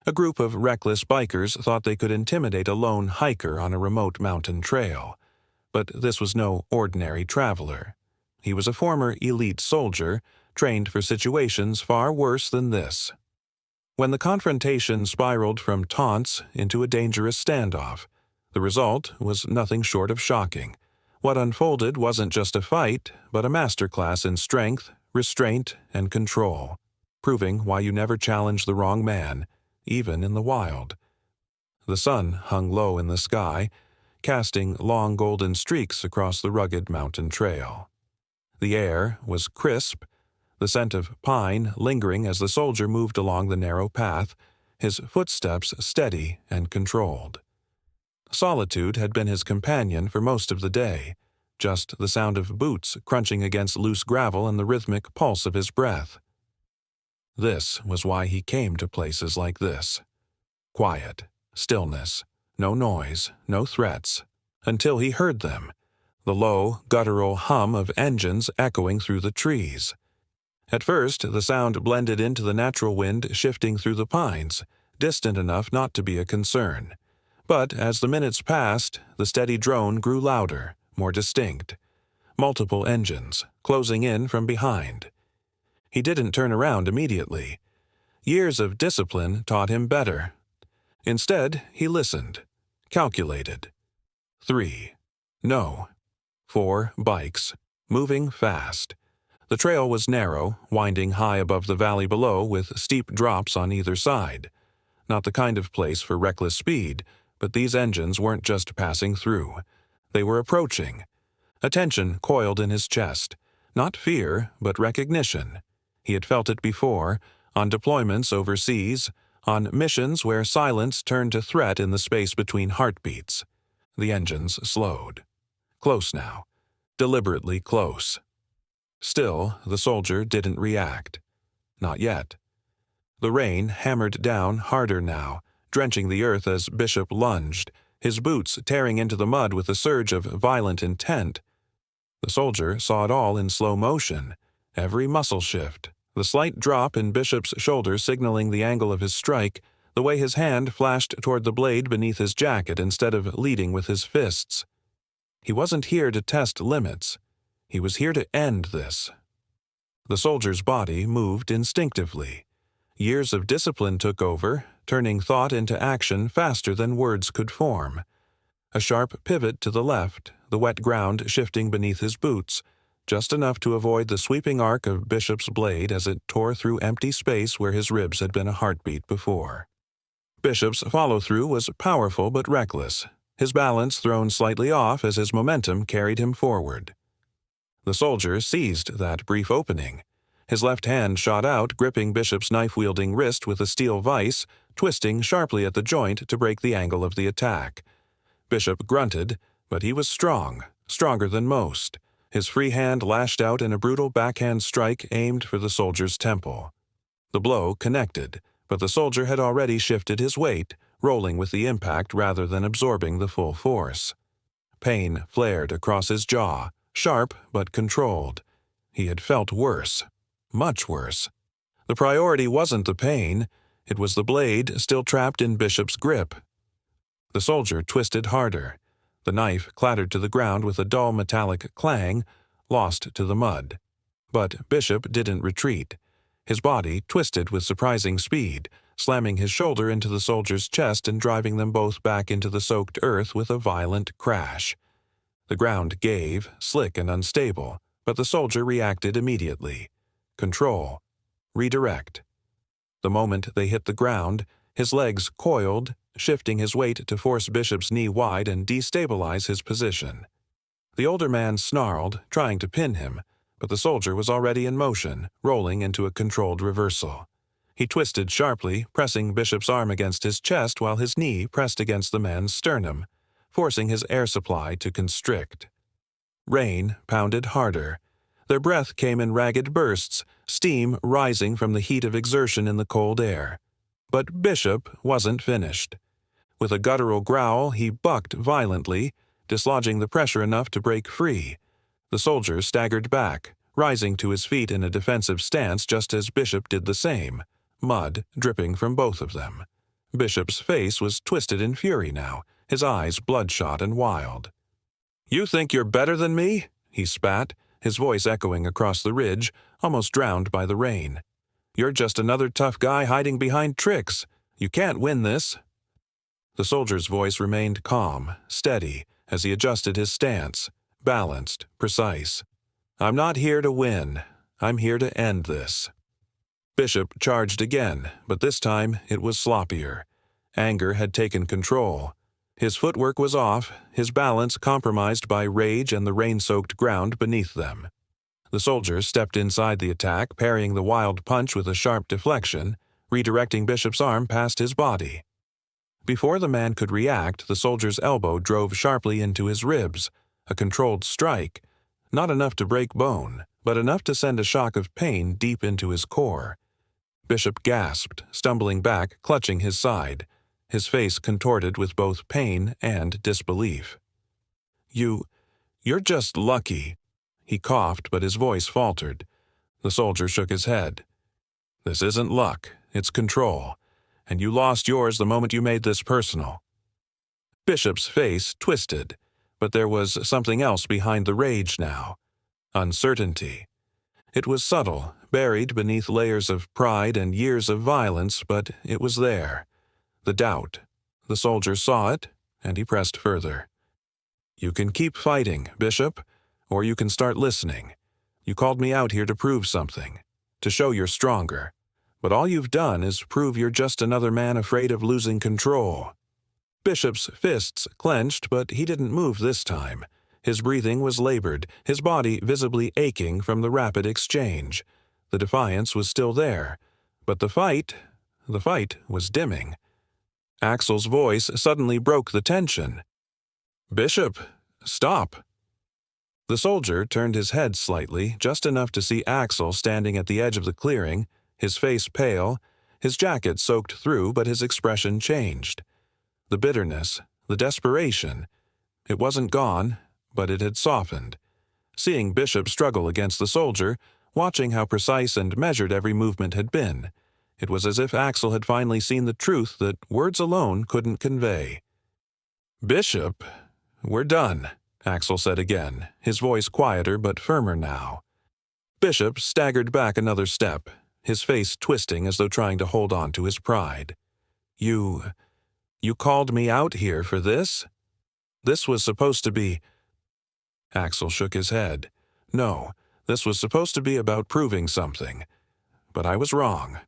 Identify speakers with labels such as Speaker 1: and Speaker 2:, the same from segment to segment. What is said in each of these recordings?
Speaker 1: A group of reckless bikers thought they could intimidate a lone hiker on a remote mountain trail. But this was no ordinary traveler. He was a former elite soldier, trained for situations far worse than this. When the confrontation spiraled from taunts into a dangerous standoff, the result was nothing short of shocking. What unfolded wasn't just a fight, but a masterclass in strength, restraint, and control, proving why you never challenge the wrong man, even in the wild. The sun hung low in the sky, casting long golden streaks across the rugged mountain trail. The air was crisp, the scent of pine lingering as the soldier moved along the narrow path, his footsteps steady and controlled. Solitude had been his companion for most of the day, just the sound of boots crunching against loose gravel and the rhythmic pulse of his breath. This was why he came to places like this. Quiet, stillness, no noise, no threats, until he heard them, the low, guttural hum of engines echoing through the trees. At first, the sound blended into the natural wind shifting through the pines, distant enough not to be a concern. But as the minutes passed, the steady drone grew louder, more distinct. Multiple engines, closing in from behind. He didn't turn around immediately. Years of discipline taught him better. Instead, he listened, calculated. 3. No. 4 bikes, moving fast. The trail was narrow, winding high above the valley below with steep drops on either side. Not the kind of place for reckless speed, but these engines weren't just passing through. They were approaching. Attention coiled in his chest. Not fear, but recognition. He had felt it before, on deployments overseas, on missions where silence turned to threat in the space between heartbeats. The engines slowed. Close now. Deliberately close. Still, the soldier didn't react. Not yet. The rain hammered down harder now, drenching the earth as Bishop lunged, his boots tearing into the mud with a surge of violent intent. The soldier saw it all in slow motion, every muscle shift, the slight drop in Bishop's shoulder signaling the angle of his strike, the way his hand flashed toward the blade beneath his jacket instead of leading with his fists. He wasn't here to test limits. He was here to end this. The soldier's body moved instinctively. Years of discipline took over, turning thought into action faster than words could form. A sharp pivot to the left, the wet ground shifting beneath his boots, just enough to avoid the sweeping arc of Bishop's blade as it tore through empty space where his ribs had been a heartbeat before. Bishop's follow-through was powerful but reckless, his balance thrown slightly off as his momentum carried him forward. The soldier seized that brief opening. His left hand shot out, gripping Bishop's knife-wielding wrist with a steel vise, twisting sharply at the joint to break the angle of the attack. Bishop grunted, but he was strong, stronger than most. His free hand lashed out in a brutal backhand strike aimed for the soldier's temple. The blow connected, but the soldier had already shifted his weight, rolling with the impact rather than absorbing the full force. Pain flared across his jaw, sharp but controlled. He had felt worse, much worse. The priority wasn't the pain, it was the blade still trapped in Bishop's grip. The soldier twisted harder. The knife clattered to the ground with a dull metallic clang, lost to the mud. But Bishop didn't retreat. His body twisted with surprising speed, slamming his shoulder into the soldier's chest and driving them both back into the soaked earth with a violent crash. The ground gave, slick and unstable, but the soldier reacted immediately. Control. Redirect. The moment they hit the ground, his legs coiled, shifting his weight to force Bishop's knee wide and destabilize his position. The older man snarled, trying to pin him, but the soldier was already in motion, rolling into a controlled reversal. He twisted sharply, pressing Bishop's arm against his chest while his knee pressed against the man's sternum, forcing his air supply to constrict. Rain pounded harder. Their breath came in ragged bursts, steam rising from the heat of exertion in the cold air. But Bishop wasn't finished. With a guttural growl, he bucked violently, dislodging the pressure enough to break free. The soldier staggered back, rising to his feet in a defensive stance just as Bishop did the same, mud dripping from both of them. Bishop's face was twisted in fury now, his eyes bloodshot and wild. "You think you're better than me?" he spat, his voice echoing across the ridge, almost drowned by the rain. "You're just another tough guy hiding behind tricks. You can't win this." The soldier's voice remained calm, steady, as he adjusted his stance, balanced, precise. "I'm not here to win. I'm here to end this." Bishop charged again, but this time it was sloppier. Anger had taken control. His footwork was off, his balance compromised by rage and the rain-soaked ground beneath them. The soldier stepped inside the attack, parrying the wild punch with a sharp deflection, redirecting Bishop's arm past his body. Before the man could react, the soldier's elbow drove sharply into his ribs, a controlled strike, not enough to break bone, but enough to send a shock of pain deep into his core. Bishop gasped, stumbling back, clutching his side, his face contorted with both pain and disbelief. You're just lucky." He coughed, but his voice faltered. The soldier shook his head. "This isn't luck, it's control, and you lost yours the moment you made this personal." Bishop's face twisted, but there was something else behind the rage now. Uncertainty. It was subtle, buried beneath layers of pride and years of violence, but it was there. The doubt. The soldier saw it, and he pressed further. "You can keep fighting, Bishop, or you can start listening. You called me out here to prove something, to show you're stronger. But all you've done is prove you're just another man afraid of losing control." Bishop's fists clenched, but he didn't move this time. His breathing was labored, his body visibly aching from the rapid exchange. The defiance was still there, but the fight was dimming. Axel's voice suddenly broke the tension. "Bishop, stop." The soldier turned his head slightly, just enough to see Axel standing at the edge of the clearing, his face pale, his jacket soaked through, but his expression changed. The bitterness, the desperation. It wasn't gone, but it had softened. Seeing Bishop struggle against the soldier, watching how precise and measured every movement had been, it was as if Axel had finally seen the truth that words alone couldn't convey. "Bishop, we're done," Axel said again, his voice quieter but firmer now. Bishop staggered back another step, his face twisting as though trying to hold on to his pride. You called me out here for this? This was supposed to be—" Axel shook his head. "No, this was supposed to be about proving something. But I was wrong."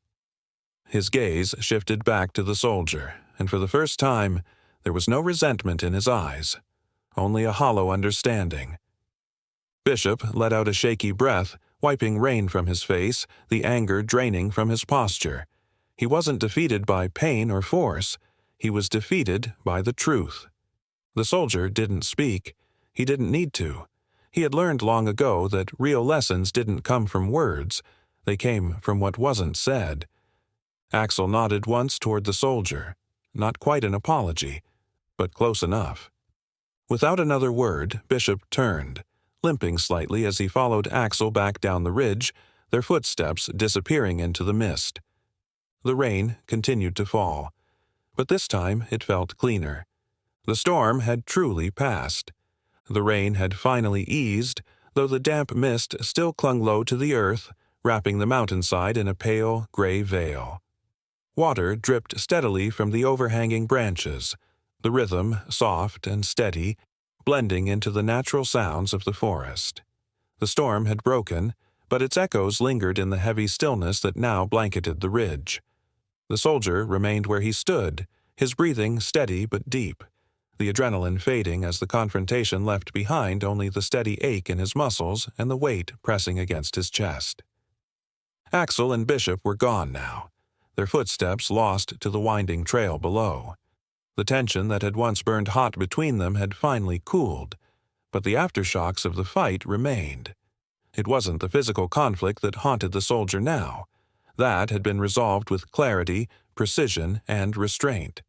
Speaker 1: His gaze shifted back to the soldier, and for the first time, there was no resentment in his eyes, only a hollow understanding. Bishop let out a shaky breath, wiping rain from his face, the anger draining from his posture. He wasn't defeated by pain or force. He was defeated by the truth. The soldier didn't speak. He didn't need to. He had learned long ago that real lessons didn't come from words. They came from what wasn't said. Axel nodded once toward the soldier. Not quite an apology, but close enough. Without another word, Bishop turned, limping slightly as he followed Axel back down the ridge, their footsteps disappearing into the mist. The rain continued to fall, but this time it felt cleaner. The storm had truly passed. The rain had finally eased, though the damp mist still clung low to the earth, wrapping the mountainside in a pale, gray veil. Water dripped steadily from the overhanging branches, the rhythm soft and steady, blending into the natural sounds of the forest. The storm had broken, but its echoes lingered in the heavy stillness that now blanketed the ridge. The soldier remained where he stood, his breathing steady but deep, the adrenaline fading as the confrontation left behind only the steady ache in his muscles and the weight pressing against his chest. Axel and Bishop were gone now, their footsteps lost to the winding trail below. The tension that had once burned hot between them had finally cooled, but the aftershocks of the fight remained. It wasn't the physical conflict that haunted the soldier now. That had been resolved with clarity, precision, and restraint.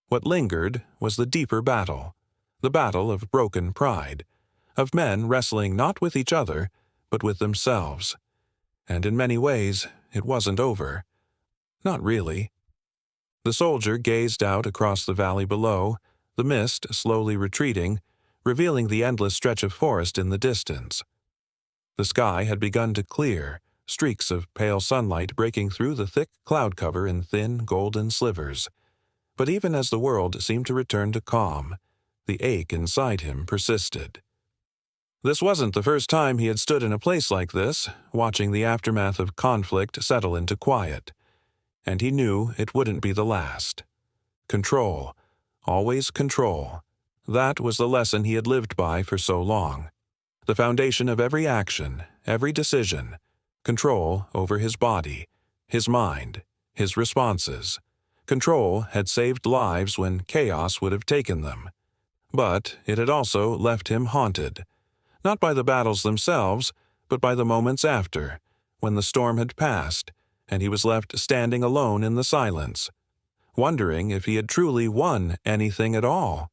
Speaker 1: What lingered was the deeper battle, the battle of broken pride, of men wrestling not with each other, but with themselves. And in many ways, it wasn't over. Not really. The soldier gazed out across the valley below, the mist slowly retreating, revealing the endless stretch of forest in the distance. The sky had begun to clear, streaks of pale sunlight breaking through the thick cloud cover in thin golden slivers. But even as the world seemed to return to calm, the ache inside him persisted. This wasn't the first time he had stood in a place like this, watching the aftermath of conflict settle into quiet. And he knew it wouldn't be the last. Control. Always control. That was the lesson he had lived by for so long. The foundation of every action, every decision. Control over his body, his mind, his responses. Control had saved lives when chaos would have taken them. But it had also left him haunted. Not by the battles themselves, but by the moments after, when the storm had passed, and he was left standing alone in the silence, wondering if he had truly won anything at all.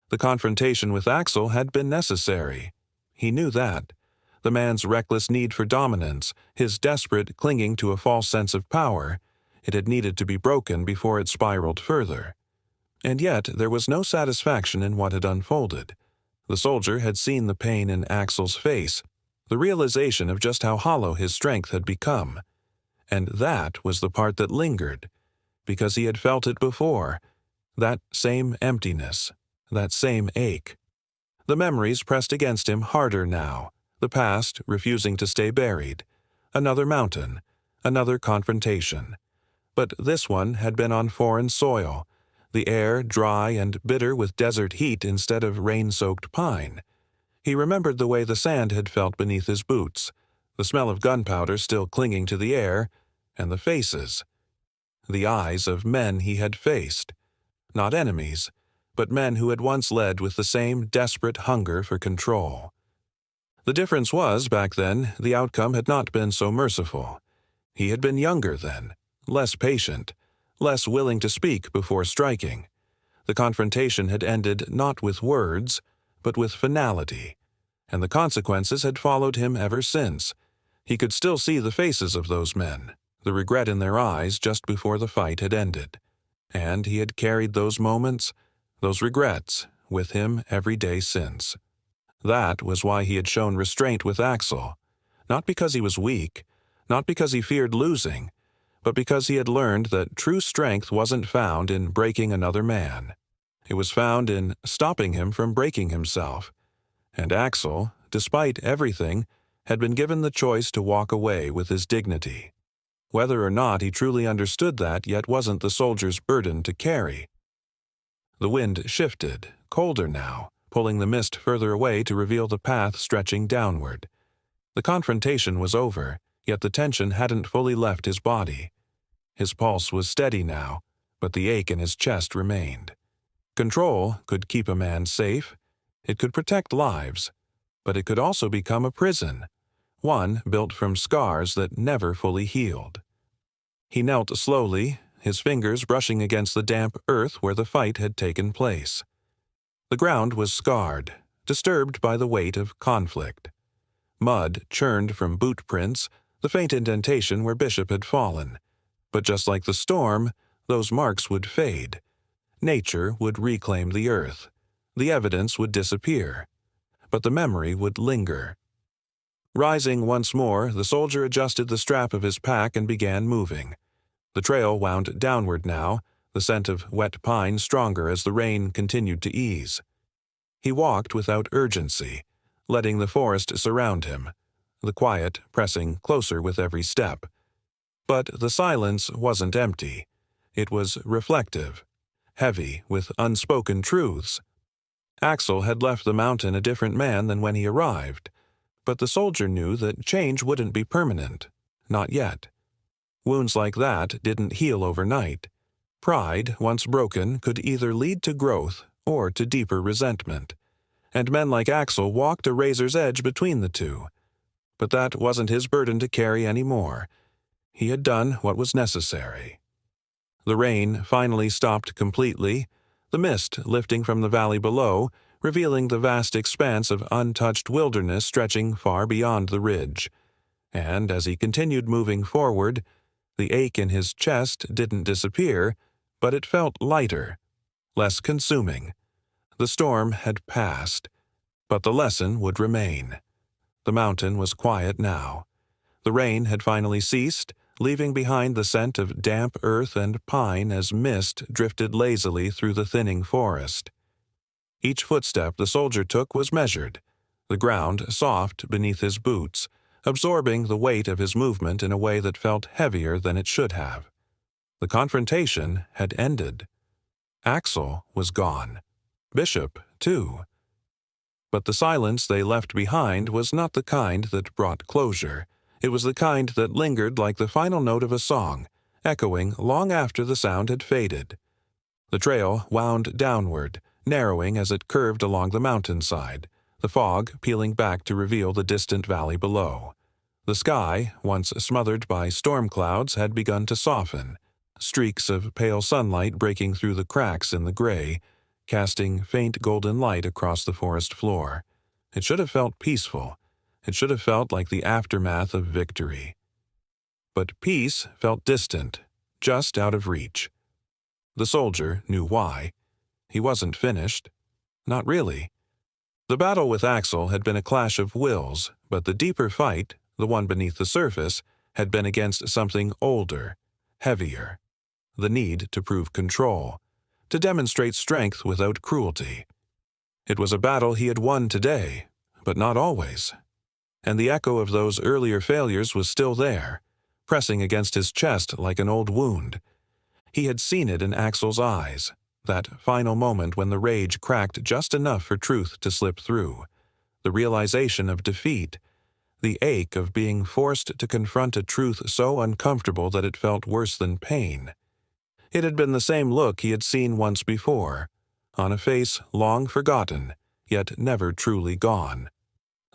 Speaker 1: The confrontation with Axel had been necessary. He knew that. The man's reckless need for dominance, his desperate clinging to a false sense of power, it had needed to be broken before it spiraled further. And yet there was no satisfaction in what had unfolded. The soldier had seen the pain in Axel's face, the realization of just how hollow his strength had become. And that was the part that lingered, because he had felt it before, that same emptiness, that same ache. The memories pressed against him harder now, the past refusing to stay buried. Another mountain, another confrontation. But this one had been on foreign soil, the air dry and bitter with desert heat instead of rain-soaked pine. He remembered the way the sand had felt beneath his boots, the smell of gunpowder still clinging to the air, and the faces. The eyes of men he had faced. Not enemies, but men who had once led with the same desperate hunger for control. The difference was, back then, the outcome had not been so merciful. He had been younger then, less patient, less willing to speak before striking. The confrontation had ended not with words, but with finality, and the consequences had followed him ever since. He could still see the faces of those men, the regret in their eyes just before the fight had ended. And he had carried those moments, those regrets, with him every day since. That was why he had shown restraint with Axel, not because he was weak, not because he feared losing, but because he had learned that true strength wasn't found in breaking another man. It was found in stopping him from breaking himself. And Axel, despite everything, had been given the choice to walk away with his dignity. Whether or not he truly understood that yet wasn't the soldier's burden to carry. The wind shifted, colder now, pulling the mist further away to reveal the path stretching downward. The confrontation was over, yet the tension hadn't fully left his body. His pulse was steady now, but the ache in his chest remained. Control could keep a man safe. It could protect lives, but it could also become a prison, one built from scars that never fully healed. He knelt slowly, his fingers brushing against the damp earth where the fight had taken place. The ground was scarred, disturbed by the weight of conflict. Mud churned from boot prints, the faint indentation where Bishop had fallen. But just like the storm, those marks would fade. Nature would reclaim the earth. The evidence would disappear. But the memory would linger. Rising once more, the soldier adjusted the strap of his pack and began moving. The trail wound downward now, the scent of wet pine stronger as the rain continued to ease. He walked without urgency, letting the forest surround him, the quiet pressing closer with every step. But the silence wasn't empty. It was reflective, heavy with unspoken truths. Axel had left the mountain a different man than when he arrived, but the soldier knew that change wouldn't be permanent, not yet. Wounds like that didn't heal overnight. Pride, once broken, could either lead to growth or to deeper resentment. And men like Axel walked a razor's edge between the two. But that wasn't his burden to carry anymore. He had done what was necessary. The rain finally stopped completely, the mist lifting from the valley below, revealing the vast expanse of untouched wilderness stretching far beyond the ridge. And as he continued moving forward, the ache in his chest didn't disappear, but it felt lighter, less consuming. The storm had passed, but the lesson would remain. The mountain was quiet now. The rain had finally ceased, leaving behind the scent of damp earth and pine as mist drifted lazily through the thinning forest. Each footstep the soldier took was measured, the ground soft beneath his boots, absorbing the weight of his movement in a way that felt heavier than it should have. The confrontation had ended. Axel was gone. Bishop, too. But the silence they left behind was not the kind that brought closure. It was the kind that lingered like the final note of a song, echoing long after the sound had faded. The trail wound downward, narrowing as it curved along the mountainside, the fog peeling back to reveal the distant valley below. The sky, once smothered by storm clouds, had begun to soften, streaks of pale sunlight breaking through the cracks in the gray, casting faint golden light across the forest floor. It should have felt peaceful. It should have felt like the aftermath of victory. But peace felt distant, just out of reach. The soldier knew why. He wasn't finished. Not really. The battle with Axel had been a clash of wills, but the deeper fight, the one beneath the surface, had been against something older, heavier. The need to prove control, to demonstrate strength without cruelty. It was a battle he had won today, but not always. And the echo of those earlier failures was still there, pressing against his chest like an old wound. He had seen it in Axel's eyes, that final moment when the rage cracked just enough for truth to slip through, the realization of defeat, the ache of being forced to confront a truth so uncomfortable that it felt worse than pain. It had been the same look he had seen once before, on a face long forgotten, yet never truly gone.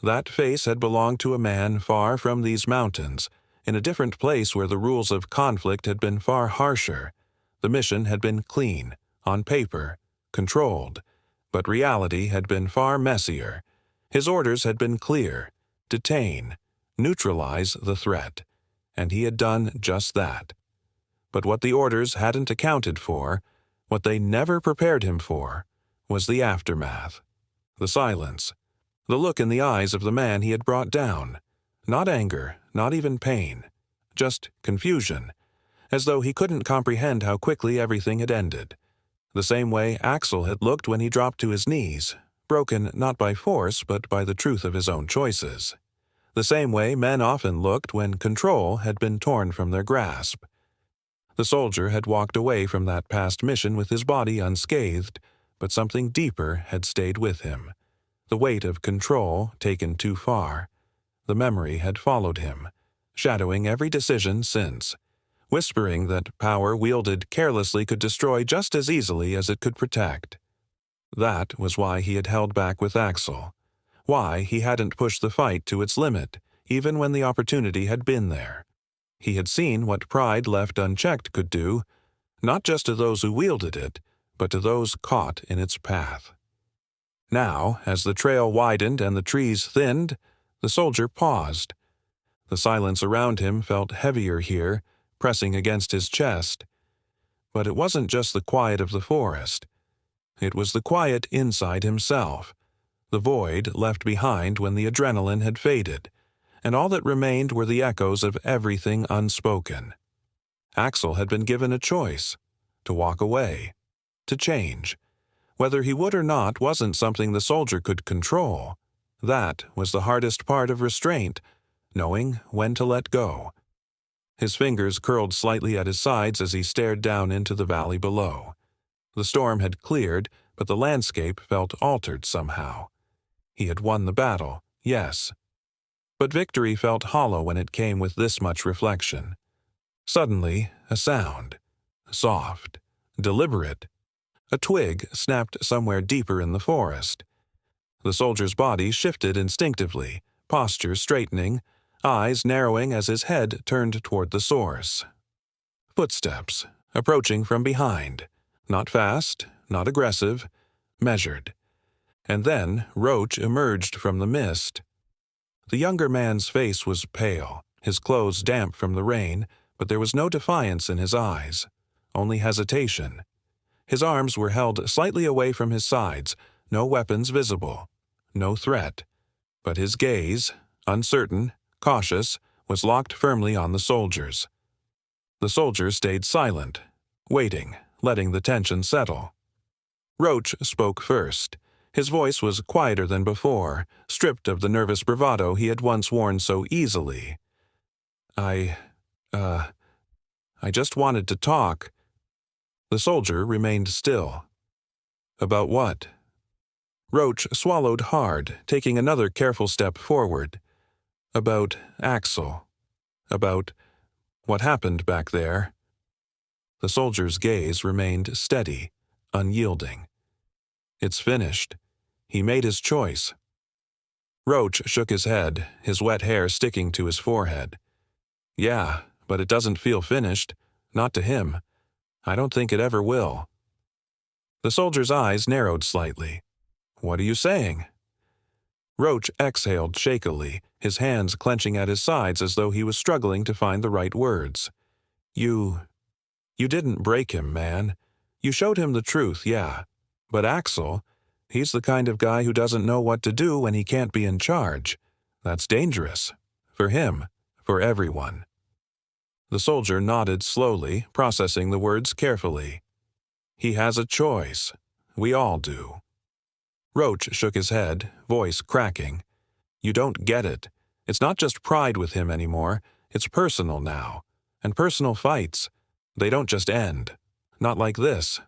Speaker 1: That face had belonged to a man far from these mountains, in a different place where the rules of conflict had been far harsher. The mission had been clean, on paper, controlled, but reality had been far messier. His orders had been clear: detain, neutralize the threat, and he had done just that. But what the orders hadn't accounted for, what they never prepared him for, was the aftermath. The silence. The look in the eyes of the man he had brought down. Not anger, not even pain. Just confusion, as though he couldn't comprehend how quickly everything had ended. The same way Axel had looked when he dropped to his knees, broken not by force but by the truth of his own choices. The same way men often looked when control had been torn from their grasp. The soldier had walked away from that past mission with his body unscathed, but something deeper had stayed with him. The weight of control taken too far. The memory had followed him, shadowing every decision since, whispering that power wielded carelessly could destroy just as easily as it could protect. That was why he had held back with Axel, why he hadn't pushed the fight to its limit, even when the opportunity had been there. He had seen what pride left unchecked could do, not just to those who wielded it, but to those caught in its path. Now, as the trail widened and the trees thinned, the soldier paused. The silence around him felt heavier here, pressing against his chest. But it wasn't just the quiet of the forest. It was the quiet inside himself, the void left behind when the adrenaline had faded, and all that remained were the echoes of everything unspoken. Axel had been given a choice: to walk away, to change. Whether he would or not wasn't something the soldier could control. That was the hardest part of restraint, knowing when to let go. His fingers curled slightly at his sides as he stared down into the valley below. The storm had cleared, but the landscape felt altered somehow. He had won the battle, yes. But victory felt hollow when it came with this much reflection. Suddenly, a sound. Soft, deliberate. A twig snapped somewhere deeper in the forest. The soldier's body shifted instinctively, posture straightening, eyes narrowing as his head turned toward the source. Footsteps, approaching from behind. Not fast, not aggressive, measured. And then Roach emerged from the mist. The younger man's face was pale, his clothes damp from the rain, but there was no defiance in his eyes. only hesitation. His arms were held slightly away from his sides, no weapons visible, no threat. But his gaze, uncertain, cautious, was locked firmly on the soldiers. The soldiers stayed silent, waiting, letting the tension settle. Roach spoke first. His voice was quieter than before, stripped of the nervous bravado he had once worn so easily. I just wanted to talk." The soldier remained still. "About what?" Roach swallowed hard, taking another careful step forward. "About Axel. About what happened back there." The soldier's gaze remained steady, unyielding. "It's finished. He made his choice." Roach shook his head, his wet hair sticking to his forehead. "Yeah, but it doesn't feel finished. Not to him. I don't think it ever will." The soldier's eyes narrowed slightly. "What are you saying?" Roach exhaled shakily, his hands clenching at his sides as though he was struggling to find the right words. You didn't break him, man. You showed him the truth, yeah. But Axel, he's the kind of guy who doesn't know what to do when he can't be in charge. That's dangerous. For him, for everyone." The soldier nodded slowly, processing the words carefully. "He has a choice. We all do." Roach shook his head, voice cracking. "You don't get it. It's not just pride with him anymore. It's personal now. And personal fights. They don't just end. Not like this."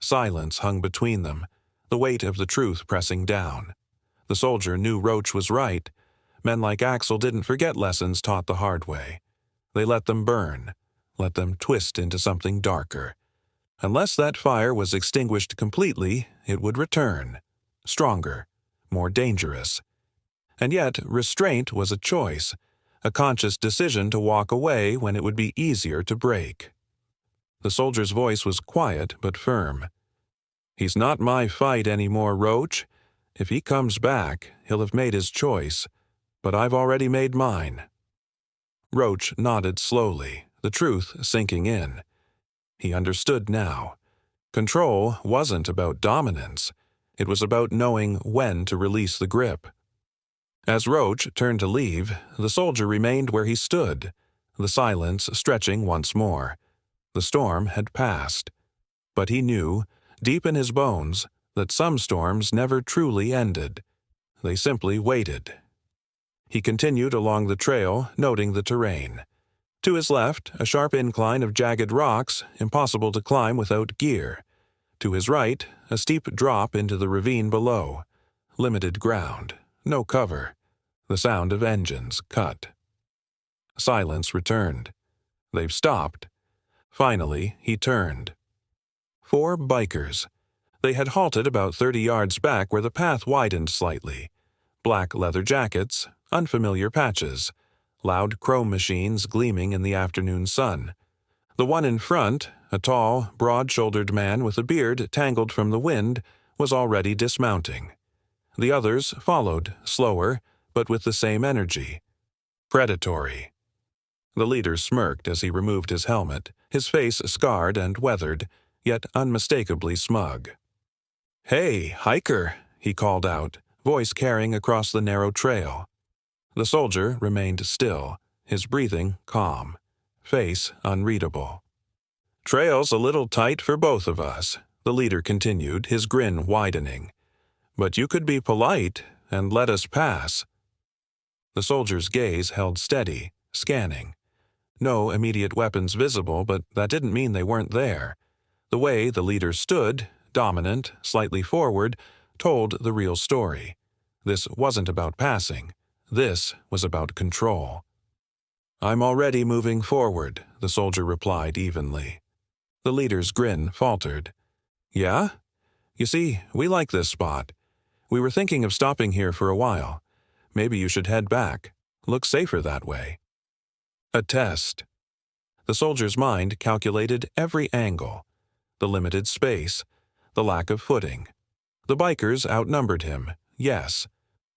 Speaker 1: Silence hung between them, the weight of the truth pressing down. The soldier knew Roach was right. Men like Axel didn't forget lessons taught the hard way. They let them burn, let them twist into something darker. Unless that fire was extinguished completely, it would return, stronger, more dangerous. And yet, restraint was a choice, a conscious decision to walk away when it would be easier to break. The soldier's voice was quiet but firm. "He's not my fight anymore, Roach. If he comes back, he'll have made his choice. But I've already made mine." Roach nodded slowly, the truth sinking in. He understood now. Control wasn't about dominance. It was about knowing when to release the grip. As Roach turned to leave, the soldier remained where he stood, the silence stretching once more. The storm had passed. But he knew, deep in his bones, that some storms never truly ended. They simply waited. He continued along the trail, noting the terrain. To his left, a sharp incline of jagged rocks, impossible to climb without gear. To his right, a steep drop into the ravine below. Limited ground, no cover. The sound of engines cut. Silence returned. They've stopped. Finally, he turned. 4 bikers. They had halted about 30 yards back where the path widened slightly. Black leather jackets, unfamiliar patches, loud chrome machines gleaming in the afternoon sun. The one in front, a tall, broad-shouldered man with a beard tangled from the wind, was already dismounting. The others followed, slower, but with the same energy. Predatory. The leader smirked as he removed his helmet, his face scarred and weathered, yet unmistakably smug. "Hey, hiker," he called out, voice carrying across the narrow trail. The soldier remained still, his breathing calm, face unreadable. "Trail's a little tight for both of us," the leader continued, his grin widening. "But you could be polite and let us pass." The soldier's gaze held steady, scanning. No immediate weapons visible, but that didn't mean they weren't there. The way the leader stood, dominant, slightly forward, told the real story. This wasn't about passing. This was about control. "I'm already moving forward," the soldier replied evenly. The leader's grin faltered. "Yeah? You see, we like this spot. We were thinking of stopping here for a while. Maybe you should head back. Looks safer that way." A test. The soldier's mind calculated every angle. The limited space, the lack of footing. The bikers outnumbered him, yes,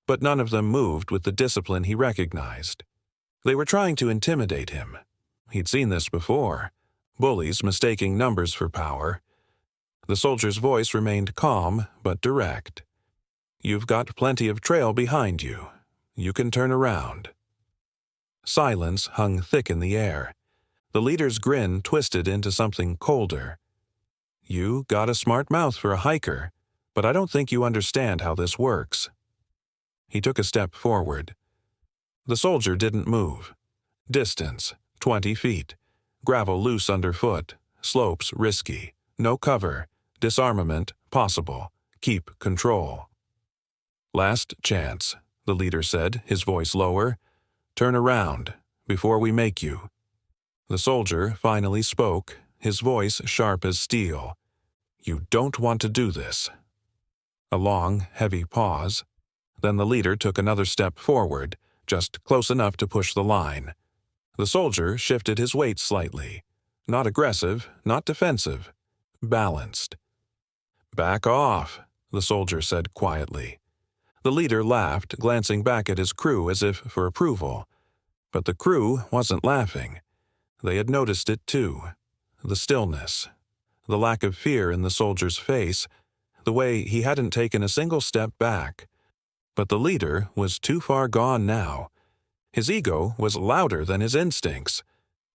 Speaker 1: but none of them moved with the discipline he recognized. They were trying to intimidate him. He'd seen this before. bullies mistaking numbers for power. The soldier's voice remained calm but direct. "You've got plenty of trail behind you. You can turn around." Silence hung thick in the air. The leader's grin twisted into something colder. "You got a smart mouth for a hiker, but I don't think you understand how this works." He took a step forward. The soldier didn't move. Distance, 20 feet. Gravel loose underfoot. Slopes risky. No cover. Disarmament possible. Keep control. "Last chance," the leader said, his voice lower. "Turn around, before we make you." The soldier finally spoke, his voice sharp as steel. "You don't want to do this." A long, heavy pause. Then the leader took another step forward, just close enough to push the line. The soldier shifted his weight slightly. Not aggressive, not defensive. Balanced. "Back off," the soldier said quietly. The leader laughed, glancing back at his crew as if for approval. But the crew wasn't laughing. They had noticed it too. The stillness. The lack of fear in the soldier's face. The way he hadn't taken a single step back. But the leader was too far gone now. His ego was louder than his instincts.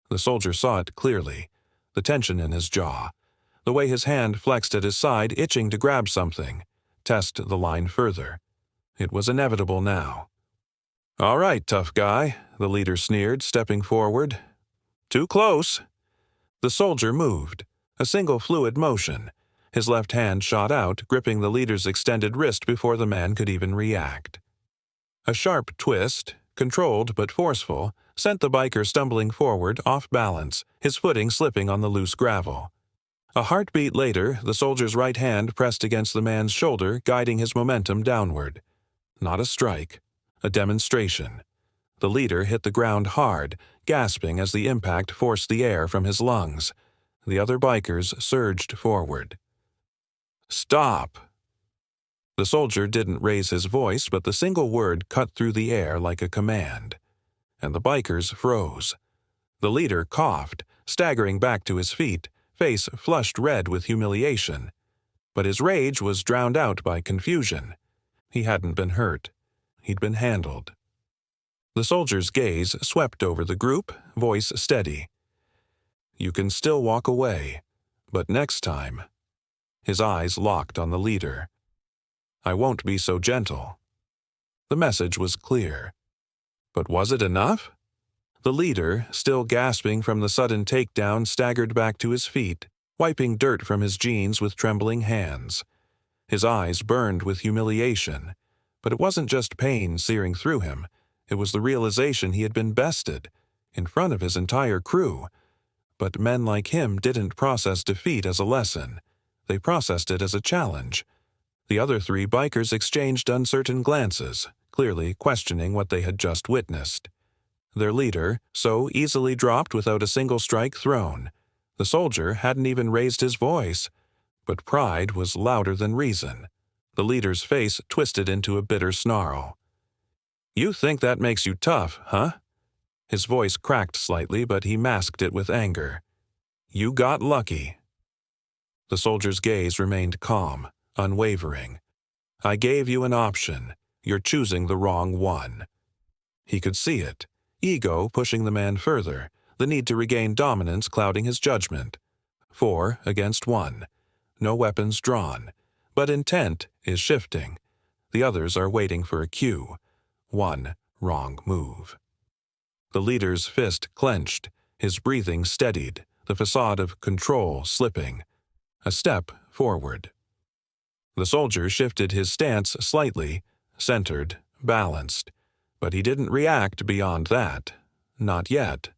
Speaker 1: The soldier saw it clearly. The tension in his jaw. The way his hand flexed at his side, itching to grab something. Test the line further. It was inevitable now. "All right, tough guy," the leader sneered, stepping forward. "Too close." The soldier moved. A single fluid motion. His left hand shot out, gripping the leader's extended wrist before the man could even react. A sharp twist, controlled but forceful, sent the biker stumbling forward, off balance, his footing slipping on the loose gravel. A heartbeat later, the soldier's right hand pressed against the man's shoulder, guiding his momentum downward. Not a strike, a demonstration. The leader hit the ground hard, gasping as the impact forced the air from his lungs. The other bikers surged forward. "Stop!" The soldier didn't raise his voice, but the single word cut through the air like a command. And the bikers froze. The leader coughed, staggering back to his feet, face flushed red with humiliation. But his rage was drowned out by confusion. He hadn't been hurt. He'd been handled. The soldier's gaze swept over the group, voice steady. "You can still walk away, but next time." His eyes locked on the leader. "I won't be so gentle." The message was clear. But was it enough? The leader, still gasping from the sudden takedown, staggered back to his feet, wiping dirt from his jeans with trembling hands. His eyes burned with humiliation. But it wasn't just pain searing through him. It was the realization he had been bested, in front of his entire crew. But men like him didn't process defeat as a lesson. They processed it as a challenge. The other three bikers exchanged uncertain glances, clearly questioning what they had just witnessed. Their leader, so easily dropped without a single strike thrown. The soldier hadn't even raised his voice. But pride was louder than reason. The leader's face twisted into a bitter snarl. "You think that makes you tough, huh?" His voice cracked slightly, but he masked it with anger. "You got lucky." The soldier's gaze remained calm, unwavering. "I gave you an option. You're choosing the wrong one." He could see it. Ego pushing the man further, the need to regain dominance clouding his judgment. 4 against 1. No weapons drawn. But intent is shifting. The others are waiting for a cue. One wrong move. The leader's fist clenched, his breathing steadied, the facade of control slipping. A step forward. The soldier shifted his stance slightly, centered, balanced. But he didn't react beyond that. Not yet.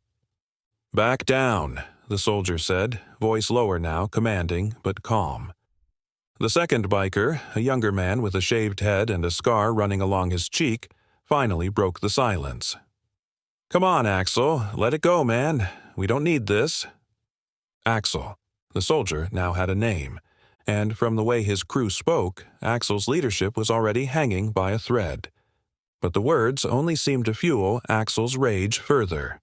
Speaker 1: "Back down," the soldier said, voice lower now, commanding, but calm. The second biker, a younger man with a shaved head and a scar running along his cheek, finally broke the silence. "Come on, Axel, let it go, man. We don't need this." Axel. The soldier now had a name, and from the way his crew spoke, Axel's leadership was already hanging by a thread. But the words only seemed to fuel Axel's rage further.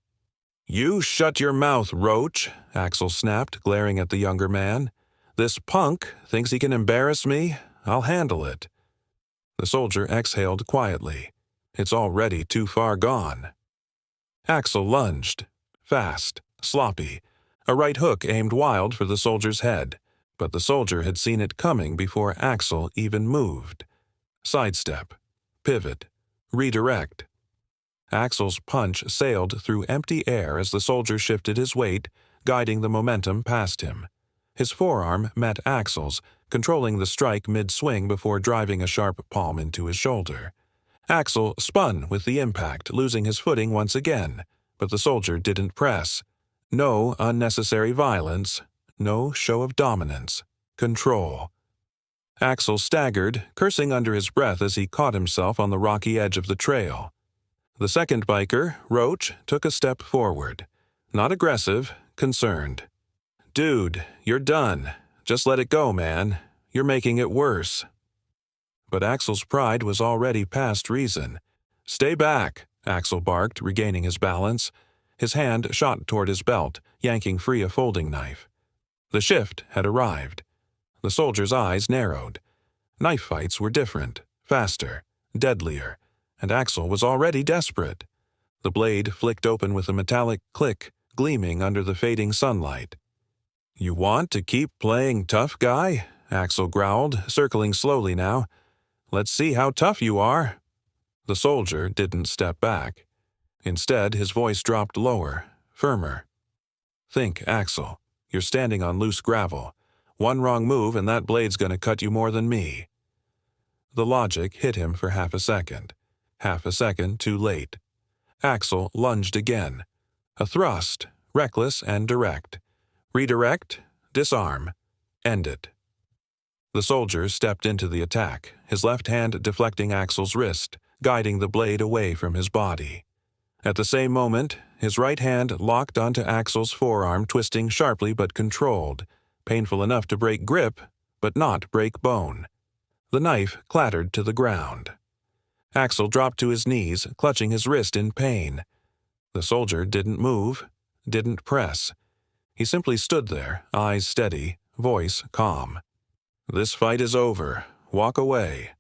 Speaker 1: "You shut your mouth, Roach," Axel snapped, glaring at the younger man. "This punk thinks he can embarrass me. I'll handle it." The soldier exhaled quietly. It's already too far gone. Axel lunged. Fast, sloppy. A right hook aimed wild for the soldier's head, but the soldier had seen it coming before Axel even moved. Sidestep. Pivot. Redirect. Axel's punch sailed through empty air as the soldier shifted his weight, guiding the momentum past him. His forearm met Axel's, controlling the strike mid-swing before driving a sharp palm into his shoulder. Axel spun with the impact, losing his footing once again, but the soldier didn't press. No unnecessary violence, no show of dominance. Control. Axel staggered, cursing under his breath as he caught himself on the rocky edge of the trail. The second biker, Roach, took a step forward. Not aggressive, concerned. "Dude, you're done. Just let it go, man. You're making it worse." But Axel's pride was already past reason. "Stay back," Axel barked, regaining his balance. His hand shot toward his belt, yanking free a folding knife. The shift had arrived. The soldier's eyes narrowed. Knife fights were different, faster, deadlier, and Axel was already desperate. The blade flicked open with a metallic click, gleaming under the fading sunlight. "You want to keep playing tough guy?" Axel growled, circling slowly now. "Let's see how tough you are." The soldier didn't step back. Instead, his voice dropped lower, firmer. "Think, Axel. You're standing on loose gravel. One wrong move and that blade's gonna cut you more than me." The logic hit him for half a second too late. Axel lunged again. A thrust, reckless and direct. Redirect, disarm, end it. The soldier stepped into the attack, his left hand deflecting Axel's wrist, guiding the blade away from his body. At the same moment, his right hand locked onto Axel's forearm, twisting sharply but controlled, painful enough to break grip, but not break bone. The knife clattered to the ground. Axel dropped to his knees, clutching his wrist in pain. The soldier didn't move, didn't press. He simply stood there, eyes steady, voice calm. "This fight is over. Walk away."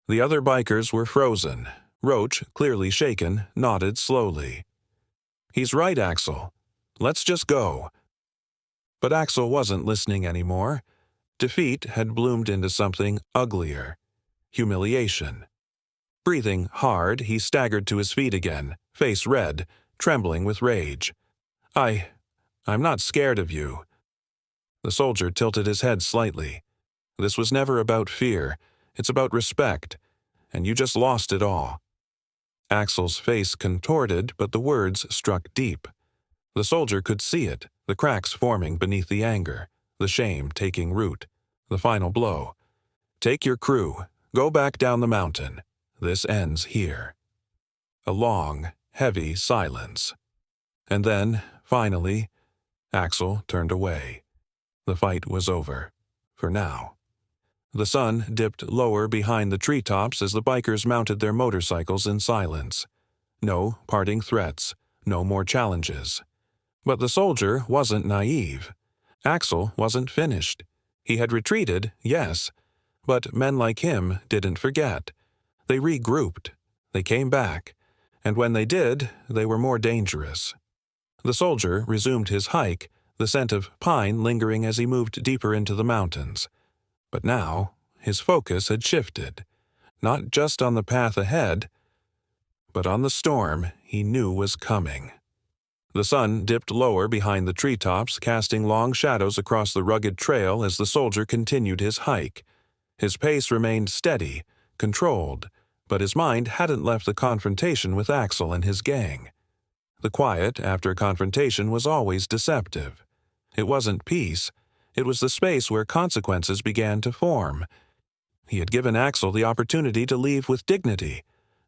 Speaker 1: The other bikers were frozen. Roach, clearly shaken, nodded slowly. "He's right, Axel. Let's just go." But Axel wasn't listening anymore. Defeat had bloomed into something uglier. Humiliation. Breathing hard, he staggered to his feet again, face red, trembling with rage. I'm not scared of you." The soldier tilted his head slightly. "This was never about fear. It's about respect. And you just lost it all." Axel's face contorted, but the words struck deep. The soldier could see it, the cracks forming beneath the anger, the shame taking root. The final blow. "Take your crew. Go back down the mountain. This ends here." A long, heavy silence. And then, finally, Axel turned away. The fight was over. For now. The sun dipped lower behind the treetops as the bikers mounted their motorcycles in silence. No parting threats, no more challenges. But the soldier wasn't naive. Axel wasn't finished. He had retreated, yes, but men like him didn't forget. They regrouped. They came back. And when they did, they were more dangerous. The soldier resumed his hike, the scent of pine lingering as he moved deeper into the mountains. But now, his focus had shifted, not just on the path ahead, but on the storm he knew was coming. The sun dipped lower behind the treetops, casting long shadows across the rugged trail as the soldier continued his hike. His pace remained steady, controlled, but his mind hadn't left the confrontation with Axel and his gang. The quiet after confrontation was always deceptive. It wasn't peace. It was the space where consequences began to form. He had given Axel the opportunity to leave with dignity.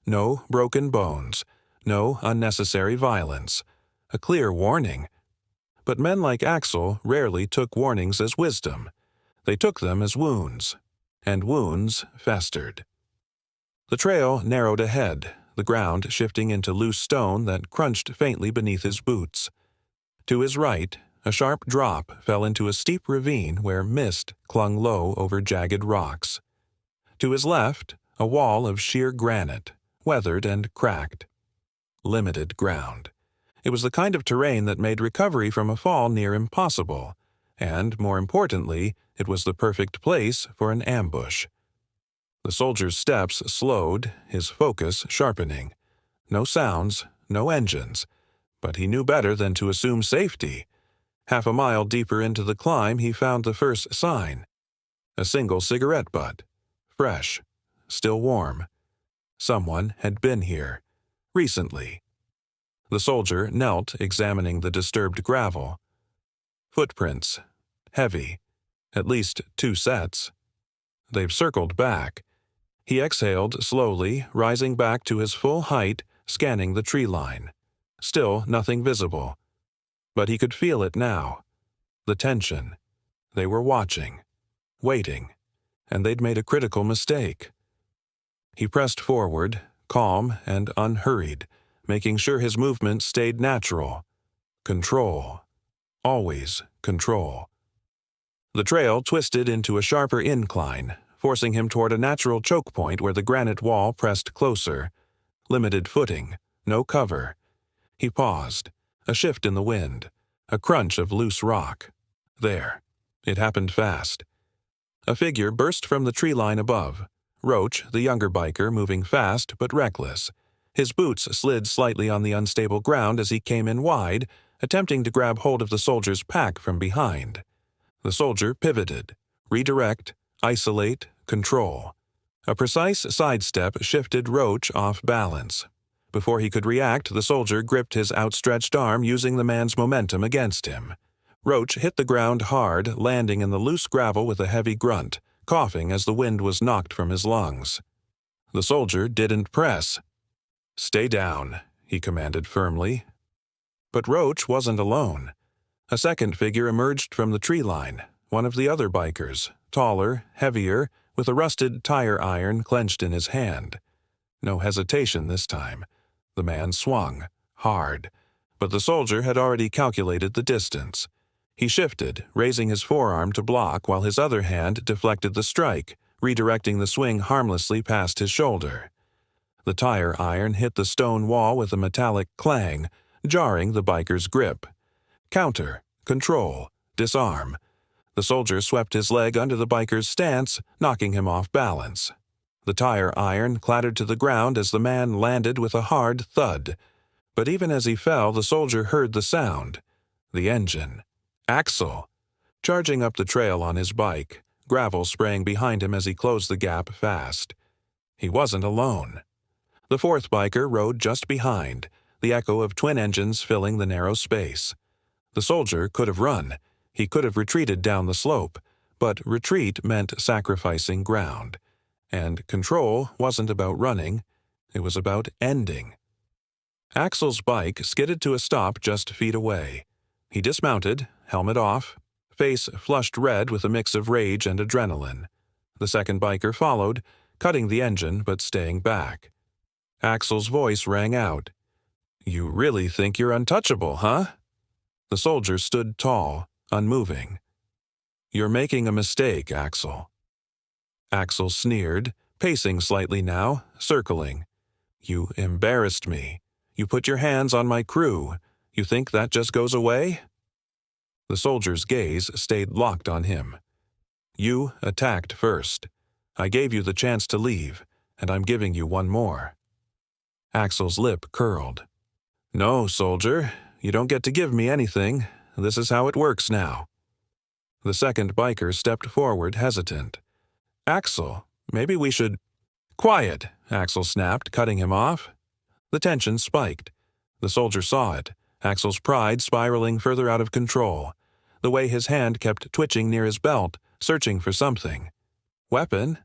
Speaker 1: No broken bones. No unnecessary violence. A clear warning. But men like Axel rarely took warnings as wisdom. They took them as wounds. And wounds festered. The trail narrowed ahead, the ground shifting into loose stone that crunched faintly beneath his boots. To his right, a sharp drop fell into a steep ravine where mist clung low over jagged rocks. To his left, a wall of sheer granite, weathered and cracked. Limited ground. It was the kind of terrain that made recovery from a fall near impossible, and, more importantly, it was the perfect place for an ambush. The soldier's steps slowed, his focus sharpening. No sounds, no engines, but he knew better than to assume safety. Half a mile deeper into the climb, he found the first sign. A single cigarette butt. Fresh. Still warm. Someone had been here. Recently. The soldier knelt, examining the disturbed gravel. Footprints. Heavy. At least 2 sets. They've circled back. He exhaled slowly, rising back to his full height, scanning the tree line. Still nothing visible. But he could feel it now. The tension. They were watching. Waiting. And they'd made a critical mistake. He pressed forward, calm and unhurried, making sure his movement stayed natural. Control. Always control. The trail twisted into a sharper incline, forcing him toward a natural choke point where the granite wall pressed closer. Limited footing, no cover. He paused. A shift in the wind. A crunch of loose rock. There. It happened fast. A figure burst from the tree line above. Roach, the younger biker, moving fast but reckless. His boots slid slightly on the unstable ground as he came in wide, attempting to grab hold of the soldier's pack from behind. The soldier pivoted. Redirect, isolate, control. A precise sidestep shifted Roach off balance. Before he could react, the soldier gripped his outstretched arm, using the man's momentum against him. Roach hit the ground hard, landing in the loose gravel with a heavy grunt, coughing as the wind was knocked from his lungs. The soldier didn't press. "Stay down," he commanded firmly. But Roach wasn't alone. A second figure emerged from the tree line, one of the other bikers, taller, heavier, with a rusted tire iron clenched in his hand. No hesitation this time. The man swung, hard, but the soldier had already calculated the distance. He shifted, raising his forearm to block while his other hand deflected the strike, redirecting the swing harmlessly past his shoulder. The tire iron hit the stone wall with a metallic clang, jarring the biker's grip. Counter, control, disarm. The soldier swept his leg under the biker's stance, knocking him off balance. The tire iron clattered to the ground as the man landed with a hard thud. But even as he fell, the soldier heard the sound. The engine. Axel! Charging up the trail on his bike, gravel spraying behind him as he closed the gap fast. He wasn't alone. The fourth biker rode just behind, the echo of twin engines filling the narrow space. The soldier could have run. He could have retreated down the slope, but retreat meant sacrificing ground. And control wasn't about running, it was about ending. Axel's bike skidded to a stop just feet away. He dismounted, helmet off, face flushed red with a mix of rage and adrenaline. The second biker followed, cutting the engine but staying back. Axel's voice rang out. "You really think you're untouchable, huh?" The soldier stood tall, unmoving. "You're making a mistake, Axel." Axel sneered, pacing slightly now, circling. "You embarrassed me. You put your hands on my crew. You think that just goes away?" The soldier's gaze stayed locked on him. "You attacked first. I gave you the chance to leave, and I'm giving you one more." Axel's lip curled. "No, soldier, you don't get to give me anything. This is how it works now." The second biker stepped forward, hesitant. "Axel, maybe we should—" "Quiet," Axel snapped, cutting him off. The tension spiked. The soldier saw it, Axel's pride spiraling further out of control. The way his hand kept twitching near his belt, searching for something. Weapon?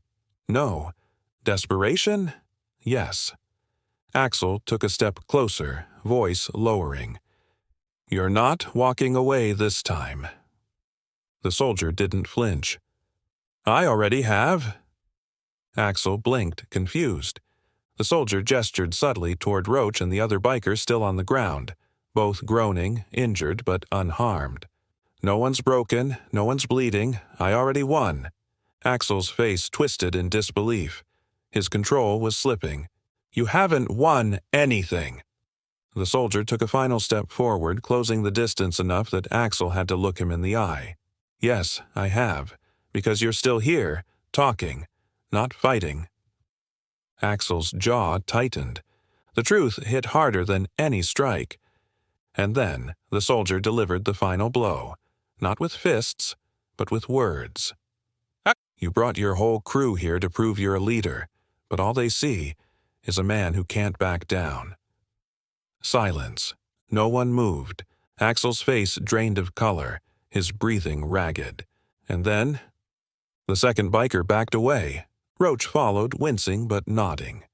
Speaker 1: No. Desperation? Yes. Axel took a step closer, voice lowering. "You're not walking away this time." The soldier didn't flinch. "I already have." Axel blinked, confused. The soldier gestured subtly toward Roach and the other biker still on the ground, both groaning, injured but unharmed. "No one's broken, no one's bleeding. I already won." Axel's face twisted in disbelief. His control was slipping. "You haven't won anything." The soldier took a final step forward, closing the distance enough that Axel had to look him in the eye. "Yes, I have. Because you're still here, talking, not fighting." Axel's jaw tightened. The truth hit harder than any strike. And then the soldier delivered the final blow, not with fists, but with words. "You brought your whole crew here to prove you're a leader, but all they see is a man who can't back down." Silence. No one moved. Axel's face drained of color, his breathing ragged. And then the second biker backed away. Roach followed, wincing but nodding.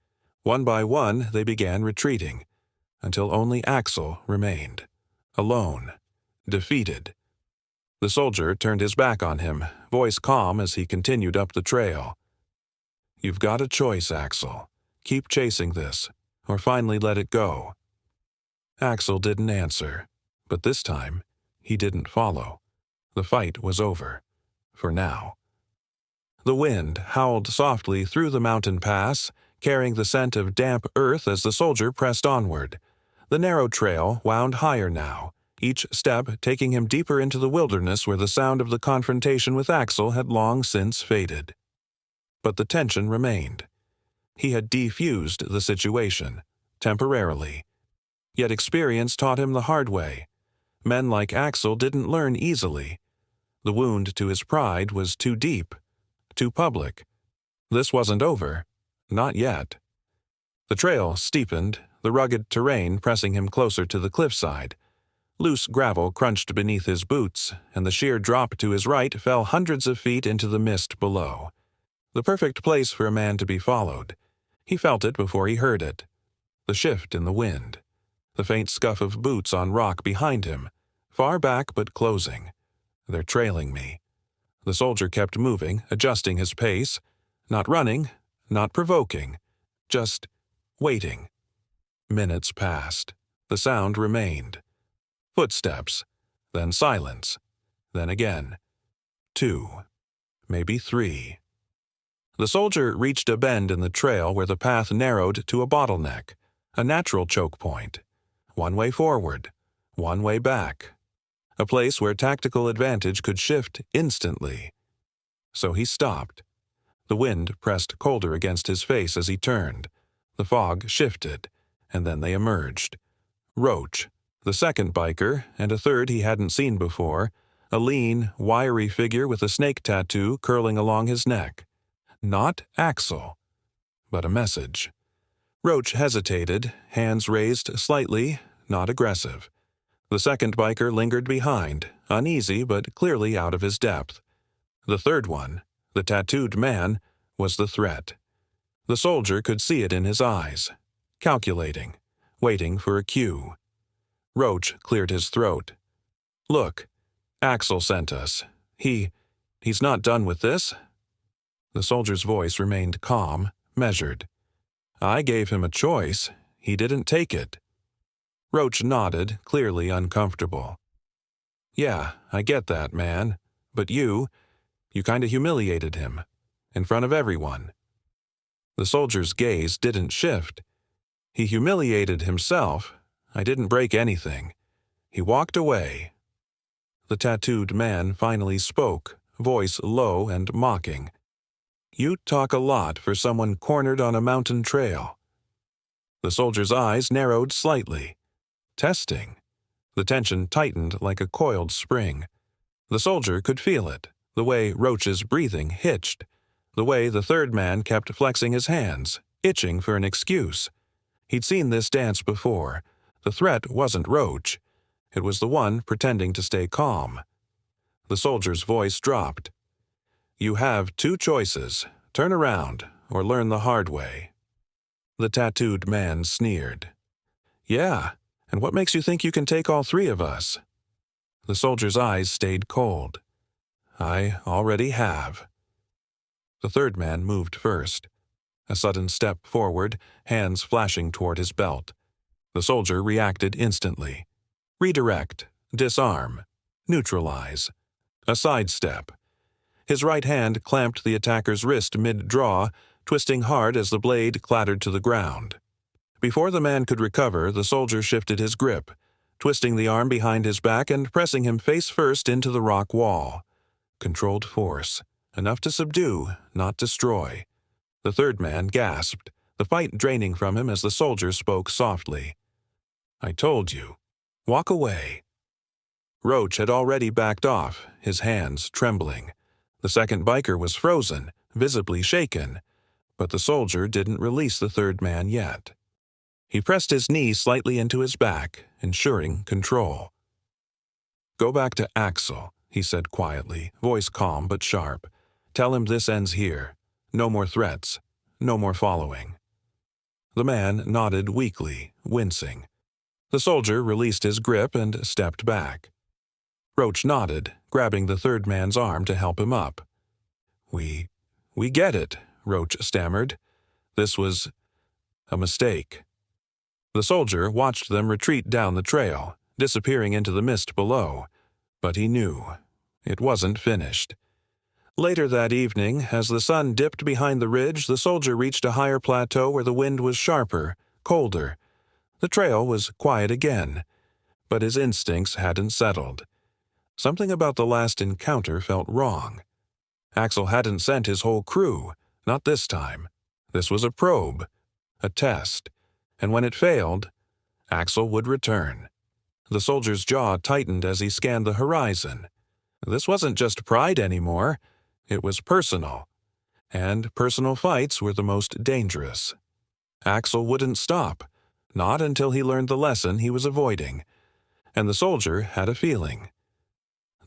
Speaker 1: One by one, they began retreating, until only Axel remained. Alone. Defeated. The soldier turned his back on him, voice calm as he continued up the trail. "You've got a choice, Axel. Keep chasing this, or finally let it go." Axel didn't answer, but this time, he didn't follow. The fight was over. For now. The wind howled softly through the mountain pass, carrying the scent of damp earth as the soldier pressed onward. The narrow trail wound higher now, each step taking him deeper into the wilderness where the sound of the confrontation with Axel had long since faded. But the tension remained. He had defused the situation, temporarily. Yet experience taught him the hard way. Men like Axel didn't learn easily. The wound to his pride was too deep, too public. This wasn't over. Not yet. The trail steepened, the rugged terrain pressing him closer to the cliffside. Loose gravel crunched beneath his boots, and the sheer drop to his right fell hundreds of feet into the mist below. The perfect place for a man to be followed. He felt it before he heard it. The shift in the wind. The faint scuff of boots on rock behind him, far back but closing. "They're trailing me." The soldier kept moving, adjusting his pace, not running, not provoking, just waiting. Minutes passed. The sound remained. Footsteps, then silence, then again. 2, maybe 3. The soldier reached a bend in the trail where the path narrowed to a bottleneck, a natural choke point. One way forward, one way back. A place where tactical advantage could shift instantly. So he stopped. The wind pressed colder against his face as he turned. The fog shifted, and then they emerged. Roach, the second biker, and a third he hadn't seen before, a lean, wiry figure with a snake tattoo curling along his neck. Not Axel, but a message. Roach hesitated, hands raised slightly, not aggressive. The second biker lingered behind, uneasy but clearly out of his depth. The third one, the tattooed man, was the threat. The soldier could see it in his eyes, calculating, waiting for a cue. Roach cleared his throat. "Look, Axel sent us. He's not done with this." The soldier's voice remained calm, measured. "I gave him a choice. He didn't take it." Roach nodded, clearly uncomfortable. "Yeah, I get that, man. But you kinda humiliated him. In front of everyone." The soldier's gaze didn't shift. "He humiliated himself. I didn't break anything. He walked away." The tattooed man finally spoke, voice low and mocking. "You talk a lot for someone cornered on a mountain trail." The soldier's eyes narrowed slightly. Testing. The tension tightened like a coiled spring. The soldier could feel it, the way Roach's breathing hitched, the way the third man kept flexing his hands, itching for an excuse. He'd seen this dance before. The threat wasn't Roach. It was the one pretending to stay calm. The soldier's voice dropped. "You have 2 choices. Turn around, or learn the hard way." The tattooed man sneered. "Yeah, and what makes you think you can take all 3 of us?" The soldier's eyes stayed cold. "I already have." The third man moved first. A sudden step forward, hands flashing toward his belt. The soldier reacted instantly. Redirect, disarm, neutralize. A sidestep. His right hand clamped the attacker's wrist mid-draw, twisting hard as the blade clattered to the ground. Before the man could recover, the soldier shifted his grip, twisting the arm behind his back and pressing him face first into the rock wall. Controlled force, enough to subdue, not destroy. The third man gasped, the fight draining from him as the soldier spoke softly. "I told you. Walk away." Roach had already backed off, his hands trembling. The second biker was frozen, visibly shaken, but the soldier didn't release the third man yet. He pressed his knee slightly into his back, ensuring control. "Go back to Axel," he said quietly, voice calm but sharp. "Tell him this ends here. No more threats. No more following." The man nodded weakly, wincing. The soldier released his grip and stepped back. Roach nodded, grabbing the third man's arm to help him up. We get it," Roach stammered. "This was a mistake." The soldier watched them retreat down the trail, disappearing into the mist below. But he knew. It wasn't finished. Later that evening, as the sun dipped behind the ridge, the soldier reached a higher plateau where the wind was sharper, colder. The trail was quiet again, but his instincts hadn't settled. Something about the last encounter felt wrong. Axel hadn't sent his whole crew, not this time. This was a probe, a test, and when it failed, Axel would return. The soldier's jaw tightened as he scanned the horizon. This wasn't just pride anymore. It was personal, and personal fights were the most dangerous. Axel wouldn't stop, not until he learned the lesson he was avoiding, and the soldier had a feeling.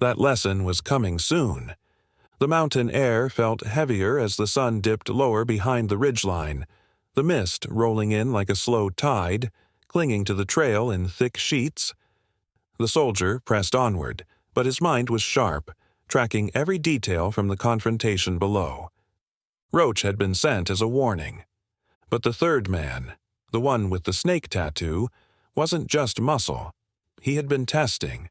Speaker 1: That lesson was coming soon. The mountain air felt heavier as the sun dipped lower behind the ridgeline, the mist rolling in like a slow tide, clinging to the trail in thick sheets. The soldier pressed onward, but his mind was sharp, tracking every detail from the confrontation below. Roach had been sent as a warning. But the third man, the one with the snake tattoo, wasn't just muscle. He had been testing,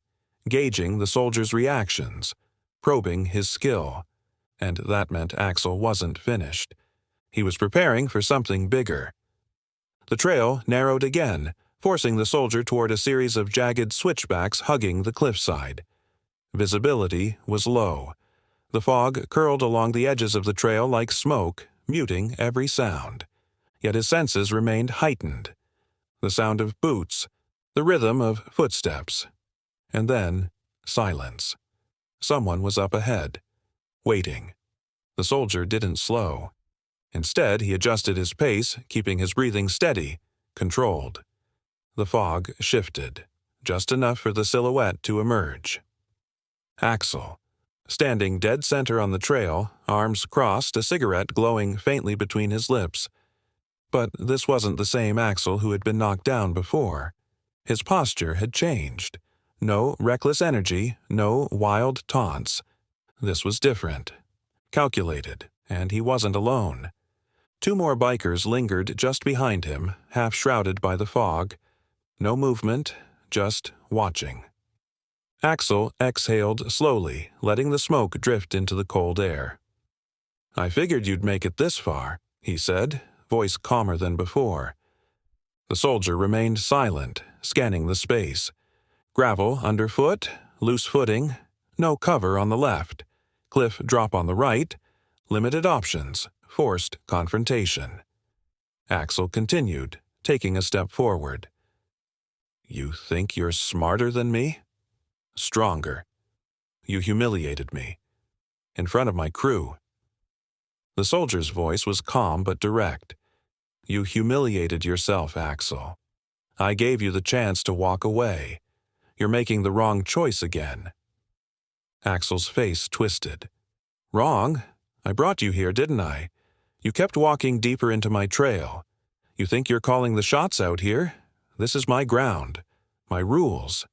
Speaker 1: gauging the soldier's reactions, probing his skill. And that meant Axel wasn't finished. He was preparing for something bigger. The trail narrowed again, forcing the soldier toward a series of jagged switchbacks hugging the cliffside. Visibility was low. The fog curled along the edges of the trail like smoke, muting every sound. Yet his senses remained heightened. The sound of boots, the rhythm of footsteps. And then, silence. Someone was up ahead, waiting. The soldier didn't slow. Instead, he adjusted his pace, keeping his breathing steady, controlled. The fog shifted, just enough for the silhouette to emerge. Axel, standing dead center on the trail, arms crossed, a cigarette glowing faintly between his lips. But this wasn't the same Axel who had been knocked down before. His posture had changed. No reckless energy, no wild taunts. This was different, calculated, and he wasn't alone. Two more bikers lingered just behind him, half shrouded by the fog. No movement, just watching. Axel exhaled slowly, letting the smoke drift into the cold air. "I figured you'd make it this far," he said, voice calmer than before. The soldier remained silent, scanning the space. Gravel underfoot, loose footing, no cover on the left, cliff drop on the right, limited options, forced confrontation. Axel continued, taking a step forward. "You think you're smarter than me? Stronger. You humiliated me. In front of my crew." The soldier's voice was calm but direct. "You humiliated yourself, Axel. I gave you the chance to walk away. You're making the wrong choice again." Axel's face twisted. "Wrong? I brought you here, didn't I? You kept walking deeper into my trail. You think you're calling the shots out here? This is my ground, my rules."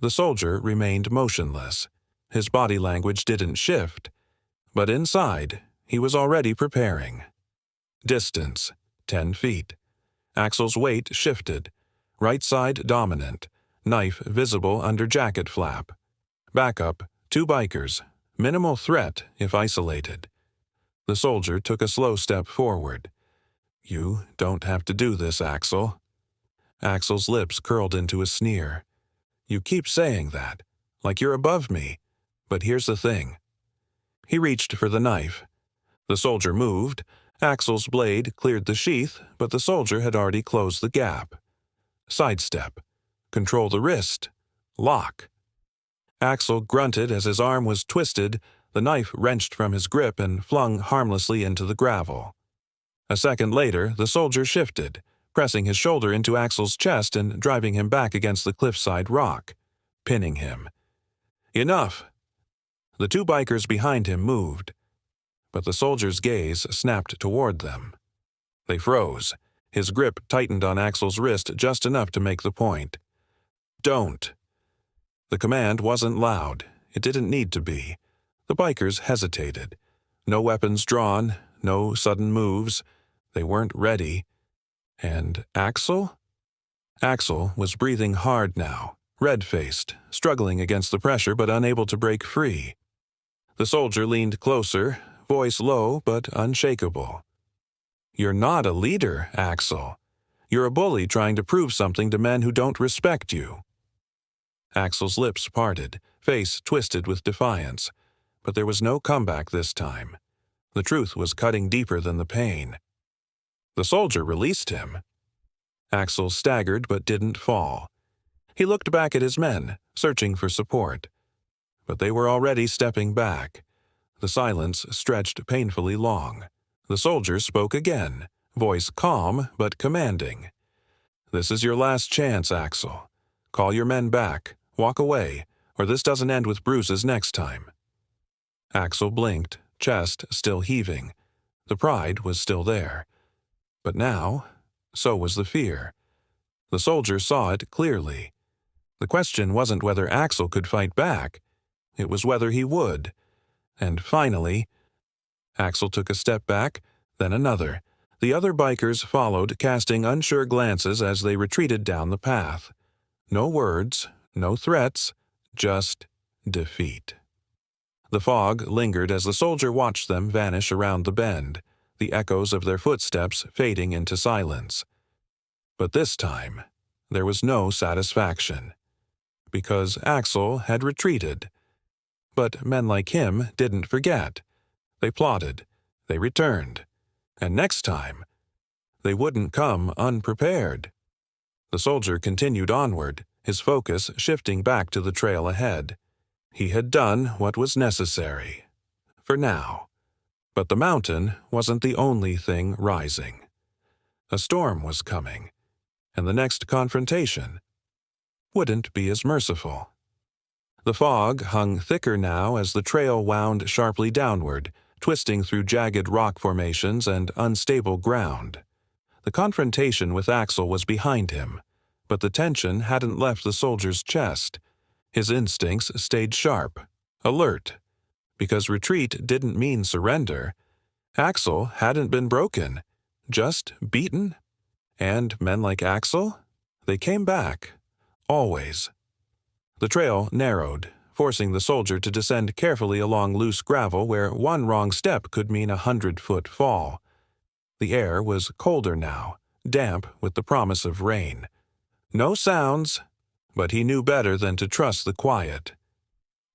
Speaker 1: The soldier remained motionless. His body language didn't shift, but inside, he was already preparing. Distance, 10 feet. Axel's weight shifted. Right side dominant. Knife visible under jacket flap. Backup, 2 bikers. Minimal threat if isolated. The soldier took a slow step forward. "You don't have to do this, Axel." Axel's lips curled into a sneer. "You keep saying that, like you're above me. But here's the thing." He reached for the knife. The soldier moved. Axel's blade cleared the sheath, but the soldier had already closed the gap. Sidestep. Control the wrist. Lock. Axel grunted as his arm was twisted, the knife wrenched from his grip and flung harmlessly into the gravel. A second later, the soldier shifted, pressing his shoulder into Axel's chest and driving him back against the cliffside rock, pinning him. "Enough!" The 2 bikers behind him moved, but the soldier's gaze snapped toward them. They froze. His grip tightened on Axel's wrist just enough to make the point. "Don't." The command wasn't loud. It didn't need to be. The bikers hesitated. No weapons drawn, no sudden moves. They weren't ready. And Axel? Axel was breathing hard now, red-faced, struggling against the pressure but unable to break free. The soldier leaned closer, voice low but unshakable. "You're not a leader, Axel. You're a bully trying to prove something to men who don't respect you." Axel's lips parted, face twisted with defiance. But there was no comeback this time. The truth was cutting deeper than the pain. The soldier released him. Axel staggered but didn't fall. He looked back at his men, searching for support. But they were already stepping back. The silence stretched painfully long. The soldier spoke again, voice calm but commanding. "This is your last chance, Axel. Call your men back, walk away, or this doesn't end with bruises next time." Axel blinked, chest still heaving. The pride was still there. But now, so was the fear. The soldier saw it clearly. The question wasn't whether Axel could fight back. It was whether he would. And finally, Axel took a step back, then another. The other bikers followed, casting unsure glances as they retreated down the path. No words, no threats, just defeat. The fog lingered as the soldier watched them vanish around the bend, the echoes of their footsteps fading into silence. But this time, there was no satisfaction. Because Axel had retreated. But men like him didn't forget. They plotted. They returned. And next time, they wouldn't come unprepared. The soldier continued onward, his focus shifting back to the trail ahead. He had done what was necessary. For now. But the mountain wasn't the only thing rising. A storm was coming, and the next confrontation wouldn't be as merciful. The fog hung thicker now as the trail wound sharply downward, twisting through jagged rock formations and unstable ground. The confrontation with Axel was behind him, but the tension hadn't left the soldier's chest. His instincts stayed sharp, alert, because retreat didn't mean surrender. Axel hadn't been broken, just beaten. And men like Axel, they came back, always. The trail narrowed, forcing the soldier to descend carefully along loose gravel where one wrong step could mean a 100-foot fall. The air was colder now, damp with the promise of rain. No sounds, but he knew better than to trust the quiet.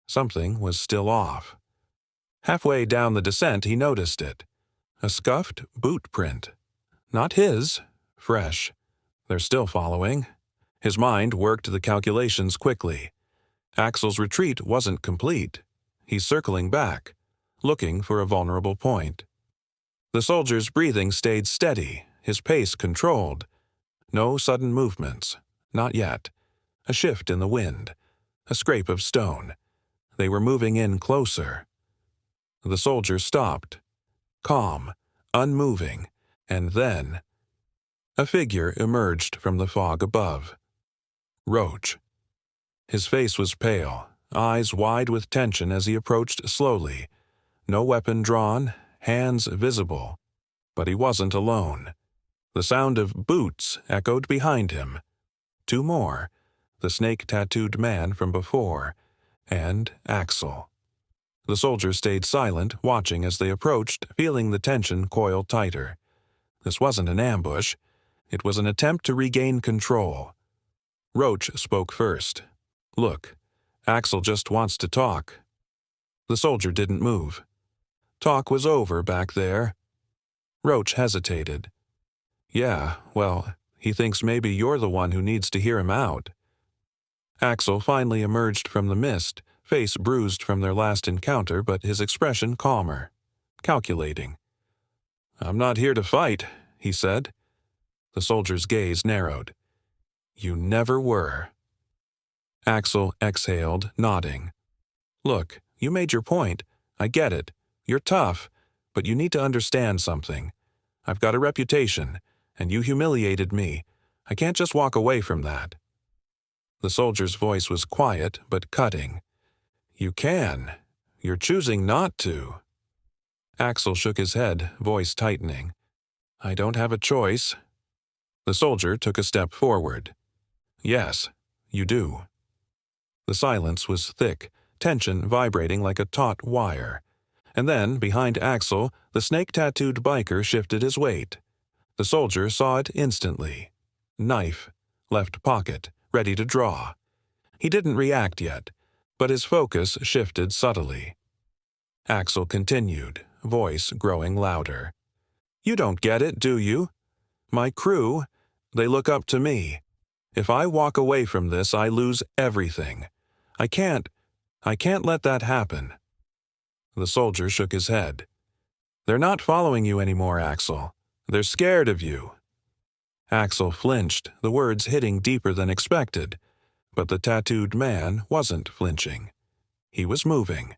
Speaker 1: Something was still off. Halfway down the descent he noticed it. A scuffed boot print. Not his. Fresh. They're still following. His mind worked the calculations quickly. Axel's retreat wasn't complete. He's circling back, looking for a vulnerable point. The soldier's breathing stayed steady, his pace controlled. No sudden movements. Not yet. A shift in the wind. A scrape of stone. They were moving in closer. The soldier stopped. Calm, unmoving, and then a figure emerged from the fog above. Roach. His face was pale, eyes wide with tension as he approached slowly. No weapon drawn, hands visible. But he wasn't alone. The sound of boots echoed behind him. Two more, the snake-tattooed man from before, and Axel. The soldier stayed silent, watching as they approached, feeling the tension coil tighter. This wasn't an ambush. It was an attempt to regain control. Roach spoke first. "Look, Axel just wants to talk." The soldier didn't move. Talk was over back there. Roach hesitated. "Yeah, well, he thinks maybe you're the one who needs to hear him out." Axel finally emerged from the mist, face bruised from their last encounter, but his expression calmer, calculating. "I'm not here to fight," he said. The soldier's gaze narrowed. "You never were." Axel exhaled, nodding. "Look, you made your point. I get it. You're tough, but you need to understand something. I've got a reputation, and you humiliated me. I can't just walk away from that." The soldier's voice was quiet but cutting. "You can. You're choosing not to." Axel shook his head, voice tightening. "I don't have a choice." The soldier took a step forward. "Yes, you do." The silence was thick, tension vibrating like a taut wire. And then, behind Axel, the snake-tattooed biker shifted his weight. The soldier saw it instantly. Knife, left pocket, ready to draw. He didn't react yet, but his focus shifted subtly. Axel continued, voice growing louder. "You don't get it, do you? My crew, they look up to me. If I walk away from this, I lose everything. I can't let that happen." The soldier shook his head. "They're not following you anymore, Axel. They're scared of you." Axel flinched, the words hitting deeper than expected. But the tattooed man wasn't flinching. He was moving.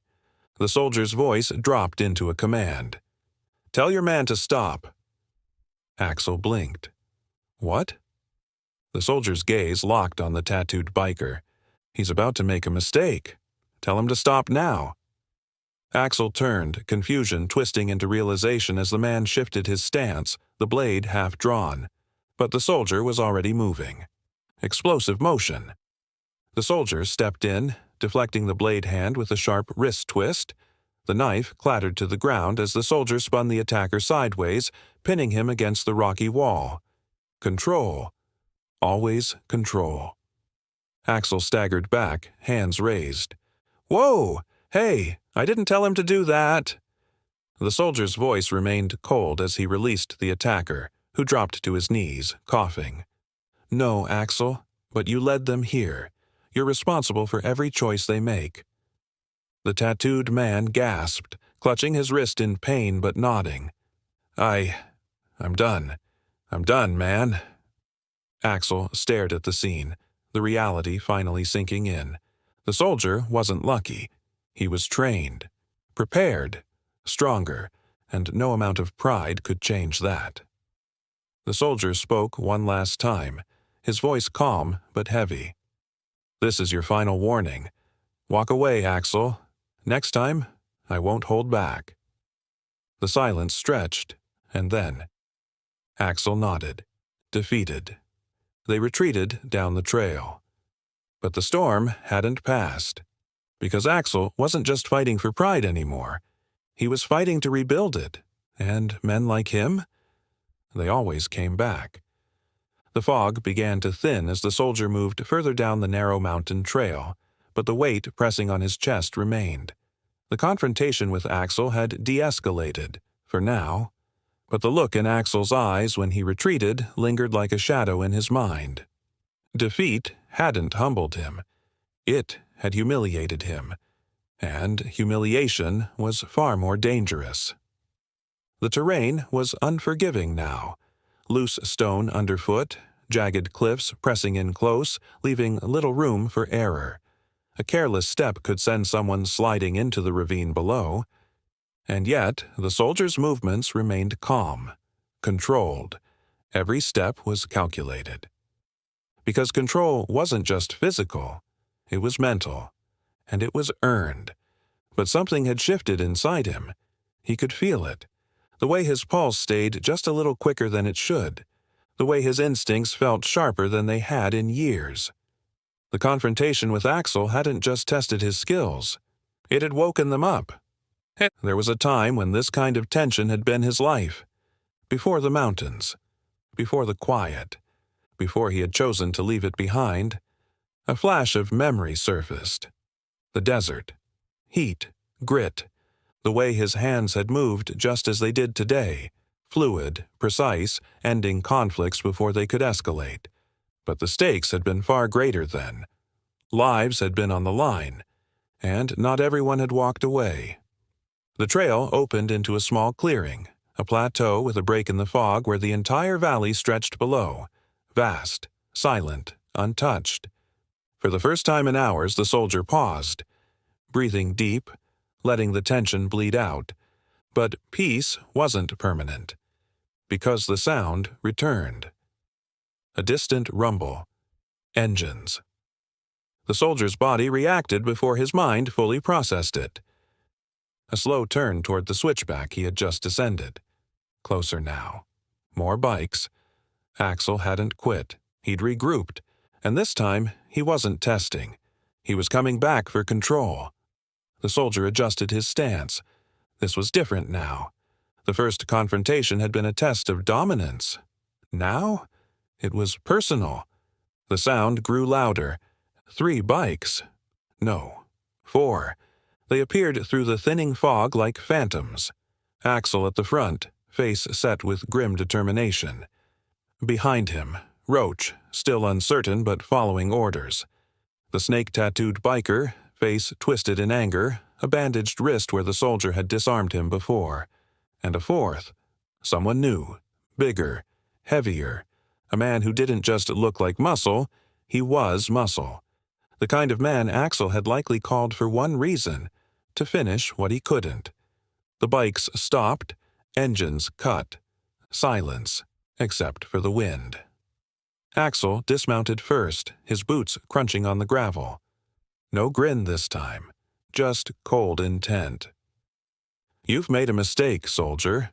Speaker 1: The soldier's voice dropped into a command. "Tell your man to stop." Axel blinked. "What?" The soldier's gaze locked on the tattooed biker. "He's about to make a mistake. Tell him to stop now." Axel turned, confusion twisting into realization as the man shifted his stance, the blade half drawn. But the soldier was already moving. Explosive motion. The soldier stepped in, deflecting the blade hand with a sharp wrist twist. The knife clattered to the ground as the soldier spun the attacker sideways, pinning him against the rocky wall. Control. Always control. Axel staggered back, hands raised. "Whoa! Hey, I didn't tell him to do that." The soldier's voice remained cold as he released the attacker, who dropped to his knees, coughing. "No, Axel, but you led them here. You're responsible for every choice they make." The tattooed man gasped, clutching his wrist in pain but nodding. I'm done. I'm done, man." Axel stared at the scene, the reality finally sinking in. The soldier wasn't lucky. He was trained, prepared, stronger, and no amount of pride could change that. The soldier spoke one last time, his voice calm but heavy. "This is your final warning. Walk away, Axel. Next time, I won't hold back." The silence stretched, and then Axel nodded, defeated. They retreated down the trail. But the storm hadn't passed, because Axel wasn't just fighting for pride anymore. He was fighting to rebuild it, and men like him, they always came back. The fog began to thin as the soldier moved further down the narrow mountain trail, but the weight pressing on his chest remained. The confrontation with Axel had de-escalated, for now, but the look in Axel's eyes when he retreated lingered like a shadow in his mind. Defeat hadn't humbled him. It had humiliated him, and humiliation was far more dangerous. The terrain was unforgiving now. Loose stone underfoot, jagged cliffs pressing in close, leaving little room for error. A careless step could send someone sliding into the ravine below. And yet, the soldier's movements remained calm, controlled. Every step was calculated. Because control wasn't just physical, it was mental, and it was earned. But something had shifted inside him. He could feel it. The way his pulse stayed just a little quicker than it should. The way his instincts felt sharper than they had in years. The confrontation with Axel hadn't just tested his skills. It had woken them up. There was a time when this kind of tension had been his life. Before the mountains. Before the quiet. Before he had chosen to leave it behind. A flash of memory surfaced. The desert. Heat. Grit. The way his hands had moved just as they did today. Fluid, precise, ending conflicts before they could escalate. But the stakes had been far greater then. Lives had been on the line, and not everyone had walked away. The trail opened into a small clearing, a plateau with a break in the fog where the entire valley stretched below, vast, silent, untouched. For the first time in hours, the soldier paused, breathing deep, letting the tension bleed out. But peace wasn't permanent, because the sound returned. A distant rumble. Engines. The soldier's body reacted before his mind fully processed it. A slow turn toward the switchback he had just descended. Closer now. More bikes. Axel hadn't quit. He'd regrouped. And this time, he wasn't testing. He was coming back for control. The soldier adjusted his stance. This was different now. The first confrontation had been a test of dominance. Now, it was personal. The sound grew louder. 3 bikes. No, 4. They appeared through the thinning fog like phantoms. Axel at the front, face set with grim determination. Behind him, Roach, still uncertain but following orders. The snake-tattooed biker, face twisted in anger, a bandaged wrist where the soldier had disarmed him before. And a 4th. Someone new, bigger, heavier. A man who didn't just look like muscle, he was muscle. The kind of man Axel had likely called for one reason, to finish what he couldn't. The bikes stopped, engines cut. Silence, except for the wind. Axel dismounted first, his boots crunching on the gravel. No grin this time, just cold intent. "You've made a mistake, soldier."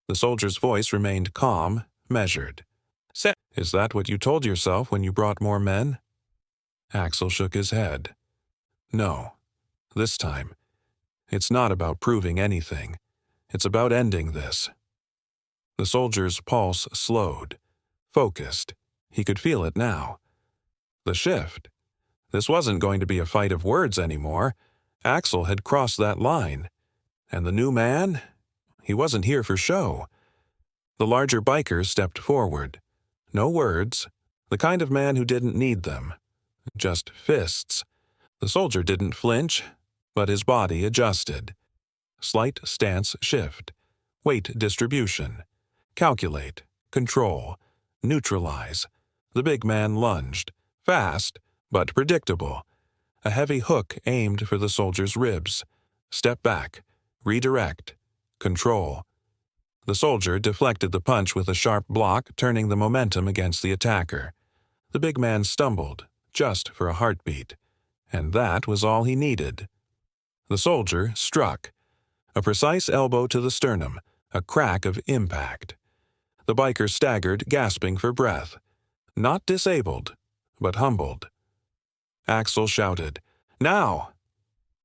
Speaker 1: The soldier's voice remained calm, measured. "Is that what you told yourself when you brought more men?" Axel shook his head. "No. This time, it's not about proving anything. It's about ending this." The soldier's pulse slowed, focused. He could feel it now. The shift. This wasn't going to be a fight of words anymore. Axel had crossed that line. And the new man? He wasn't here for show. The larger biker stepped forward. No words. The kind of man who didn't need them. Just fists. The soldier didn't flinch, but his body adjusted. Slight stance shift. Weight distribution. Calculate. Control. Neutralize. The big man lunged. Fast, but predictable. A heavy hook aimed for the soldier's ribs. Step back. Redirect. Control. The soldier deflected the punch with a sharp block, turning the momentum against the attacker. The big man stumbled, just for a heartbeat. And that was all he needed. The soldier struck. A precise elbow to the sternum, a crack of impact. The biker staggered, gasping for breath. Not disabled, but humbled. Axel shouted, "Now!"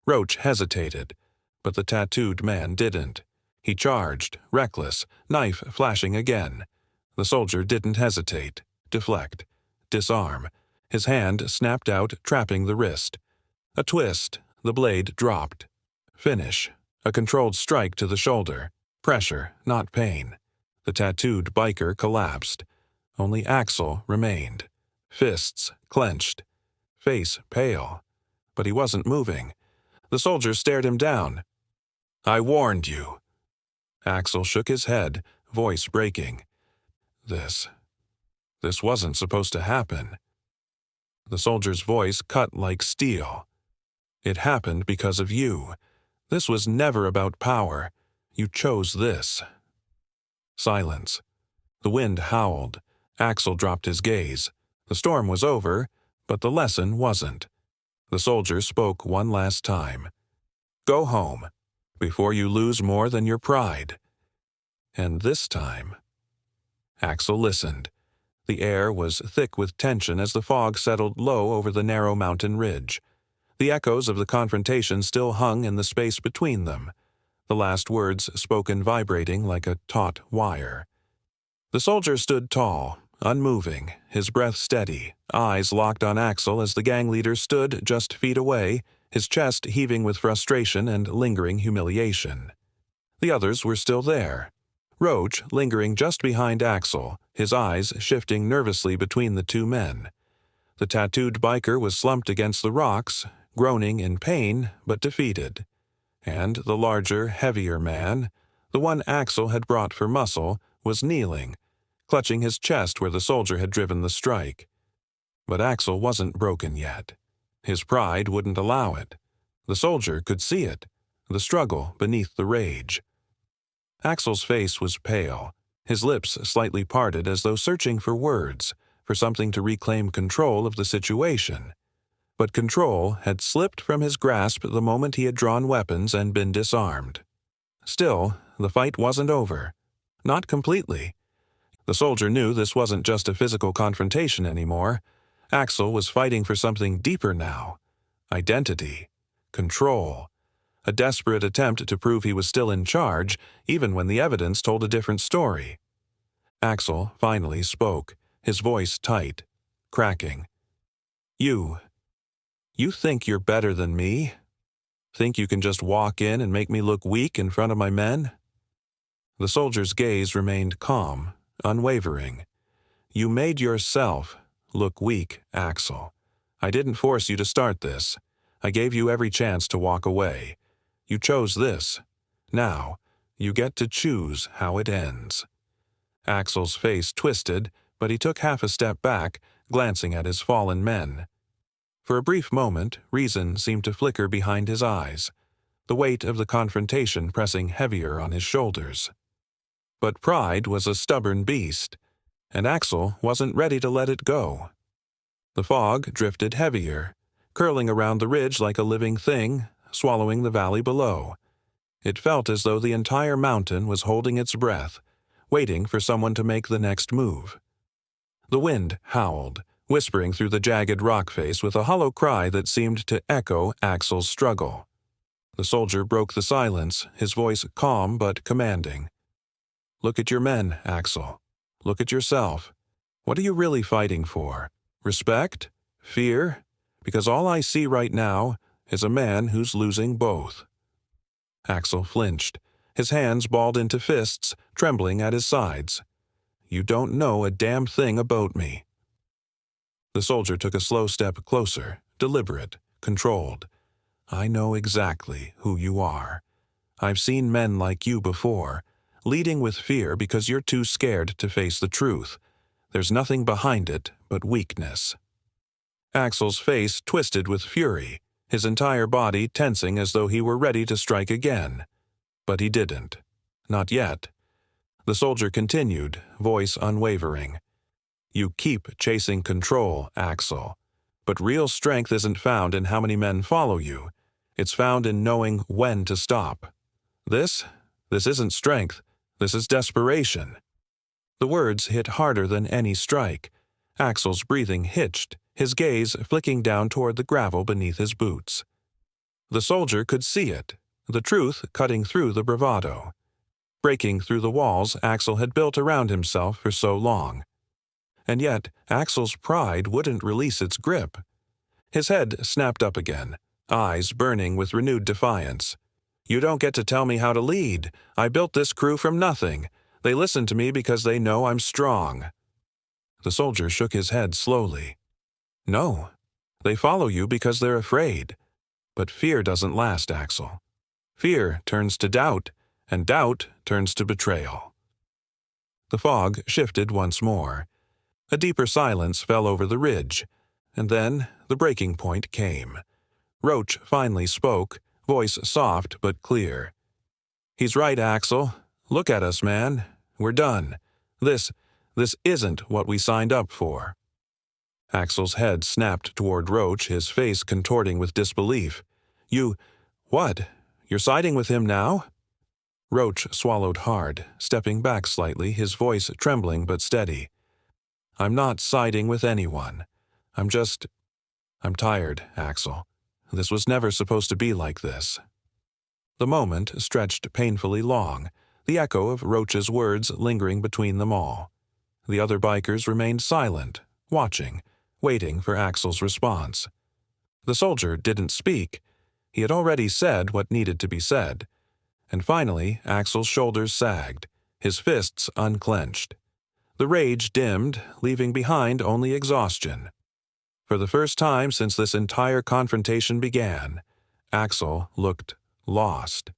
Speaker 1: Roach hesitated, but the tattooed man didn't. He charged, reckless, knife flashing again. The soldier didn't hesitate, deflect, disarm. His hand snapped out, trapping the wrist. A twist, the blade dropped. Finish, a controlled strike to the shoulder. Pressure, not pain. The tattooed biker collapsed. Only Axel remained. Fists clenched. Face pale. But he wasn't moving. The soldier stared him down. "I warned you." Axel shook his head, voice breaking. This wasn't supposed to happen." The soldier's voice cut like steel. "It happened because of you. This was never about power. You chose this." Silence. The wind howled. Axel dropped his gaze. The storm was over, but the lesson wasn't. The soldier spoke one last time. "Go home, before you lose more than your pride." And this time... Axel listened. The air was thick with tension as the fog settled low over the narrow mountain ridge. The echoes of the confrontation still hung in the space between them, the last words spoken vibrating like a taut wire. The soldier stood tall, unmoving, his breath steady, eyes locked on Axel as the gang leader stood just feet away, his chest heaving with frustration and lingering humiliation. The others were still there. Roach lingering just behind Axel, his eyes shifting nervously between the two men. The tattooed biker was slumped against the rocks, groaning in pain but defeated. And the larger, heavier man, the one Axel had brought for muscle, was kneeling, clutching his chest where the soldier had driven the strike. But Axel wasn't broken yet. His pride wouldn't allow it. The soldier could see it, the struggle beneath the rage. Axel's face was pale, his lips slightly parted as though searching for words, for something to reclaim control of the situation. But control had slipped from his grasp the moment he had drawn weapons and been disarmed. Still, the fight wasn't over. Not completely. The soldier knew this wasn't just a physical confrontation anymore. Axel was fighting for something deeper now. Identity. Control. A desperate attempt to prove he was still in charge, even when the evidence told a different story. Axel finally spoke, his voice tight, cracking. You think you're better than me? Think you can just walk in and make me look weak in front of my men? The soldier's gaze remained calm, unwavering. You made yourself look weak, Axel. I didn't force you to start this. I gave you every chance to walk away. You chose this. Now, you get to choose how it ends. Axel's face twisted, but he took half a step back, glancing at his fallen men. For a brief moment, reason seemed to flicker behind his eyes, the weight of the confrontation pressing heavier on his shoulders. But pride was a stubborn beast, and Axel wasn't ready to let it go. The fog drifted heavier, curling around the ridge like a living thing, swallowing the valley below. It felt as though the entire mountain was holding its breath, waiting for someone to make the next move. The wind howled, whispering through the jagged rock face with a hollow cry that seemed to echo Axel's struggle. The soldier broke the silence, his voice calm but commanding. Look at your men, Axel. Look at yourself. What are you really fighting for? Respect? Fear? Because all I see right now is a man who's losing both. Axel flinched, his hands balled into fists, trembling at his sides. You don't know a damn thing about me. The soldier took a slow step closer, deliberate, controlled. I know exactly who you are. I've seen men like you before, leading with fear because you're too scared to face the truth. There's nothing behind it but weakness. Axel's face twisted with fury, his entire body tensing as though he were ready to strike again. But he didn't. Not yet. The soldier continued, voice unwavering. You keep chasing control, Axel. But real strength isn't found in how many men follow you. It's found in knowing when to stop. This isn't strength. This is desperation. The words hit harder than any strike. Axel's breathing hitched, his gaze flicking down toward the gravel beneath his boots. The soldier could see it, the truth cutting through the bravado, breaking through the walls Axel had built around himself for so long. And yet, Axel's pride wouldn't release its grip. His head snapped up again, eyes burning with renewed defiance. You don't get to tell me how to lead. I built this crew from nothing. They listen to me because they know I'm strong. The soldier shook his head slowly. No, they follow you because they're afraid. But fear doesn't last, Axel. Fear turns to doubt, and doubt turns to betrayal. The fog shifted once more. A deeper silence fell over the ridge, and then the breaking point came. Roach finally spoke, voice soft but clear. He's right, Axel. Look at us, man. We're done. This isn't what we signed up for. Axel's head snapped toward Roach, his face contorting with disbelief. What? You're siding with him now? Roach swallowed hard, stepping back slightly, his voice trembling but steady. "I'm not siding with anyone. I'm tired, Axel. This was never supposed to be like this." The moment stretched painfully long, the echo of Roach's words lingering between them all. The other bikers remained silent, watching, waiting for Axel's response. The soldier didn't speak. He had already said what needed to be said. And finally, Axel's shoulders sagged, his fists unclenched. The rage dimmed, leaving behind only exhaustion. For the first time since this entire confrontation began, Axel looked lost.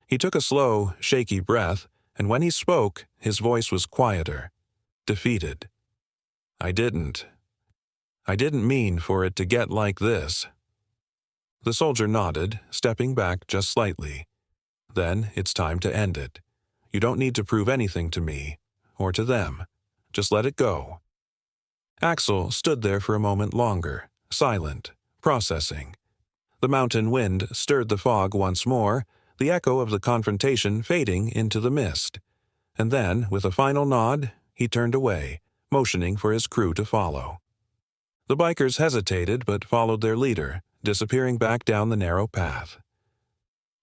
Speaker 1: He took a slow, shaky breath, and when he spoke, his voice was quieter, defeated. I didn't mean for it to get like this." The soldier nodded, stepping back just slightly. "Then it's time to end it. You don't need to prove anything to me, or to them. Just let it go." Axel stood there for a moment longer, silent, processing. The mountain wind stirred the fog once more, the echo of the confrontation fading into the mist. And then, with a final nod, he turned away, motioning for his crew to follow. The bikers hesitated but followed their leader, disappearing back down the narrow path.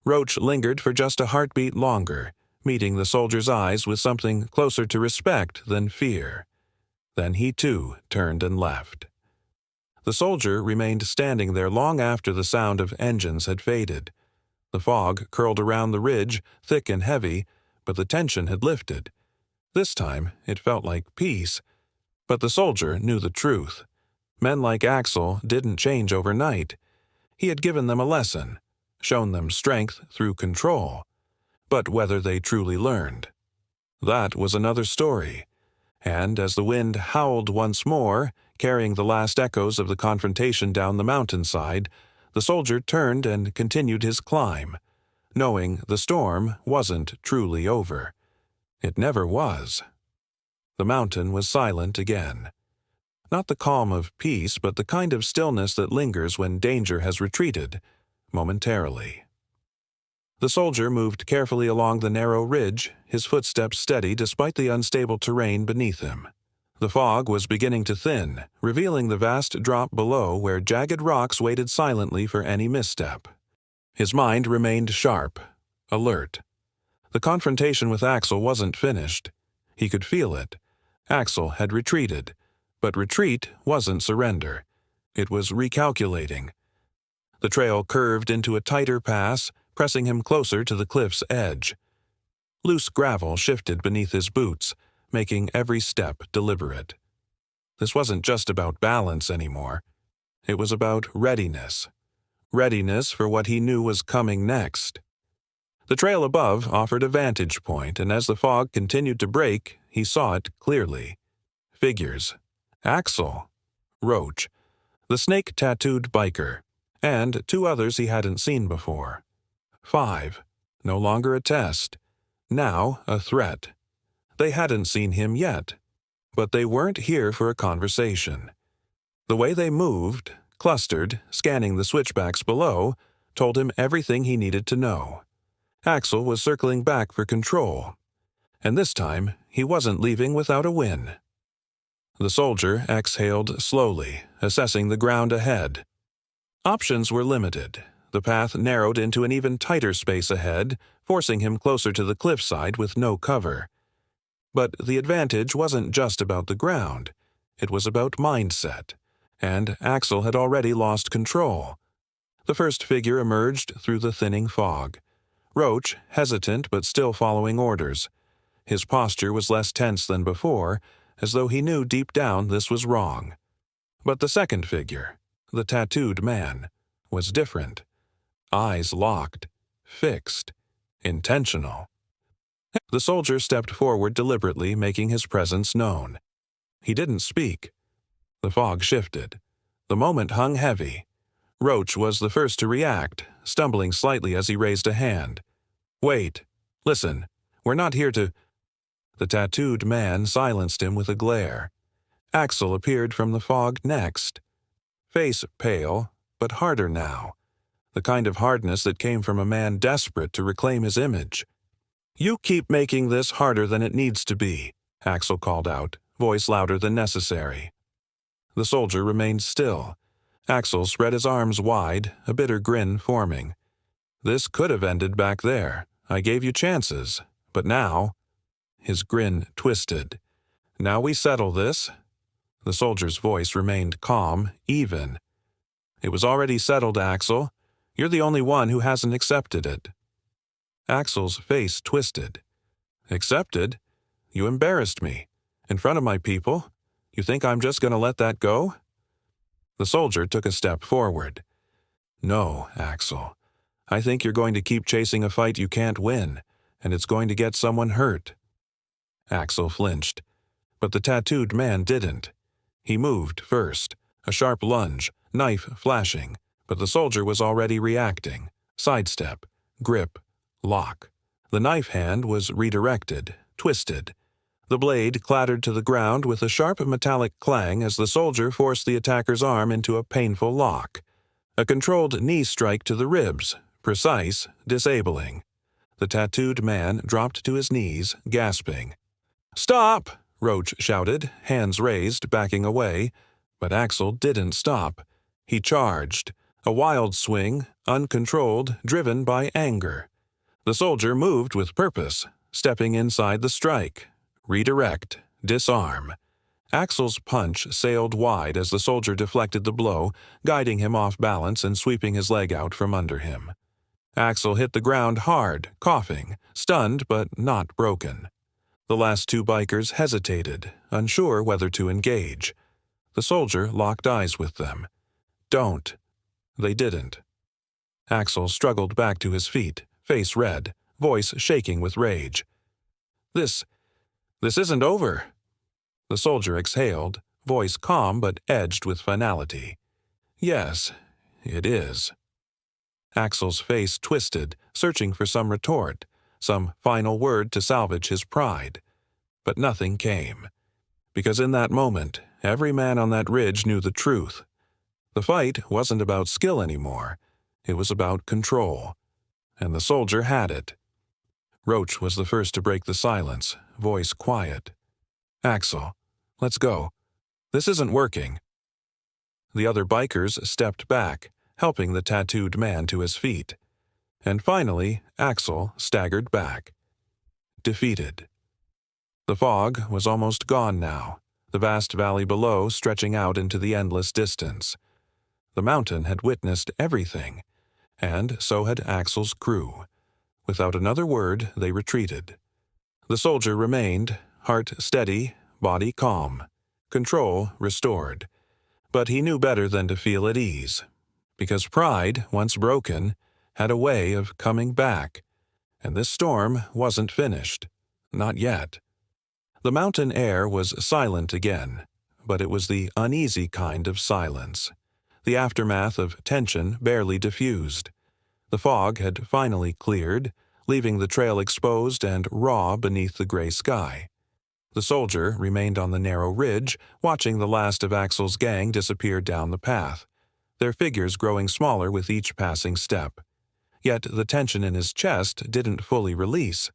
Speaker 1: Roach lingered for just a heartbeat longer, meeting the soldier's eyes with something closer to respect than fear. Then he too turned and left. The soldier remained standing there long after the sound of engines had faded. The fog curled around the ridge, thick and heavy, but the tension had lifted. This time it felt like peace. But the soldier knew the truth. Men like Axel didn't change overnight. He had given them a lesson, shown them strength through control. But whether they truly learned, that was another story. And as the wind howled once more, carrying the last echoes of the confrontation down the mountainside, the soldier turned and continued his climb, knowing the storm wasn't truly over. It never was. The mountain was silent again. Not the calm of peace, but the kind of stillness that lingers when danger has retreated, momentarily. The soldier moved carefully along the narrow ridge, his footsteps steady despite the unstable terrain beneath him. The fog was beginning to thin, revealing the vast drop below where jagged rocks waited silently for any misstep. His mind remained sharp, alert. The confrontation with Axel wasn't finished. He could feel it. Axel had retreated, but retreat wasn't surrender. It was recalculating. The trail curved into a tighter pass, pressing him closer to the cliff's edge. Loose gravel shifted beneath his boots, making every step deliberate. This wasn't just about balance anymore. It was about readiness. Readiness for what he knew was coming next. The trail above offered a vantage point, and as the fog continued to break, he saw it clearly. Figures. Axel. Roach. The snake-tattooed biker. And two others he hadn't seen before. 5. No longer a test. Now a threat. They hadn't seen him yet, but they weren't here for a conversation. The way they moved, clustered, scanning the switchbacks below, told him everything he needed to know. Axel was circling back for control, and this time he wasn't leaving without a win. The soldier exhaled slowly, assessing the ground ahead. Options were limited. The path narrowed into an even tighter space ahead, forcing him closer to the cliffside with no cover. But the advantage wasn't just about the ground. It was about mindset, and Axel had already lost control. The first figure emerged through the thinning fog. Roach, hesitant but still following orders. His posture was less tense than before, as though he knew deep down this was wrong. But the second figure, the tattooed man, was different. Eyes locked, fixed, intentional. The soldier stepped forward deliberately, making his presence known. He didn't speak. The fog shifted. The moment hung heavy. Roach was the first to react, stumbling slightly as he raised a hand. "Wait. Listen. We're not here to—" The tattooed man silenced him with a glare. Axel appeared from the fog next. Face pale, but harder now. The kind of hardness that came from a man desperate to reclaim his image. "You keep making this harder than it needs to be," Axel called out, voice louder than necessary. The soldier remained still. Axel spread his arms wide, a bitter grin forming. "This could have ended back there. I gave you chances. But now—" His grin twisted. "Now we settle this?" The soldier's voice remained calm, even. "It was already settled, Axel. You're the only one who hasn't accepted it." Axel's face twisted. "Accepted? You embarrassed me. In front of my people? You think I'm just going to let that go?" The soldier took a step forward. "No, Axel. I think you're going to keep chasing a fight you can't win, and it's going to get someone hurt." Axel flinched. But the tattooed man didn't. He moved first, a sharp lunge, knife flashing, but the soldier was already reacting. Sidestep, grip, lock. The knife hand was redirected, twisted. The blade clattered to the ground with a sharp metallic clang as the soldier forced the attacker's arm into a painful lock. A controlled knee strike to the ribs, precise, disabling. The tattooed man dropped to his knees, gasping. "Stop!" Roach shouted, hands raised, backing away. But Axel didn't stop. He charged. A wild swing, uncontrolled, driven by anger. The soldier moved with purpose, stepping inside the strike. Redirect. Disarm. Axel's punch sailed wide as the soldier deflected the blow, guiding him off balance and sweeping his leg out from under him. Axel hit the ground hard, coughing, stunned but not broken. The last two bikers hesitated, unsure whether to engage. The soldier locked eyes with them. "Don't." They didn't. Axel struggled back to his feet, face red, voice shaking with rage. This isn't over." The soldier exhaled, voice calm but edged with finality. "Yes, it is." Axel's face twisted, searching for some retort, some final word to salvage his pride. But nothing came. Because in that moment, every man on that ridge knew the truth. The fight wasn't about skill anymore. It was about control. And the soldier had it. Roach was the first to break the silence, voice quiet. "Axel, let's go. This isn't working." The other bikers stepped back, helping the tattooed man to his feet. And finally, Axel staggered back. Defeated. The fog was almost gone now, the vast valley below stretching out into the endless distance. The mountain had witnessed everything, and so had Axel's crew. Without another word, they retreated. The soldier remained, heart steady, body calm, control restored. But he knew better than to feel at ease, because pride, once broken, had a way of coming back, and this storm wasn't finished. Not yet. The mountain air was silent again, but it was the uneasy kind of silence, the aftermath of tension barely diffused. The fog had finally cleared, leaving the trail exposed and raw beneath the gray sky. The soldier remained on the narrow ridge, watching the last of Axel's gang disappear down the path, their figures growing smaller with each passing step. Yet the tension in his chest didn't fully release.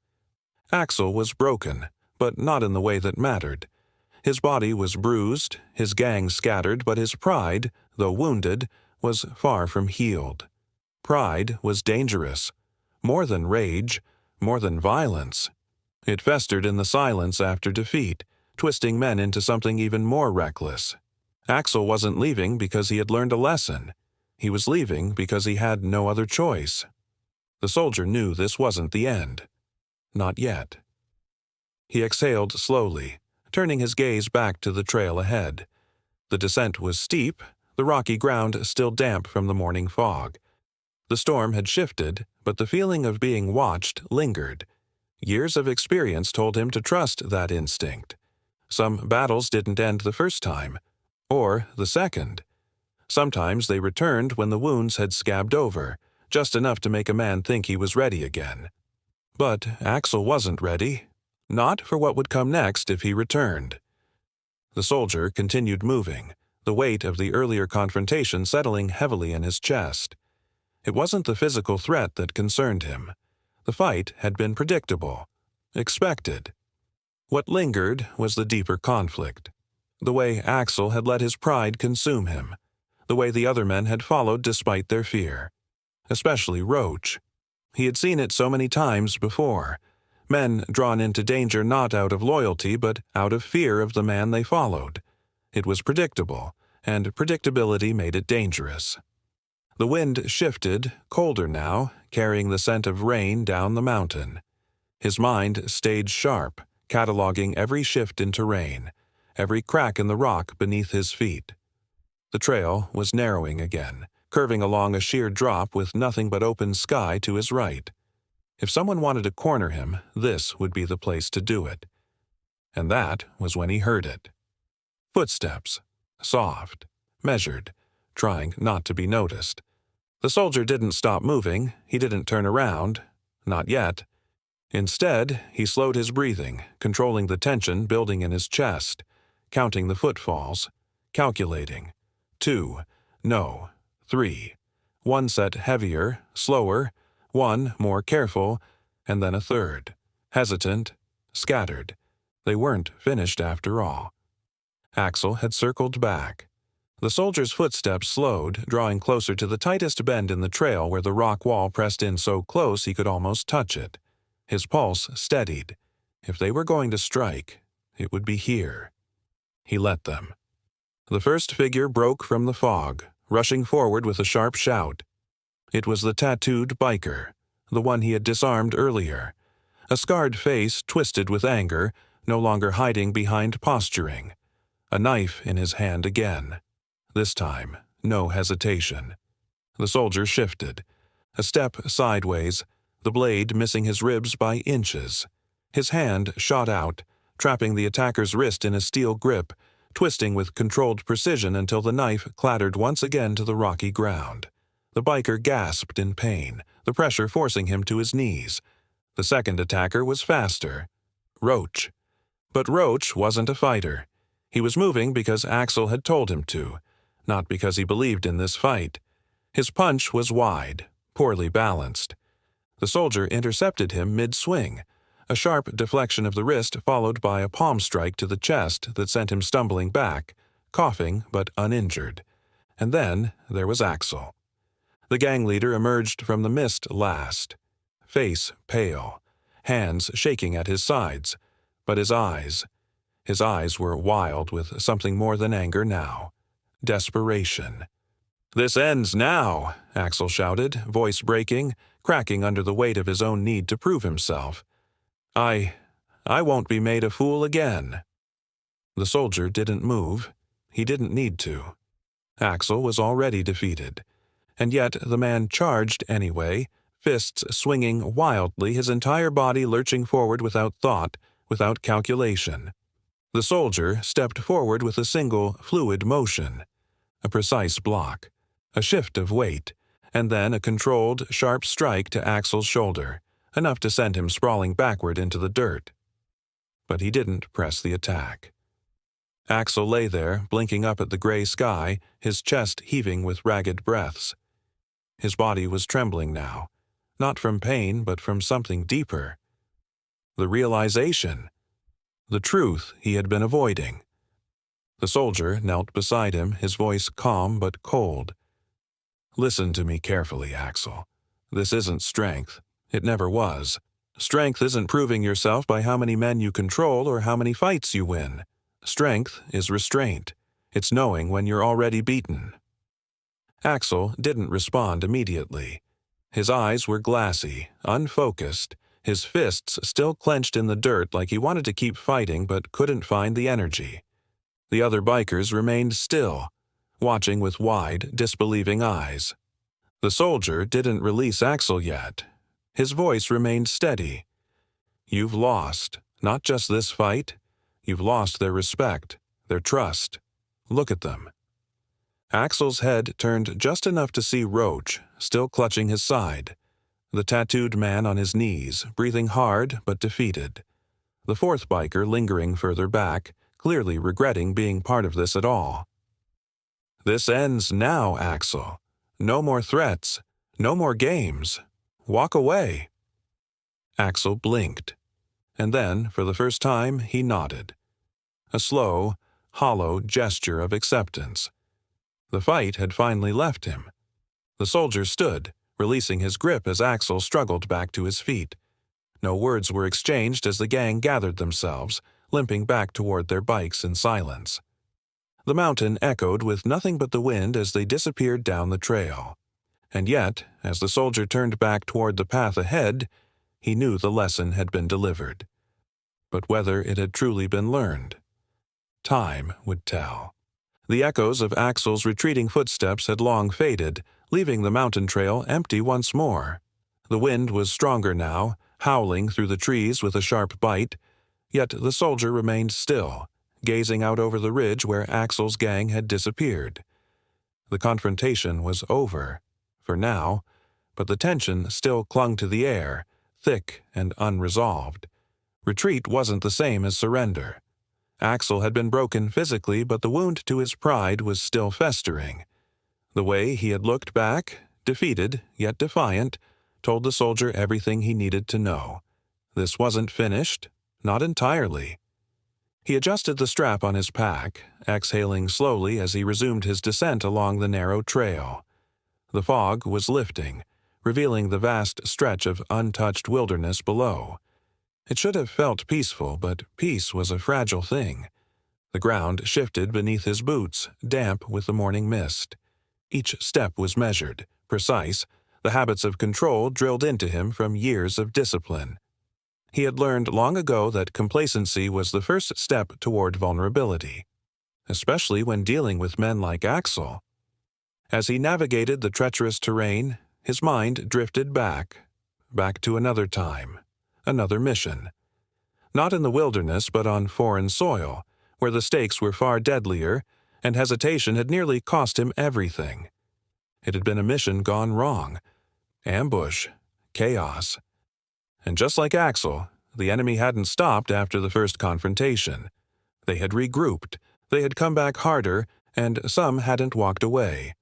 Speaker 1: Axel was broken, but not in the way that mattered. His body was bruised, his gang scattered, but his pride, though wounded, was far from healed. Pride was dangerous. More than rage, more than violence. It festered in the silence after defeat, twisting men into something even more reckless. Axel wasn't leaving because he had learned a lesson. He was leaving because he had no other choice. The soldier knew this wasn't the end. Not yet. He exhaled slowly, turning his gaze back to the trail ahead. The descent was steep, the rocky ground still damp from the morning fog. The storm had shifted, but the feeling of being watched lingered. Years of experience told him to trust that instinct. Some battles didn't end the first time, or the second. Sometimes they returned when the wounds had scabbed over, just enough to make a man think he was ready again. But Axel wasn't ready. Not for what would come next if he returned. The soldier continued moving, the weight of the earlier confrontation settling heavily in his chest. It wasn't the physical threat that concerned him. The fight had been predictable. expected. What lingered was the deeper conflict. The way Axel had let his pride consume him. The way the other men had followed despite their fear. Especially Roach. He had seen it so many times before. Men drawn into danger not out of loyalty but out of fear of the man they followed. It was predictable, and predictability made it dangerous. The wind shifted, colder now, carrying the scent of rain down the mountain. His mind stayed sharp, cataloging every shift in terrain, every crack in the rock beneath his feet. The trail was narrowing again, curving along a sheer drop with nothing but open sky to his right. If someone wanted to corner him, this would be the place to do it. And that was when he heard it. Footsteps, soft, measured, trying not to be noticed. The soldier didn't stop moving, he didn't turn around, not yet. Instead, he slowed his breathing, controlling the tension building in his chest, counting the footfalls, calculating. 2, no, 3. One set heavier, slower, one more careful, and then a third. Hesitant, scattered. They weren't finished after all. Axel had circled back. The soldier's footsteps slowed, drawing closer to the tightest bend in the trail where the rock wall pressed in so close he could almost touch it. His pulse steadied. If they were going to strike, it would be here. He let them. The first figure broke from the fog, rushing forward with a sharp shout. It was the tattooed biker, the one he had disarmed earlier. A scarred face twisted with anger, no longer hiding behind posturing. A knife in his hand again. This time, no hesitation. The soldier shifted. A step sideways, the blade missing his ribs by inches. His hand shot out, trapping the attacker's wrist in a steel grip, twisting with controlled precision until the knife clattered once again to the rocky ground. The biker gasped in pain, the pressure forcing him to his knees. The second attacker was faster. Roach. But Roach wasn't a fighter. He was moving because Axel had told him to, not because he believed in this fight. His punch was wide, poorly balanced. The soldier intercepted him mid-swing, a sharp deflection of the wrist followed by a palm strike to the chest that sent him stumbling back, coughing but uninjured. And then there was Axel. The gang leader emerged from the mist last, face pale, hands shaking at his sides, but his eyes were wild with something more than anger now. Desperation. "This ends now," Axel shouted, voice breaking, cracking under the weight of his own need to prove himself. I won't be made a fool again." The soldier didn't move. He didn't need to. Axel was already defeated. And yet the man charged anyway, fists swinging wildly, his entire body lurching forward without thought, without calculation. The soldier stepped forward with a single, fluid motion. A precise block, a shift of weight, and then a controlled, sharp strike to Axel's shoulder, enough to send him sprawling backward into the dirt. But he didn't press the attack. Axel lay there, blinking up at the gray sky, his chest heaving with ragged breaths. His body was trembling now, not from pain but from something deeper. The realization. The truth he had been avoiding. The soldier knelt beside him, his voice calm but cold. "Listen to me carefully, Axel. This isn't strength. It never was. Strength isn't proving yourself by how many men you control or how many fights you win. Strength is restraint. It's knowing when you're already beaten." Axel didn't respond immediately. His eyes were glassy, unfocused, his fists still clenched in the dirt like he wanted to keep fighting but couldn't find the energy. The other bikers remained still, watching with wide, disbelieving eyes. The soldier didn't release Axel yet. His voice remained steady. "You've lost, not just this fight. You've lost their respect, their trust. Look at them." Axel's head turned just enough to see Roach, still clutching his side. The tattooed man on his knees, breathing hard but defeated. The fourth biker lingering further back, clearly regretting being part of this at all. "This ends now, Axel. No more threats. No more games. Walk away." Axel blinked. and then, for the first time, he nodded. A slow, hollow gesture of acceptance. The fight had finally left him. The soldier stood, releasing his grip as Axel struggled back to his feet. No words were exchanged as the gang gathered themselves, limping back toward their bikes in silence. The mountain echoed with nothing but the wind as they disappeared down the trail. And yet, as the soldier turned back toward the path ahead, he knew the lesson had been delivered. But whether it had truly been learned, time would tell. The echoes of Axel's retreating footsteps had long faded, leaving the mountain trail empty once more. The wind was stronger now, howling through the trees with a sharp bite, yet the soldier remained still, gazing out over the ridge where Axel's gang had disappeared. The confrontation was over, for now, but the tension still clung to the air, thick and unresolved. Retreat wasn't the same as surrender. Axel had been broken physically, but the wound to his pride was still festering. The way he had looked back, defeated yet defiant, told the soldier everything he needed to know. This wasn't finished, not entirely. He adjusted the strap on his pack, exhaling slowly as he resumed his descent along the narrow trail. The fog was lifting, revealing the vast stretch of untouched wilderness below. It should have felt peaceful, but peace was a fragile thing. The ground shifted beneath his boots, damp with the morning mist. Each step was measured, precise, the habits of control drilled into him from years of discipline. He had learned long ago that complacency was the first step toward vulnerability, especially when dealing with men like Axel. As he navigated the treacherous terrain, his mind drifted back to another time, another mission. Not in the wilderness, but on foreign soil, where the stakes were far deadlier, and hesitation had nearly cost him everything. It had been a mission gone wrong. Ambush, chaos. And just like Axel, the enemy hadn't stopped after the first confrontation. They had regrouped, they had come back harder, and some hadn't walked away.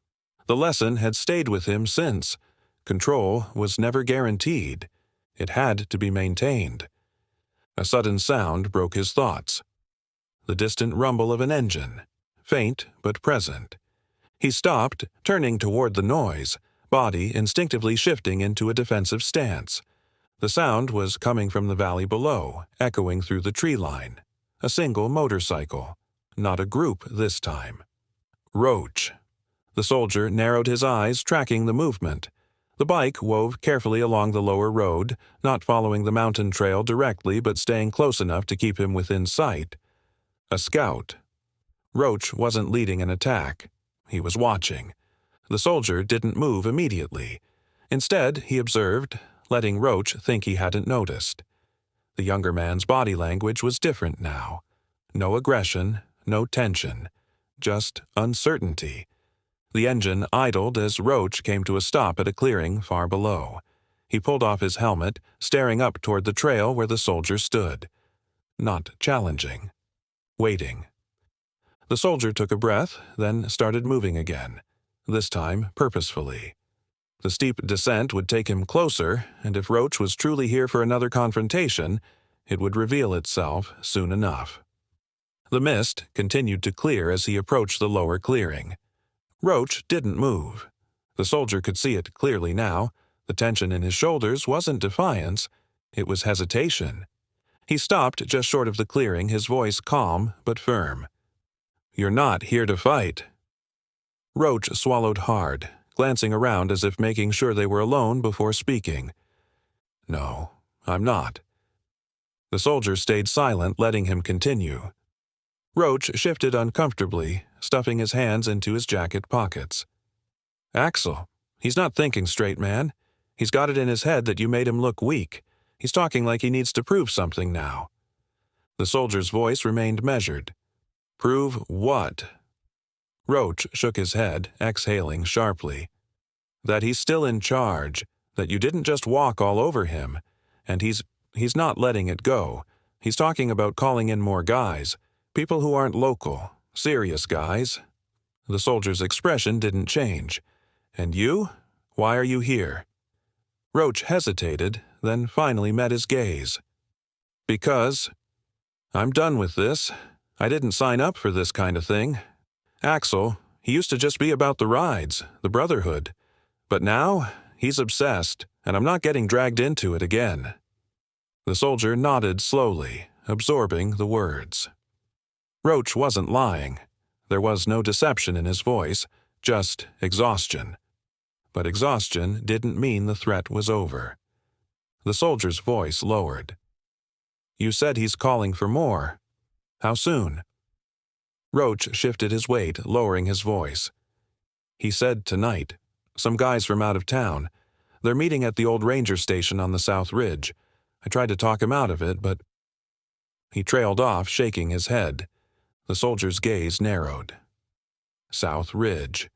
Speaker 1: The lesson had stayed with him since. Control was never guaranteed. It had to be maintained. A sudden sound broke his thoughts. The distant rumble of an engine, faint but present. He stopped, turning toward the noise, body instinctively shifting into a defensive stance. The sound was coming from the valley below, echoing through the tree line. A single motorcycle. Not a group this time. Roach. The soldier narrowed his eyes, tracking the movement. The bike wove carefully along the lower road, not following the mountain trail directly but staying close enough to keep him within sight. A scout. Roach wasn't leading an attack. He was watching. The soldier didn't move immediately. Instead, he observed, letting Roach think he hadn't noticed. The younger man's body language was different now. No aggression, no tension, just uncertainty. The engine idled as Roach came to a stop at a clearing far below. He pulled off his helmet, staring up toward the trail where the soldier stood. Not challenging. Waiting. The soldier took a breath, then started moving again, this time purposefully. The steep descent would take him closer, and if Roach was truly here for another confrontation, it would reveal itself soon enough. The mist continued to clear as he approached the lower clearing. Roach didn't move. The soldier could see it clearly now. The tension in his shoulders wasn't defiance, it was hesitation. He stopped just short of the clearing, his voice calm but firm. "You're not here to fight." Roach swallowed hard, glancing around as if making sure they were alone before speaking. "No, I'm not." The soldier stayed silent, letting him continue. Roach shifted uncomfortably, stuffing his hands into his jacket pockets. "Axel, he's not thinking straight, man. He's got it in his head that you made him look weak. He's talking like he needs to prove something now." The soldier's voice remained measured. "Prove what?" Roach shook his head, exhaling sharply. "That he's still in charge, that you didn't just walk all over him, and he's not letting it go. He's talking about calling in more guys, people who aren't local, serious guys." The soldier's expression didn't change. "And you? Why are you here?" Roach hesitated, then finally met his gaze. Because I'm done with this. I didn't sign up for this kind of thing. Axel, he used to just be about the rides, the brotherhood. But now, he's obsessed, and I'm not getting dragged into it again." The soldier nodded slowly, absorbing the words. Roach wasn't lying. There was no deception in his voice, just exhaustion. But exhaustion didn't mean the threat was over. The soldier's voice lowered. "You said he's calling for more. How soon?" Roach shifted his weight, lowering his voice. "He said tonight. Some guys from out of town. They're meeting at the old ranger station on the South Ridge. I tried to talk him out of it, but—" He trailed off, shaking his head. The soldier's gaze narrowed. South Ridge.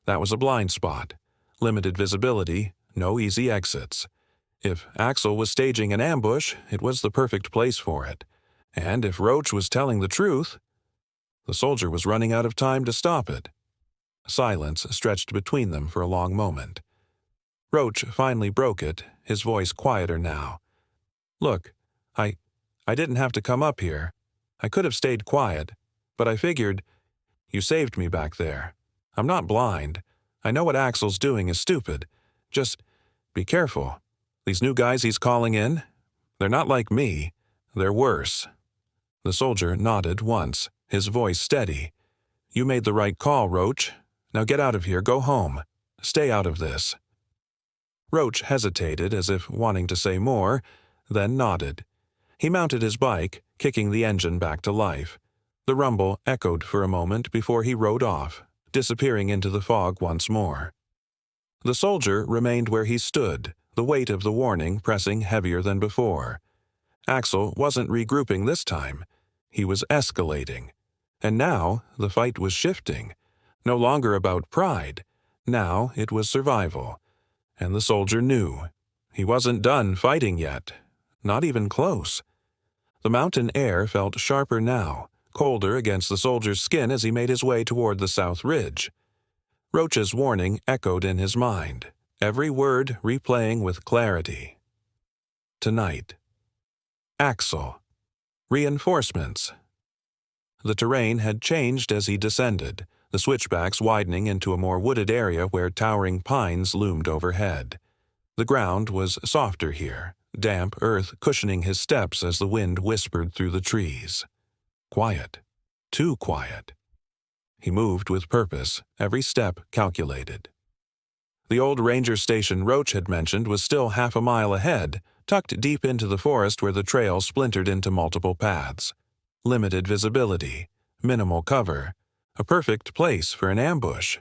Speaker 1: That was a blind spot. Limited visibility, no easy exits. If Axel was staging an ambush, it was the perfect place for it. And if Roach was telling the truth, the soldier was running out of time to stop it. Silence stretched between them for a long moment. Roach finally broke it, his voice quieter now. "Look, I didn't have to come up here. I could have stayed quiet, but I figured, you saved me back there. I'm not blind. I know what Axel's doing is stupid. Just be careful. These new guys he's calling in, they're not like me. They're worse." The soldier nodded once, his voice steady. "You made the right call, Roach. Now get out of here, go home. Stay out of this." Roach hesitated as if wanting to say more, then nodded. He mounted his bike, kicking the engine back to life. The rumble echoed for a moment before he rode off, disappearing into the fog once more. The soldier remained where he stood, the weight of the warning pressing heavier than before. Axel wasn't regrouping this time. He was escalating. And now the fight was shifting. No longer about pride. Now it was survival. And the soldier knew. He wasn't done fighting yet. Not even close. The mountain air felt sharper now, colder against the soldier's skin as he made his way toward the South Ridge. Roach's warning echoed in his mind, every word replaying with clarity. Tonight. Axel. Reinforcements. The terrain had changed as he descended, the switchbacks widening into a more wooded area where towering pines loomed overhead. The ground was softer here, damp earth cushioning his steps as the wind whispered through the trees. Quiet. Too quiet. He moved with purpose, every step calculated. The old ranger station Roach had mentioned was still half a mile ahead, tucked deep into the forest where the trail splintered into multiple paths. Limited visibility, minimal cover, a perfect place for an ambush.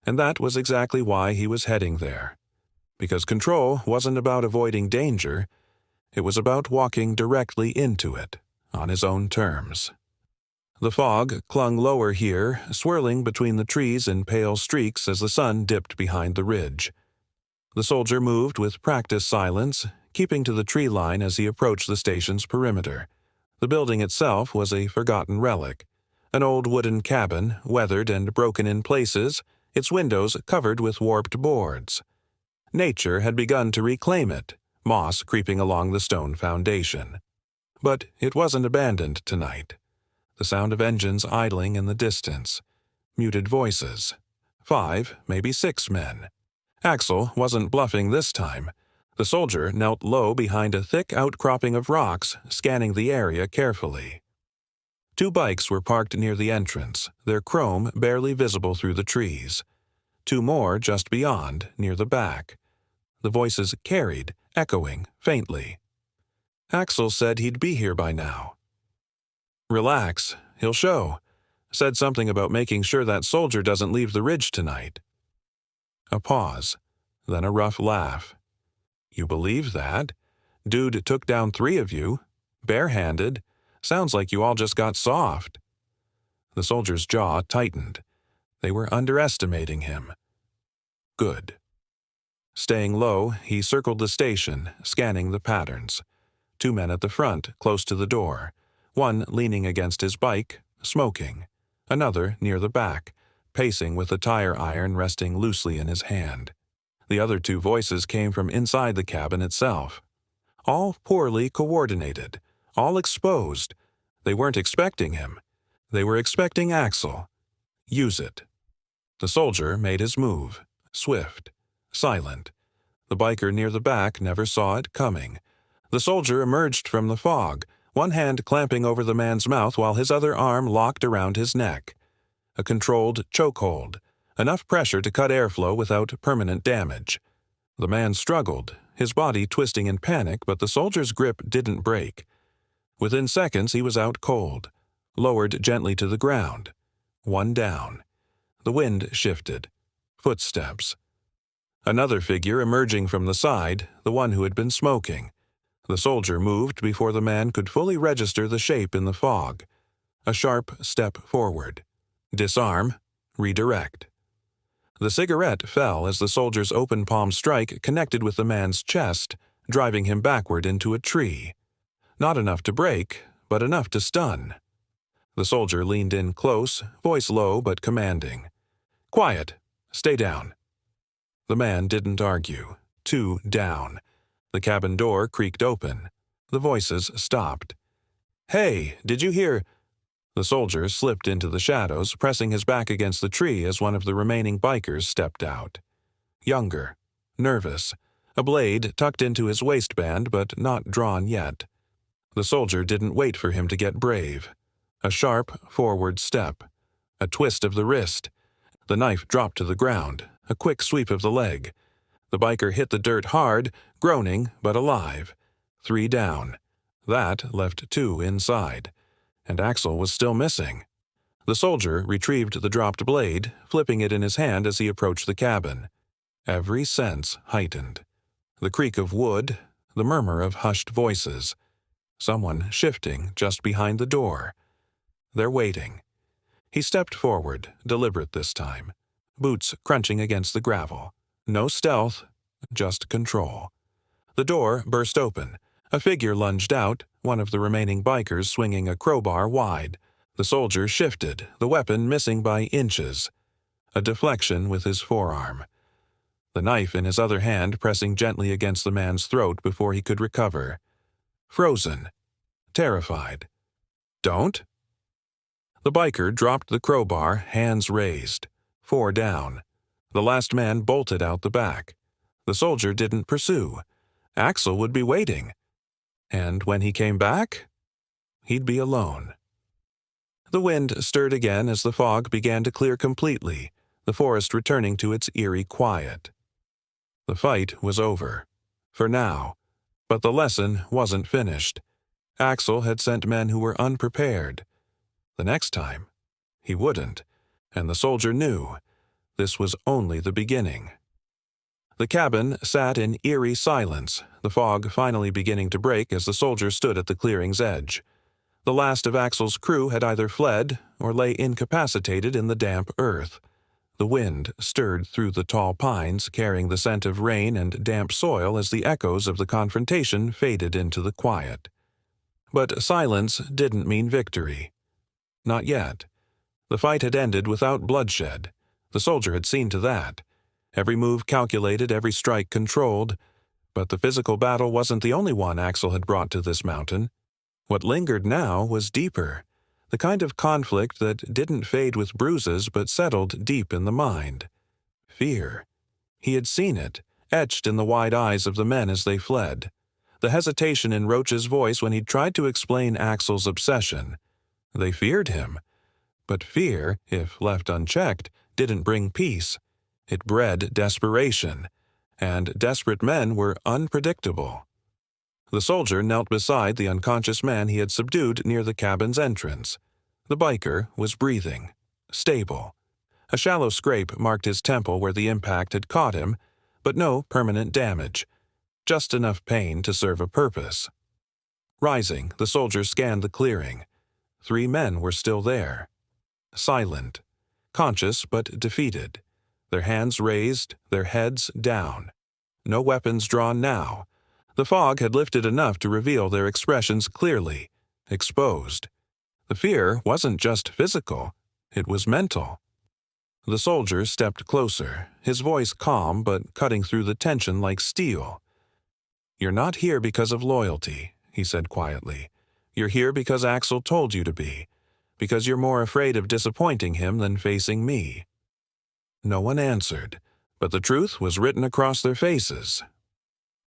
Speaker 1: And that was exactly why he was heading there. Because control wasn't about avoiding danger, it was about walking directly into it, on his own terms. The fog clung lower here, swirling between the trees in pale streaks as the sun dipped behind the ridge. The soldier moved with practiced silence, keeping to the tree line as he approached the station's perimeter. The building itself was a forgotten relic, an old wooden cabin, weathered and broken in places, its windows covered with warped boards. Nature had begun to reclaim it, moss creeping along the stone foundation. But it wasn't abandoned tonight. The sound of engines idling in the distance. Muted voices. 5, maybe 6 men. Axel wasn't bluffing this time. The soldier knelt low behind a thick outcropping of rocks, scanning the area carefully. 2 bikes were parked near the entrance, their chrome barely visible through the trees. 2 more just beyond, near the back. The voices carried, echoing, faintly. Axel said he'd be here by now. "Relax, he'll show. Said something about making sure that soldier doesn't leave the ridge tonight." A pause, then a rough laugh. "You believe that? Dude took down 3 of you, barehanded. Sounds like you all just got soft." The soldier's jaw tightened. They were underestimating him. Good. Staying low, he circled the station, scanning the patterns. 2 men at the front, close to the door. One leaning against his bike, smoking. Another near the back, pacing with the tire iron resting loosely in his hand. The other 2 voices came from inside the cabin itself. All poorly coordinated, all exposed. They weren't expecting him. They were expecting Axel. Use it. The soldier made his move, swift, silent. The biker near the back never saw it coming. The soldier emerged from the fog, one hand clamping over the man's mouth while his other arm locked around his neck. A controlled chokehold, enough pressure to cut airflow without permanent damage. The man struggled, his body twisting in panic, but the soldier's grip didn't break. Within seconds he was out cold, lowered gently to the ground. One down. The wind shifted. Footsteps. Another figure emerging from the side, the one who had been smoking. The soldier moved before the man could fully register the shape in the fog. A sharp step forward. Disarm. Redirect. The cigarette fell as the soldier's open palm strike connected with the man's chest, driving him backward into a tree. Not enough to break, but enough to stun. The soldier leaned in close, voice low but commanding. "Quiet. Stay down." The man didn't argue. 2 down. The cabin door creaked open. The voices stopped. "Hey, did you hear—" The soldier slipped into the shadows, pressing his back against the tree as one of the remaining bikers stepped out. Younger. Nervous. A blade tucked into his waistband but not drawn yet. The soldier didn't wait for him to get brave. A sharp, forward step. A twist of the wrist. The knife dropped to the ground. A quick sweep of the leg. The biker hit the dirt hard, groaning but alive. 3 down. That left 2 inside. And Axel was still missing. The soldier retrieved the dropped blade, flipping it in his hand as he approached the cabin. Every sense heightened. The creak of wood, the murmur of hushed voices. Someone shifting just behind the door. They're waiting. He stepped forward, deliberate this time. Boots crunching against the gravel. No stealth, just control. The door burst open. A figure lunged out, one of the remaining bikers swinging a crowbar wide. The soldier shifted, the weapon missing by inches. A deflection with his forearm. The knife in his other hand pressing gently against the man's throat before he could recover. Frozen. Terrified. "Don't?" The biker dropped the crowbar, hands raised. 4 down. The last man bolted out the back. The soldier didn't pursue. Axel would be waiting. And when he came back, he'd be alone. The wind stirred again as the fog began to clear completely, the forest returning to its eerie quiet. The fight was over. For now. But the lesson wasn't finished. Axel had sent men who were unprepared. The next time, he wouldn't. And the soldier knew. This was only the beginning. The cabin sat in eerie silence, the fog finally beginning to break as the soldier stood at the clearing's edge. The last of Axel's crew had either fled or lay incapacitated in the damp earth. The wind stirred through the tall pines, carrying the scent of rain and damp soil as the echoes of the confrontation faded into the quiet. But silence didn't mean victory. Not yet. The fight had ended without bloodshed. The soldier had seen to that. Every move calculated, every strike controlled. But the physical battle wasn't the only one Axel had brought to this mountain. What lingered now was deeper, the kind of conflict that didn't fade with bruises but settled deep in the mind. Fear. He had seen it, etched in the wide eyes of the men as they fled. The hesitation in Roach's voice when he'd tried to explain Axel's obsession. They feared him. But fear, if left unchecked, didn't bring peace. It bred desperation. And desperate men were unpredictable. The soldier knelt beside the unconscious man he had subdued near the cabin's entrance. The biker was breathing. Stable. A shallow scrape marked his temple where the impact had caught him, but no permanent damage. Just enough pain to serve a purpose. Rising, the soldier scanned the clearing. 3 men were still there. Silent. Conscious but defeated. Their hands raised, their heads down. No weapons drawn now. The fog had lifted enough to reveal their expressions clearly, exposed. The fear wasn't just physical, it was mental. The soldier stepped closer, his voice calm but cutting through the tension like steel. "You're not here because of loyalty," he said quietly. "You're here because Axel told you to be, because you're more afraid of disappointing him than facing me." No one answered, but the truth was written across their faces.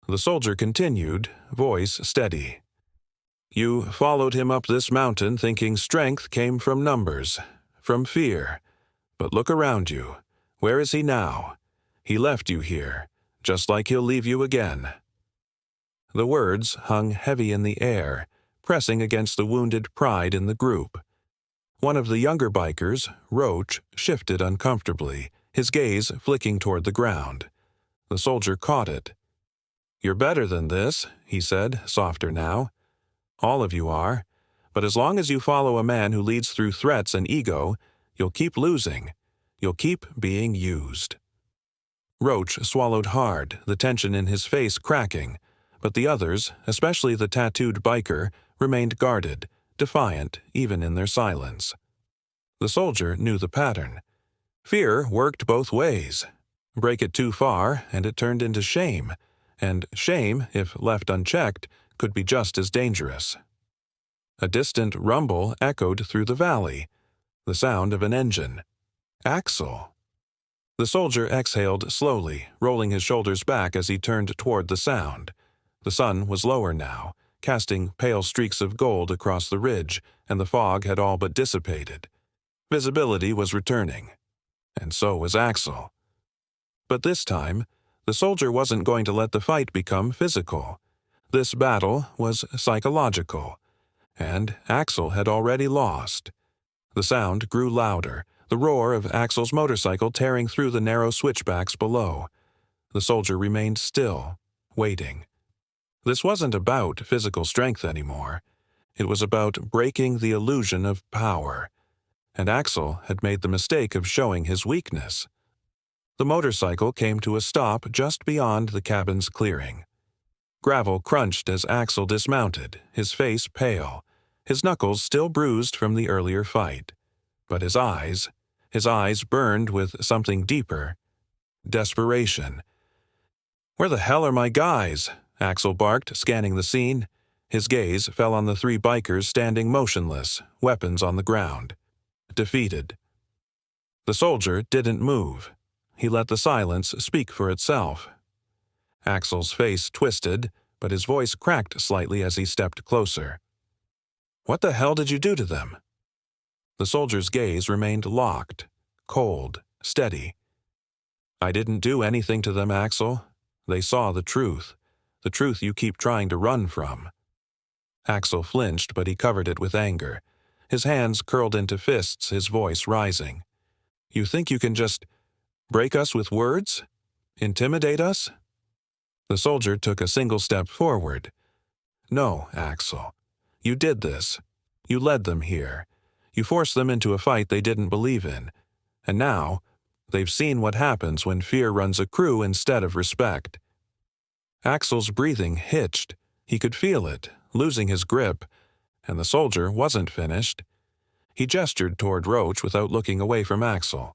Speaker 1: The soldier continued, voice steady. "You followed him up this mountain thinking strength came from numbers, from fear. But look around you. Where is he now? He left you here, just like he'll leave you again." The words hung heavy in the air, pressing against the wounded pride in the group. One of the younger bikers, Roach, shifted uncomfortably, his gaze flicking toward the ground. The soldier caught it. "You're better than this," he said, softer now. "All of you are. But as long as you follow a man who leads through threats and ego, you'll keep losing. You'll keep being used." Roach swallowed hard, the tension in his face cracking, but the others, especially the tattooed biker, remained guarded, defiant even in their silence. The soldier knew the pattern. Fear worked both ways. Break it too far, and it turned into shame, and shame, if left unchecked, could be just as dangerous. A distant rumble echoed through the valley, the sound of an engine. Axel. The soldier exhaled slowly, rolling his shoulders back as he turned toward the sound. The sun was lower now, casting pale streaks of gold across the ridge, and the fog had all but dissipated. Visibility was returning. And so was Axel. But this time, the soldier wasn't going to let the fight become physical. This battle was psychological, and Axel had already lost. The sound grew louder, the roar of Axel's motorcycle tearing through the narrow switchbacks below. The soldier remained still, waiting. This wasn't about physical strength anymore. It was about breaking the illusion of power. And Axel had made the mistake of showing his weakness. The motorcycle came to a stop just beyond the cabin's clearing. Gravel crunched as Axel dismounted, his face pale, his knuckles still bruised from the earlier fight. But his eyes burned with something deeper. Desperation. "Where the hell are my guys?" Axel barked, scanning the scene. His gaze fell on the three bikers standing motionless, weapons on the ground. Defeated. The soldier didn't move. He let the silence speak for itself. Axel's face twisted, but his voice cracked slightly as he stepped closer. "What the hell did you do to them?" The soldier's gaze remained locked, cold, steady. "I didn't do anything to them, Axel. They saw the truth you keep trying to run from." Axel flinched, but he covered it with anger. His hands curled into fists, his voice rising. "You think you can just break us with words? Intimidate us?" The soldier took a single step forward. "No, Axel. You did this. You led them here. You forced them into a fight they didn't believe in. And now, they've seen what happens when fear runs a crew instead of respect." Axel's breathing hitched. He could feel it, losing his grip, and the soldier wasn't finished. He gestured toward Roach without looking away from Axel.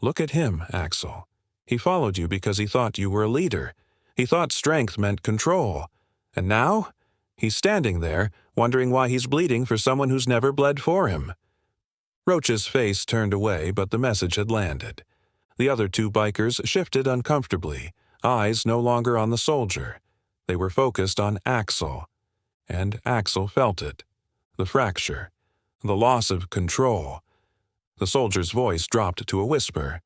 Speaker 1: "Look at him, Axel. He followed you because he thought you were a leader. He thought strength meant control. And now? He's standing there, wondering why he's bleeding for someone who's never bled for him." Roach's face turned away, but the message had landed. The other two bikers shifted uncomfortably, eyes no longer on the soldier. They were focused on Axel. And Axel felt it. The fracture. The loss of control. The soldier's voice dropped to a whisper.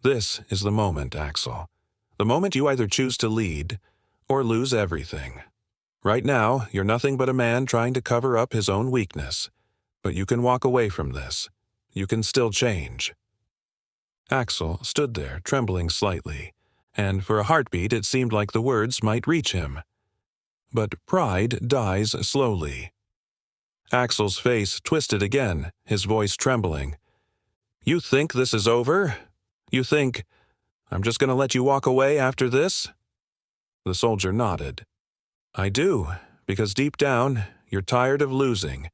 Speaker 1: "This is the moment, Axel. The moment you either choose to lead or lose everything. Right now, you're nothing but a man trying to cover up his own weakness. But you can walk away from this. You can still change." Axel stood there, trembling slightly, and for a heartbeat it seemed like the words might reach him. But pride dies slowly. Axel's face twisted again, his voice trembling. "You think this is over? You think I'm just going to let you walk away after this?" The soldier nodded. "I do, because deep down, you're tired of losing.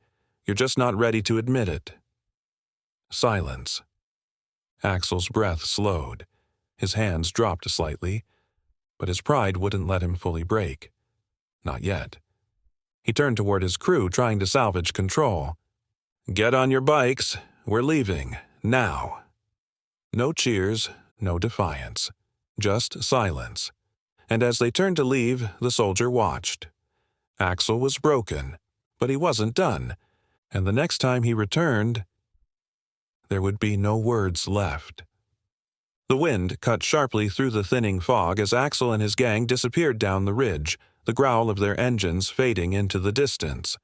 Speaker 1: You're just not ready to admit it." Silence. Axel's breath slowed. His hands dropped slightly, but his pride wouldn't let him fully break. Not yet. He turned toward his crew, trying to salvage control. "Get on your bikes. We're leaving. Now." No cheers, no defiance. Just silence. And as they turned to leave, the soldier watched. Axel was broken, but he wasn't done, and the next time he returned, there would be no words left. The wind cut sharply through the thinning fog as Axel and his gang disappeared down the ridge, the growl of their engines fading into the distance.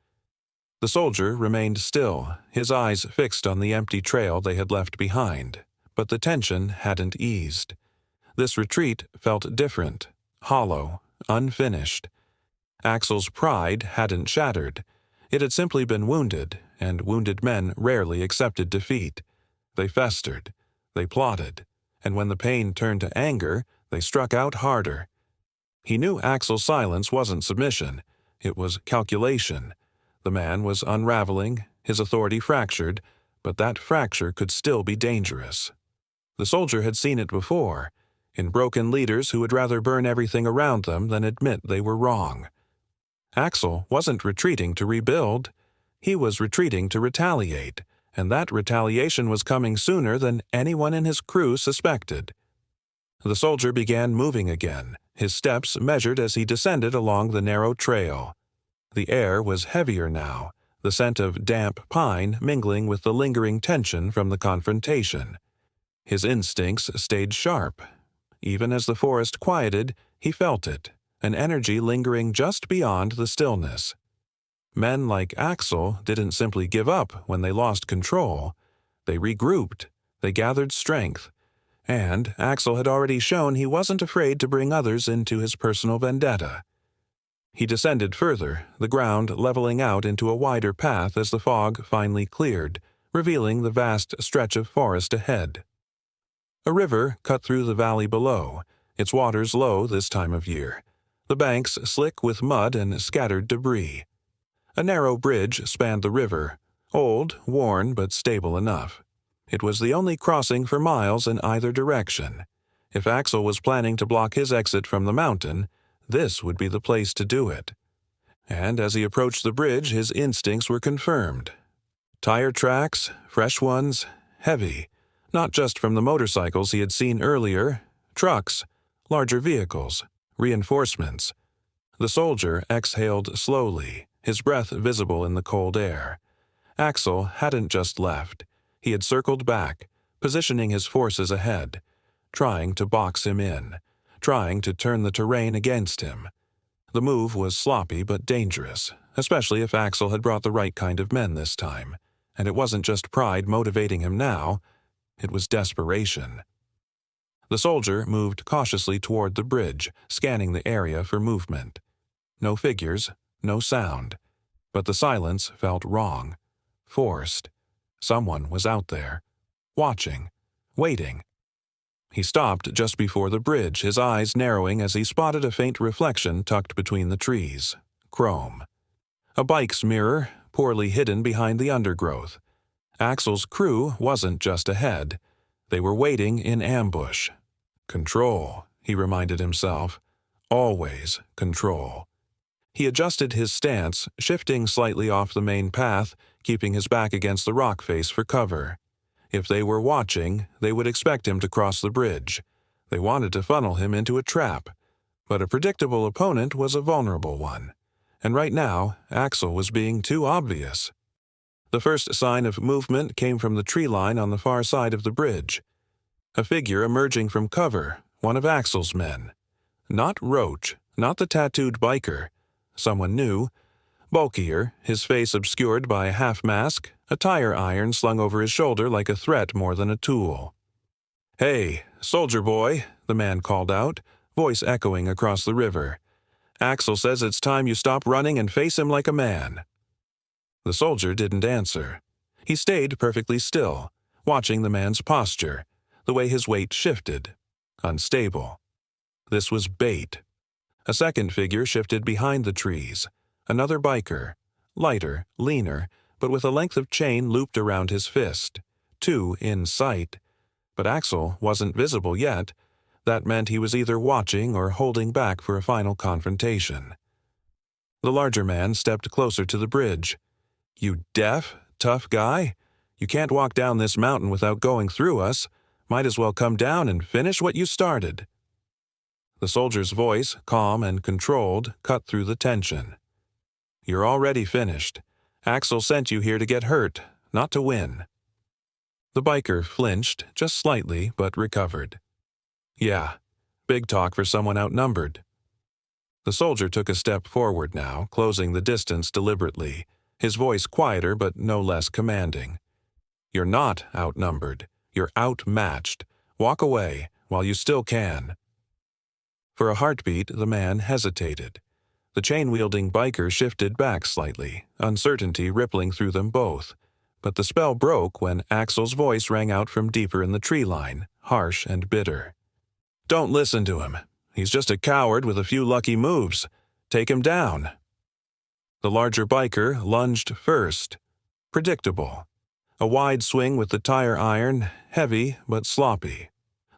Speaker 1: The soldier remained still, his eyes fixed on the empty trail they had left behind, but the tension hadn't eased. This retreat felt different, hollow, unfinished. Axel's pride hadn't shattered. It had simply been wounded, and wounded men rarely accepted defeat. They festered, they plotted, and when the pain turned to anger, they struck out harder. He knew Axel's silence wasn't submission. It was calculation. The man was unraveling, his authority fractured, but that fracture could still be dangerous. The soldier had seen it before, in broken leaders who would rather burn everything around them than admit they were wrong. Axel wasn't retreating to rebuild. He was retreating to retaliate, and that retaliation was coming sooner than anyone in his crew suspected. The soldier began moving again, his steps measured as he descended along the narrow trail. The air was heavier now, the scent of damp pine mingling with the lingering tension from the confrontation. His instincts stayed sharp. Even as the forest quieted, he felt it, an energy lingering just beyond the stillness. Men like Axel didn't simply give up when they lost control. They regrouped, they gathered strength, and Axel had already shown he wasn't afraid to bring others into his personal vendetta. He descended further, the ground leveling out into a wider path as the fog finally cleared, revealing the vast stretch of forest ahead. A river cut through the valley below, its waters low this time of year, the banks slick with mud and scattered debris. A narrow bridge spanned the river, old, worn, but stable enough. It was the only crossing for miles in either direction. If Axel was planning to block his exit from the mountain, this would be the place to do it. And as he approached the bridge, his instincts were confirmed. Tire tracks, fresh ones, heavy, not just from the motorcycles he had seen earlier, trucks, larger vehicles, reinforcements. The soldier exhaled slowly, his breath visible in the cold air. Axel hadn't just left. He had circled back, positioning his forces ahead, trying to box him in, trying to turn the terrain against him. The move was sloppy but dangerous, especially if Axel had brought the right kind of men this time. And it wasn't just pride motivating him now, it was desperation. The soldier moved cautiously toward the bridge, scanning the area for movement. No figures, no sound, but the silence felt wrong, forced. Someone was out there, watching, waiting. He stopped just before the bridge, his eyes narrowing as he spotted a faint reflection tucked between the trees. Chrome. A bike's mirror, poorly hidden behind the undergrowth. Axel's crew wasn't just ahead. They were waiting in ambush. Control, he reminded himself. Always control. He adjusted his stance, shifting slightly off the main path, keeping his back against the rock face for cover. If they were watching, they would expect him to cross the bridge. They wanted to funnel him into a trap. But a predictable opponent was a vulnerable one. And right now, Axel was being too obvious. The first sign of movement came from the tree line on the far side of the bridge. A figure emerging from cover, one of Axel's men. Not Roach, not the tattooed biker. Someone new, bulkier, his face obscured by a half-mask, a tire iron slung over his shoulder like a threat more than a tool. "Hey, soldier boy," the man called out, voice echoing across the river. "Axel says it's time you stop running and face him like a man." The soldier didn't answer. He stayed perfectly still, watching the man's posture, the way his weight shifted. Unstable. This was bait. A second figure shifted behind the trees. Another biker. Lighter, leaner, but with a length of chain looped around his fist. Two in sight. But Axel wasn't visible yet. That meant he was either watching or holding back for a final confrontation. The larger man stepped closer to the bridge. "You deaf, tough guy? You can't walk down this mountain without going through us. Might as well come down and finish what you started." The soldier's voice, calm and controlled, cut through the tension. "You're already finished. Axel sent you here to get hurt, not to win." The biker flinched, just slightly, but recovered. "Yeah, big talk for someone outnumbered." The soldier took a step forward now, closing the distance deliberately, his voice quieter but no less commanding. "You're not outnumbered. You're outmatched. Walk away while you still can." For a heartbeat, the man hesitated. The chain-wielding biker shifted back slightly, uncertainty rippling through them both. But the spell broke when Axel's voice rang out from deeper in the tree line, harsh and bitter. "Don't listen to him. He's just a coward with a few lucky moves. Take him down." The larger biker lunged first. Predictable. A wide swing with the tire iron, heavy but sloppy.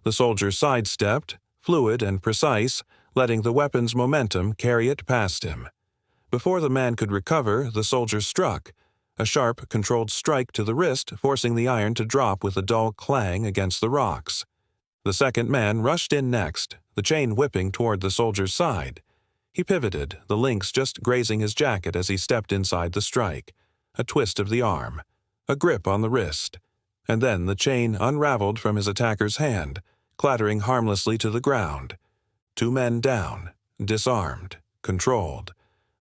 Speaker 1: The soldier sidestepped, fluid and precise, letting the weapon's momentum carry it past him. Before the man could recover, the soldier struck, a sharp, controlled strike to the wrist, forcing the iron to drop with a dull clang against the rocks. The second man rushed in next, the chain whipping toward the soldier's side. He pivoted, the links just grazing his jacket as he stepped inside the strike. A twist of the arm, a grip on the wrist, and then the chain unraveled from his attacker's hand, clattering harmlessly to the ground. 2 men down, disarmed, controlled.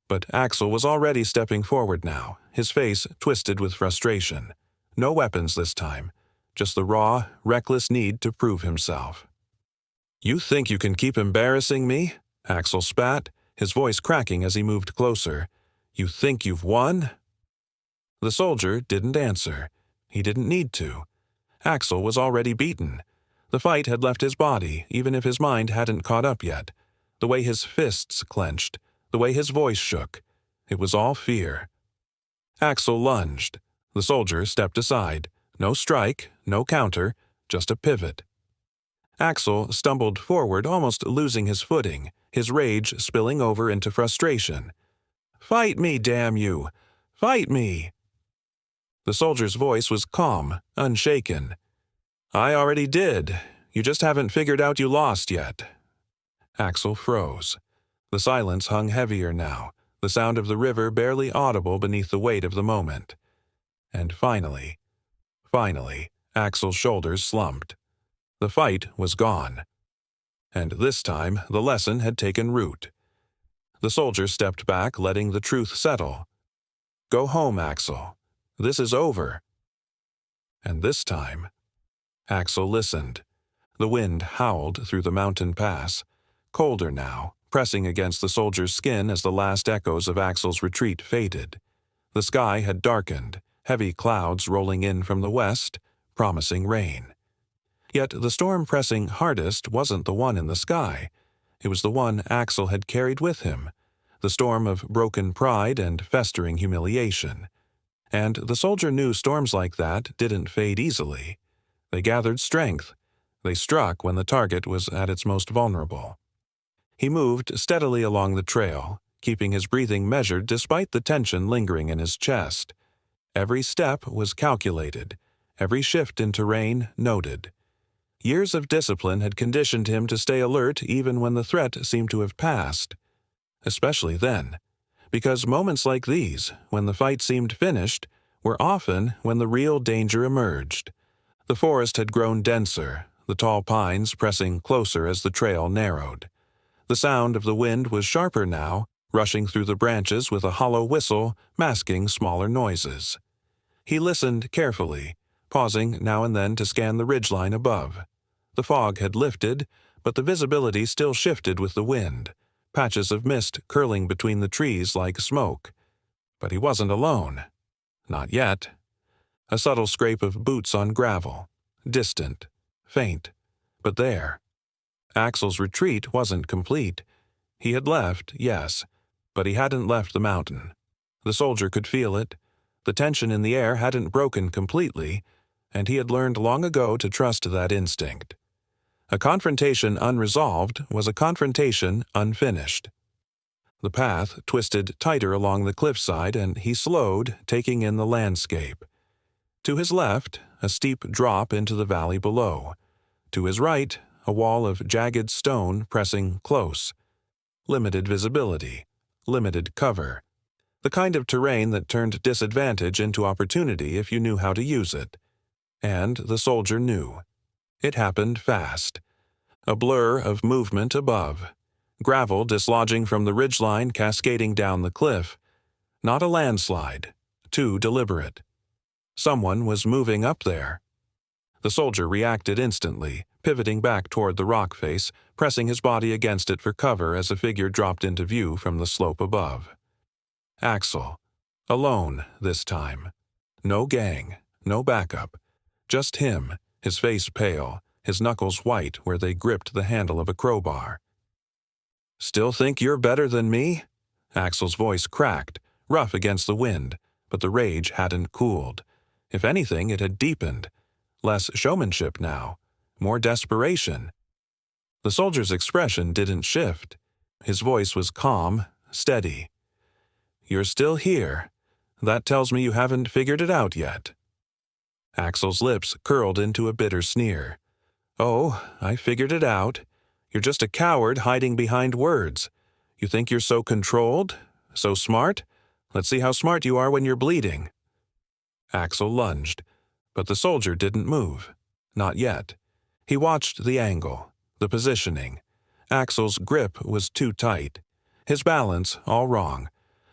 Speaker 1: But Axel was already stepping forward now, his face twisted with frustration. No weapons this time, just the raw, reckless need to prove himself. "You think you can keep embarrassing me?" Axel spat, his voice cracking as he moved closer. "You think you've won?" The soldier didn't answer. He didn't need to. Axel was already beaten. The fight had left his body, even if his mind hadn't caught up yet. The way his fists clenched, the way his voice shook. It was all fear. Axel lunged. The soldier stepped aside. No strike, no counter, just a pivot. Axel stumbled forward, almost losing his footing, his rage spilling over into frustration. "Fight me, damn you! Fight me!" The soldier's voice was calm, unshaken. "I already did. You just haven't figured out you lost yet." Axel froze. The silence hung heavier now, the sound of the river barely audible beneath the weight of the moment. And finally, Axel's shoulders slumped. The fight was gone. And this time, the lesson had taken root. The soldier stepped back, letting the truth settle. "Go home, Axel. This is over." And this time, Axel listened. The wind howled through the mountain pass, colder now, pressing against the soldier's skin as the last echoes of Axel's retreat faded. The sky had darkened, heavy clouds rolling in from the west, promising rain. Yet the storm pressing hardest wasn't the one in the sky. It was the one Axel had carried with him, the storm of broken pride and festering humiliation. And the soldier knew storms like that didn't fade easily. They gathered strength. They struck when the target was at its most vulnerable. He moved steadily along the trail, keeping his breathing measured despite the tension lingering in his chest. Every step was calculated, every shift in terrain noted. Years of discipline had conditioned him to stay alert even when the threat seemed to have passed. Especially then, because moments like these, when the fight seemed finished, were often when the real danger emerged. The forest had grown denser, the tall pines pressing closer as the trail narrowed. The sound of the wind was sharper now, rushing through the branches with a hollow whistle masking smaller noises. He listened carefully, pausing now and then to scan the ridgeline above. The fog had lifted, but the visibility still shifted with the wind, patches of mist curling between the trees like smoke. But he wasn't alone. Not yet. A subtle scrape of boots on gravel, distant, faint, but there. Axel's retreat wasn't complete. He had left, yes, but he hadn't left the mountain. The soldier could feel it. The tension in the air hadn't broken completely, and he had learned long ago to trust that instinct. A confrontation unresolved was a confrontation unfinished. The path twisted tighter along the cliffside, and he slowed, taking in the landscape. To his left, a steep drop into the valley below. To his right, a wall of jagged stone pressing close. Limited visibility, limited cover. The kind of terrain that turned disadvantage into opportunity if you knew how to use it. And the soldier knew. It happened fast. A blur of movement above. Gravel dislodging from the ridgeline, cascading down the cliff. Not a landslide. Too deliberate. Someone was moving up there. The soldier reacted instantly, pivoting back toward the rock face, pressing his body against it for cover as a figure dropped into view from the slope above. Axel. Alone this time. No gang, no backup. Just him, his face pale, his knuckles white where they gripped the handle of a crowbar. "Still think you're better than me?" Axel's voice cracked, rough against the wind, but the rage hadn't cooled. If anything, it had deepened. Less showmanship now, more desperation. The soldier's expression didn't shift. His voice was calm, steady. "You're still here. That tells me you haven't figured it out yet." Axel's lips curled into a bitter sneer. "Oh, I figured it out. You're just a coward hiding behind words. You think you're so controlled? So smart? Let's see how smart you are when you're bleeding." Axel lunged, but the soldier didn't move. Not yet. He watched the angle, the positioning. Axel's grip was too tight. His balance all wrong.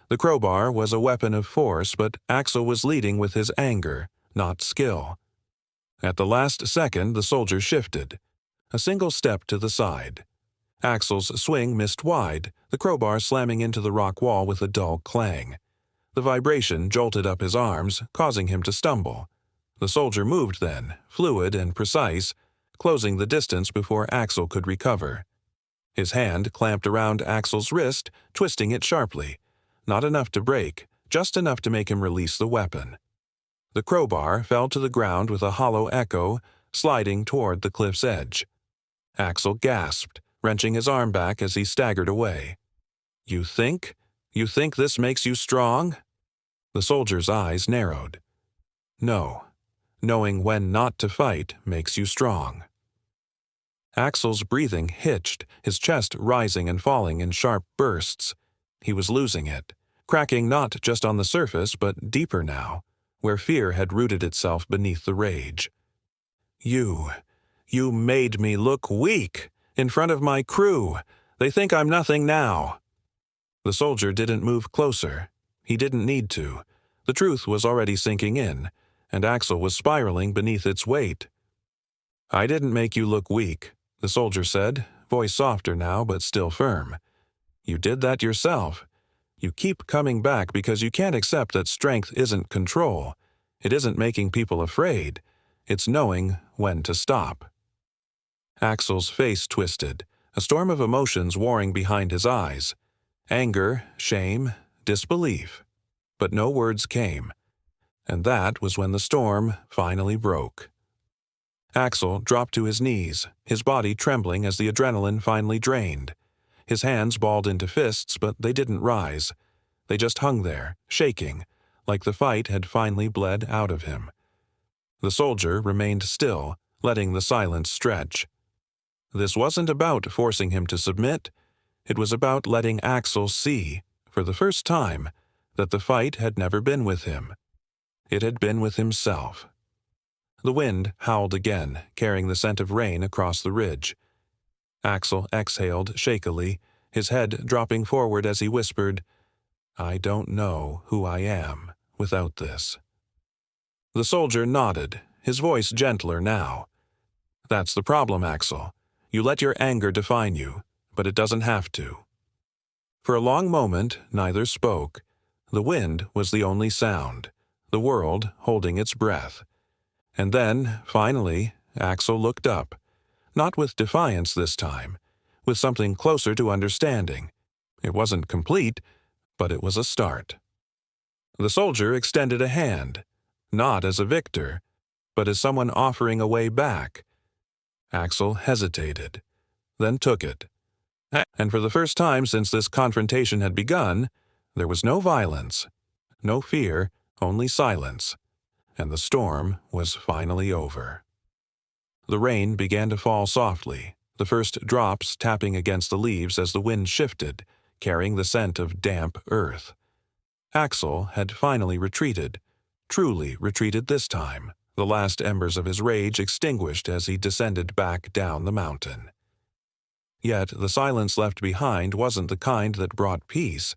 Speaker 1: The crowbar was a weapon of force, but Axel was leading with his anger, not skill. At the last second, the soldier shifted. A single step to the side. Axel's swing missed wide, the crowbar slamming into the rock wall with a dull clang. The vibration jolted up his arms, causing him to stumble. The soldier moved then, fluid and precise, closing the distance before Axel could recover. His hand clamped around Axel's wrist, twisting it sharply. Not enough to break, just enough to make him release the weapon. The crowbar fell to the ground with a hollow echo, sliding toward the cliff's edge. Axel gasped, wrenching his arm back as he staggered away. You think this makes you strong?" The soldier's eyes narrowed. "No. Knowing when not to fight makes you strong." Axel's breathing hitched, his chest rising and falling in sharp bursts. He was losing it, cracking not just on the surface but deeper now, where fear had rooted itself beneath the rage. You made me look weak, in front of my crew. They think I'm nothing now." The soldier didn't move closer. He didn't need to. The truth was already sinking in, and Axel was spiraling beneath its weight. "I didn't make you look weak," the soldier said, voice softer now but still firm. "You did that yourself. You keep coming back because you can't accept that strength isn't control. It isn't making people afraid. It's knowing when to stop." Axel's face twisted, a storm of emotions warring behind his eyes. Anger, shame, disbelief. But no words came. And that was when the storm finally broke. Axel dropped to his knees, his body trembling as the adrenaline finally drained. His hands balled into fists, but they didn't rise. They just hung there, shaking, like the fight had finally bled out of him. The soldier remained still, letting the silence stretch. This wasn't about forcing him to submit. It was about letting Axel see, for the first time, that the fight had never been with him. It had been with himself. The wind howled again, carrying the scent of rain across the ridge. Axel exhaled shakily, his head dropping forward as he whispered, "I don't know who I am without this." The soldier nodded, his voice gentler now. "That's the problem, Axel. You let your anger define you, but it doesn't have to." For a long moment, neither spoke. The wind was the only sound, the world holding its breath. And then, finally, Axel looked up. Not with defiance this time, with something closer to understanding. It wasn't complete, but it was a start. The soldier extended a hand, not as a victor, but as someone offering a way back. Axel hesitated, then took it. And for the first time since this confrontation had begun, there was no violence, no fear, only silence, and the storm was finally over. The rain began to fall softly, the first drops tapping against the leaves as the wind shifted, carrying the scent of damp earth. Axel had finally retreated, truly retreated this time, the last embers of his rage extinguished as he descended back down the mountain. Yet the silence left behind wasn't the kind that brought peace.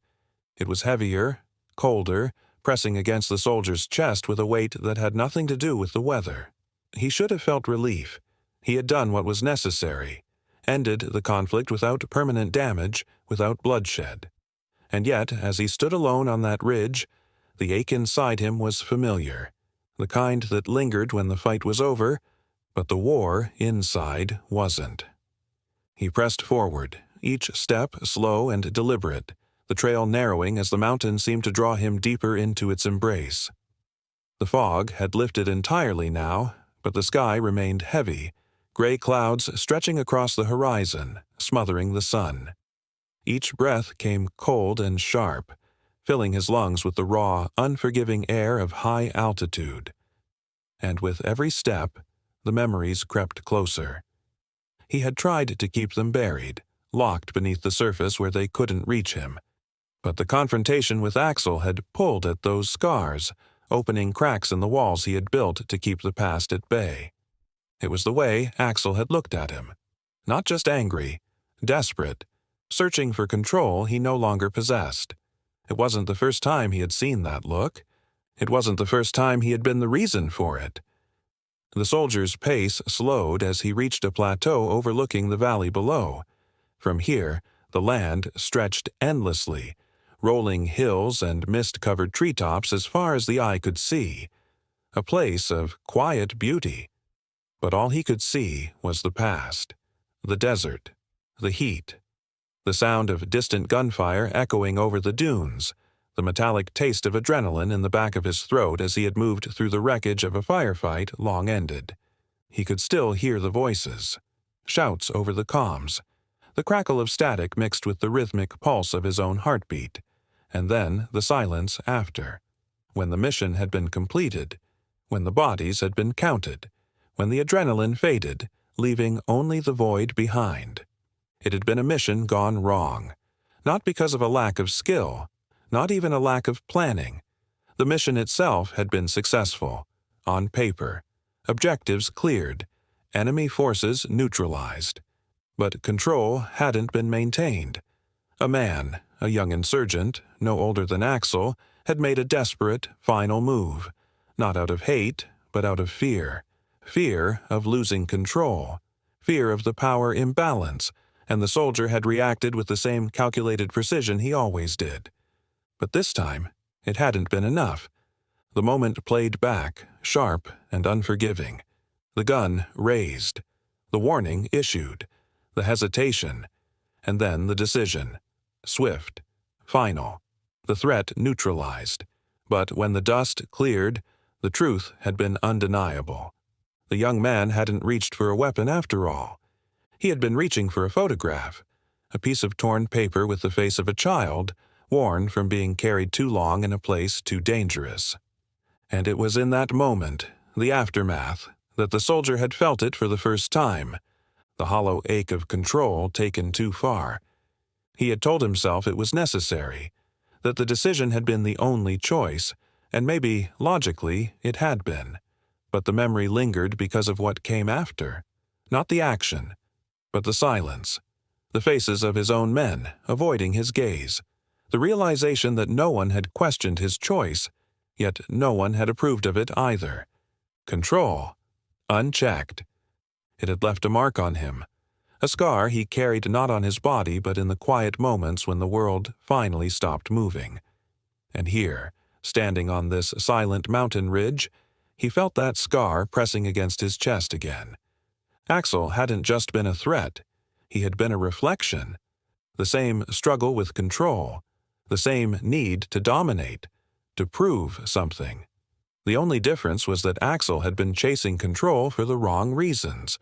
Speaker 1: It was heavier, colder, pressing against the soldier's chest with a weight that had nothing to do with the weather. He should have felt relief. He had done what was necessary, ended the conflict without permanent damage, without bloodshed. And yet, as he stood alone on that ridge, the ache inside him was familiar, the kind that lingered when the fight was over, but the war inside wasn't. He pressed forward, each step slow and deliberate, the trail narrowing as the mountain seemed to draw him deeper into its embrace. The fog had lifted entirely now, but the sky remained heavy, gray clouds stretching across the horizon, smothering the sun. Each breath came cold and sharp, filling his lungs with the raw, unforgiving air of high altitude. And with every step, the memories crept closer. He had tried to keep them buried, locked beneath the surface where they couldn't reach him. But the confrontation with Axel had pulled at those scars, opening cracks in the walls he had built to keep the past at bay. It was the way Axel had looked at him. Not just angry, desperate, searching for control he no longer possessed. It wasn't the first time he had seen that look. It wasn't the first time he had been the reason for it. The soldier's pace slowed as he reached a plateau overlooking the valley below. From here, the land stretched endlessly, rolling hills and mist-covered treetops as far as the eye could see. A place of quiet beauty. But all he could see was the past, the desert, the heat, the sound of distant gunfire echoing over the dunes, the metallic taste of adrenaline in the back of his throat as he had moved through the wreckage of a firefight long ended. He could still hear the voices, shouts over the comms, the crackle of static mixed with the rhythmic pulse of his own heartbeat, and then the silence after, when the mission had been completed, when the bodies had been counted, when the adrenaline faded, leaving only the void behind. It had been a mission gone wrong, not because of a lack of skill, not even a lack of planning. The mission itself had been successful, on paper, objectives cleared, enemy forces neutralized. But control hadn't been maintained. A man, a young insurgent, no older than Axel, had made a desperate, final move, not out of hate, but out of fear. Fear of losing control, fear of the power imbalance, and the soldier had reacted with the same calculated precision he always did. But this time, it hadn't been enough. The moment played back, sharp and unforgiving. The gun raised, the warning issued, the hesitation, and then the decision. Swift, final, the threat neutralized. But when the dust cleared, the truth had been undeniable. The young man hadn't reached for a weapon after all. He had been reaching for a photograph, a piece of torn paper with the face of a child, worn from being carried too long in a place too dangerous. And it was in that moment, the aftermath, that the soldier had felt it for the first time, the hollow ache of control taken too far. He had told himself it was necessary, that the decision had been the only choice, and maybe, logically, it had been. But the memory lingered because of what came after. Not the action, but the silence. The faces of his own men, avoiding his gaze. The realization that no one had questioned his choice, yet no one had approved of it either. Control. Unchecked. It had left a mark on him. A scar he carried not on his body but in the quiet moments when the world finally stopped moving. And here, standing on this silent mountain ridge, he felt that scar pressing against his chest again. Axel hadn't just been a threat. He had been a reflection. The same struggle with control. The same need to dominate. To prove something. The only difference was that Axel had been chasing control for the wrong reasons.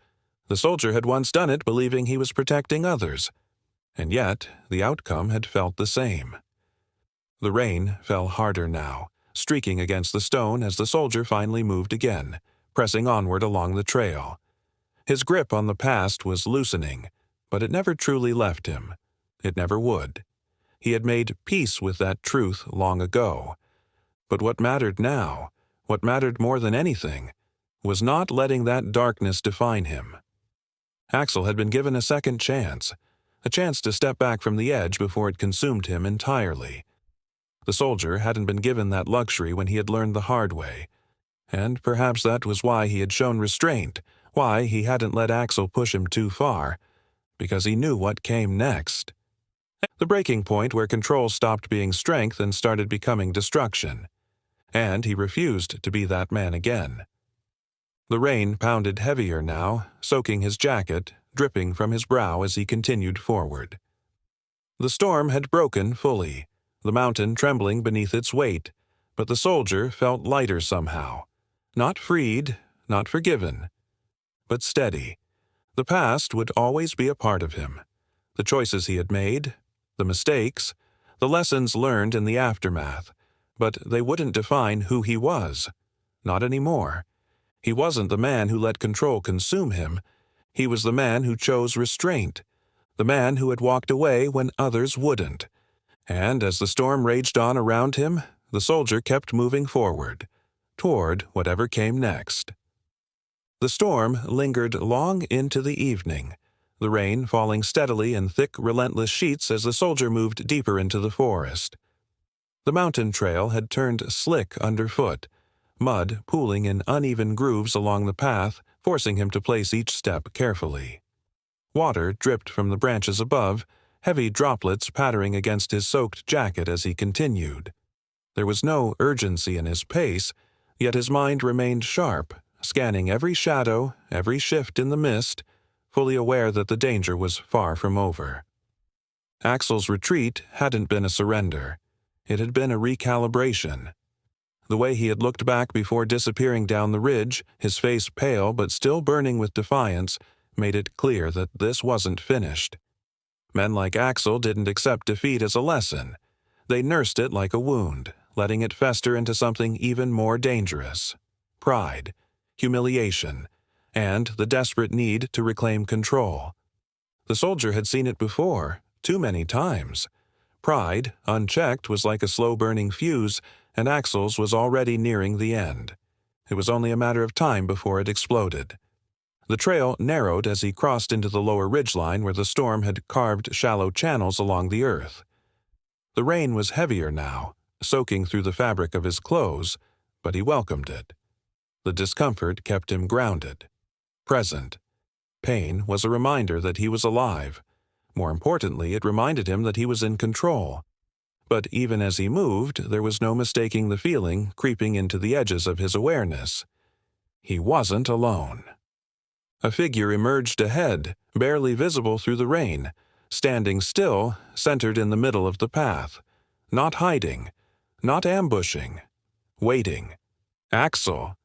Speaker 1: The soldier had once done it believing he was protecting others. And yet, the outcome had felt the same. The rain fell harder now, streaking against the stone as the soldier finally moved again, pressing onward along the trail. His grip on the past was loosening, but it never truly left him. It never would. He had made peace with that truth long ago. But what mattered now, what mattered more than anything, was not letting that darkness define him. Axel had been given a second chance, a chance to step back from the edge before it consumed him entirely. The soldier hadn't been given that luxury when he had learned the hard way, and perhaps that was why he had shown restraint, why he hadn't let Axel push him too far, because he knew what came next. The breaking point where control stopped being strength and started becoming destruction. And he refused to be that man again. The rain pounded heavier now, soaking his jacket, dripping from his brow as he continued forward. The storm had broken fully, the mountain trembling beneath its weight, but the soldier felt lighter somehow. Not freed, not forgiven, but steady. The past would always be a part of him. The choices he had made, the mistakes, the lessons learned in the aftermath, but they wouldn't define who he was. Not anymore. He wasn't the man who let control consume him. He was the man who chose restraint, the man who had walked away when others wouldn't. And as the storm raged on around him, the soldier kept moving forward, toward whatever came next. The storm lingered long into the evening, the rain falling steadily in thick, relentless sheets as the soldier moved deeper into the forest. The mountain trail had turned slick underfoot, mud pooling in uneven grooves along the path, forcing him to place each step carefully. Water dripped from the branches above, heavy droplets pattering against his soaked jacket as he continued. There was no urgency in his pace, yet his mind remained sharp, scanning every shadow, every shift in the mist, fully aware that the danger was far from over. Axel's retreat hadn't been a surrender. It had been a recalibration. The way he had looked back before disappearing down the ridge, his face pale but still burning with defiance, made it clear that this wasn't finished. Men like Axel didn't accept defeat as a lesson. They nursed it like a wound, letting it fester into something even more dangerous: pride, humiliation, and the desperate need to reclaim control. The soldier had seen it before, too many times. Pride, unchecked, was like a slow-burning fuse, and Axel's was already nearing the end. It was only a matter of time before it exploded. The trail narrowed as he crossed into the lower ridgeline where the storm had carved shallow channels along the earth. The rain was heavier now, soaking through the fabric of his clothes, but he welcomed it. The discomfort kept him grounded, present. Pain was a reminder that he was alive. More importantly, it reminded him that he was in control. But even as he moved, there was no mistaking the feeling creeping into the edges of his awareness. He wasn't alone. A figure emerged ahead, barely visible through the rain, standing still, centered in the middle of the path. Not hiding, not ambushing, waiting. Axel.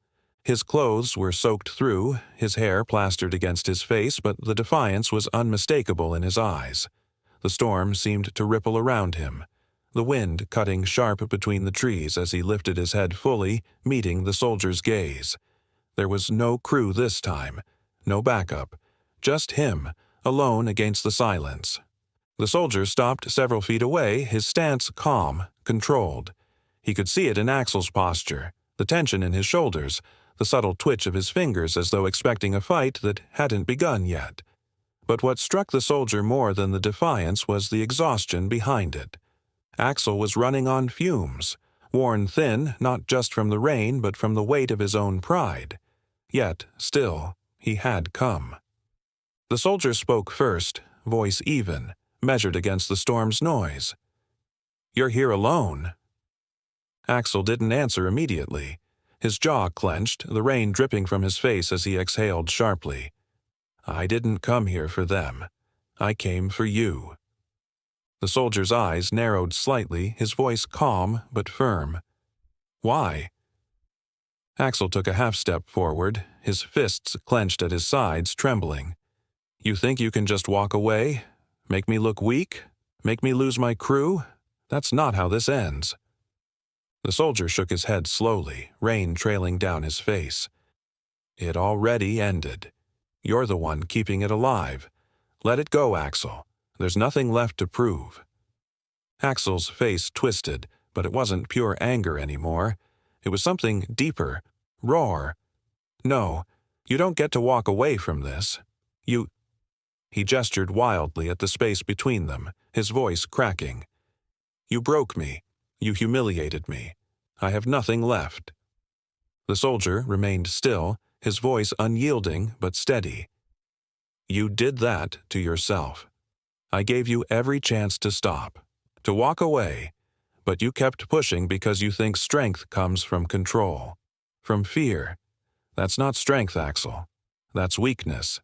Speaker 1: His clothes were soaked through, his hair plastered against his face, but the defiance was unmistakable in his eyes. The storm seemed to ripple around him, the wind cutting sharp between the trees as he lifted his head fully, meeting the soldier's gaze. There was no crew this time, no backup, just him, alone against the silence. The soldier stopped several feet away, his stance calm, controlled. He could see it in Axel's posture, the tension in his shoulders, the subtle twitch of his fingers as though expecting a fight that hadn't begun yet. But what struck the soldier more than the defiance was the exhaustion behind it. Axel was running on fumes, worn thin not just from the rain but from the weight of his own pride. Yet, still, he had come. The soldier spoke first, voice even, measured against the storm's noise. "You're here alone." Axel didn't answer immediately. His jaw clenched, the rain dripping from his face as he exhaled sharply. "I didn't come here for them. I came for you." The soldier's eyes narrowed slightly, his voice calm but firm. "Why?" Axel took a half-step forward, his fists clenched at his sides, trembling. "You think you can just walk away? Make me look weak? Make me lose my crew? That's not how this ends." The soldier shook his head slowly, rain trailing down his face. "It already ended. You're the one keeping it alive. Let it go, Axel. There's nothing left to prove." Axel's face twisted, but it wasn't pure anger anymore. It was something deeper, raw. "No, you don't get to walk away from this. You—" He gestured wildly at the space between them, his voice cracking. "You broke me. You humiliated me. I have nothing left." The soldier remained still, his voice unyielding but steady. "You did that to yourself. I gave you every chance to stop, to walk away, but you kept pushing because you think strength comes from control, from fear. That's not strength, Axel. That's weakness."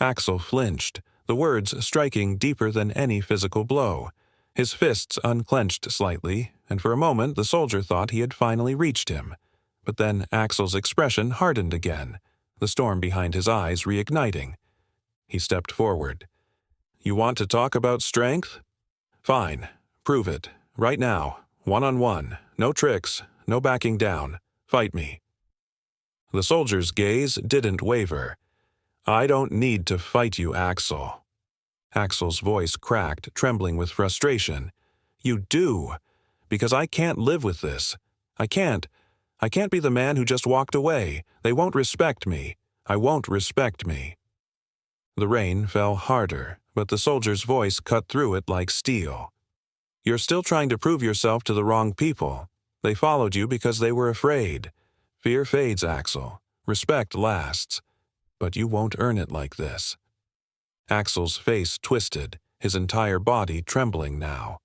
Speaker 1: Axel flinched, the words striking deeper than any physical blow. His fists unclenched slightly, and for a moment the soldier thought he had finally reached him. But then Axel's expression hardened again, the storm behind his eyes reigniting. He stepped forward. "You want to talk about strength? Fine. Prove it. Right now. One-on-one. No tricks. No backing down. Fight me." The soldier's gaze didn't waver. "I don't need to fight you, Axel." Axel's voice cracked, trembling with frustration. "You do. Because I can't live with this. I can't be the man who just walked away. They won't respect me. I won't respect me." The rain fell harder, but the soldier's voice cut through it like steel. "You're still trying to prove yourself to the wrong people. They followed you because they were afraid. Fear fades, Axel. Respect lasts. But you won't earn it like this." Axel's face twisted, his entire body trembling now.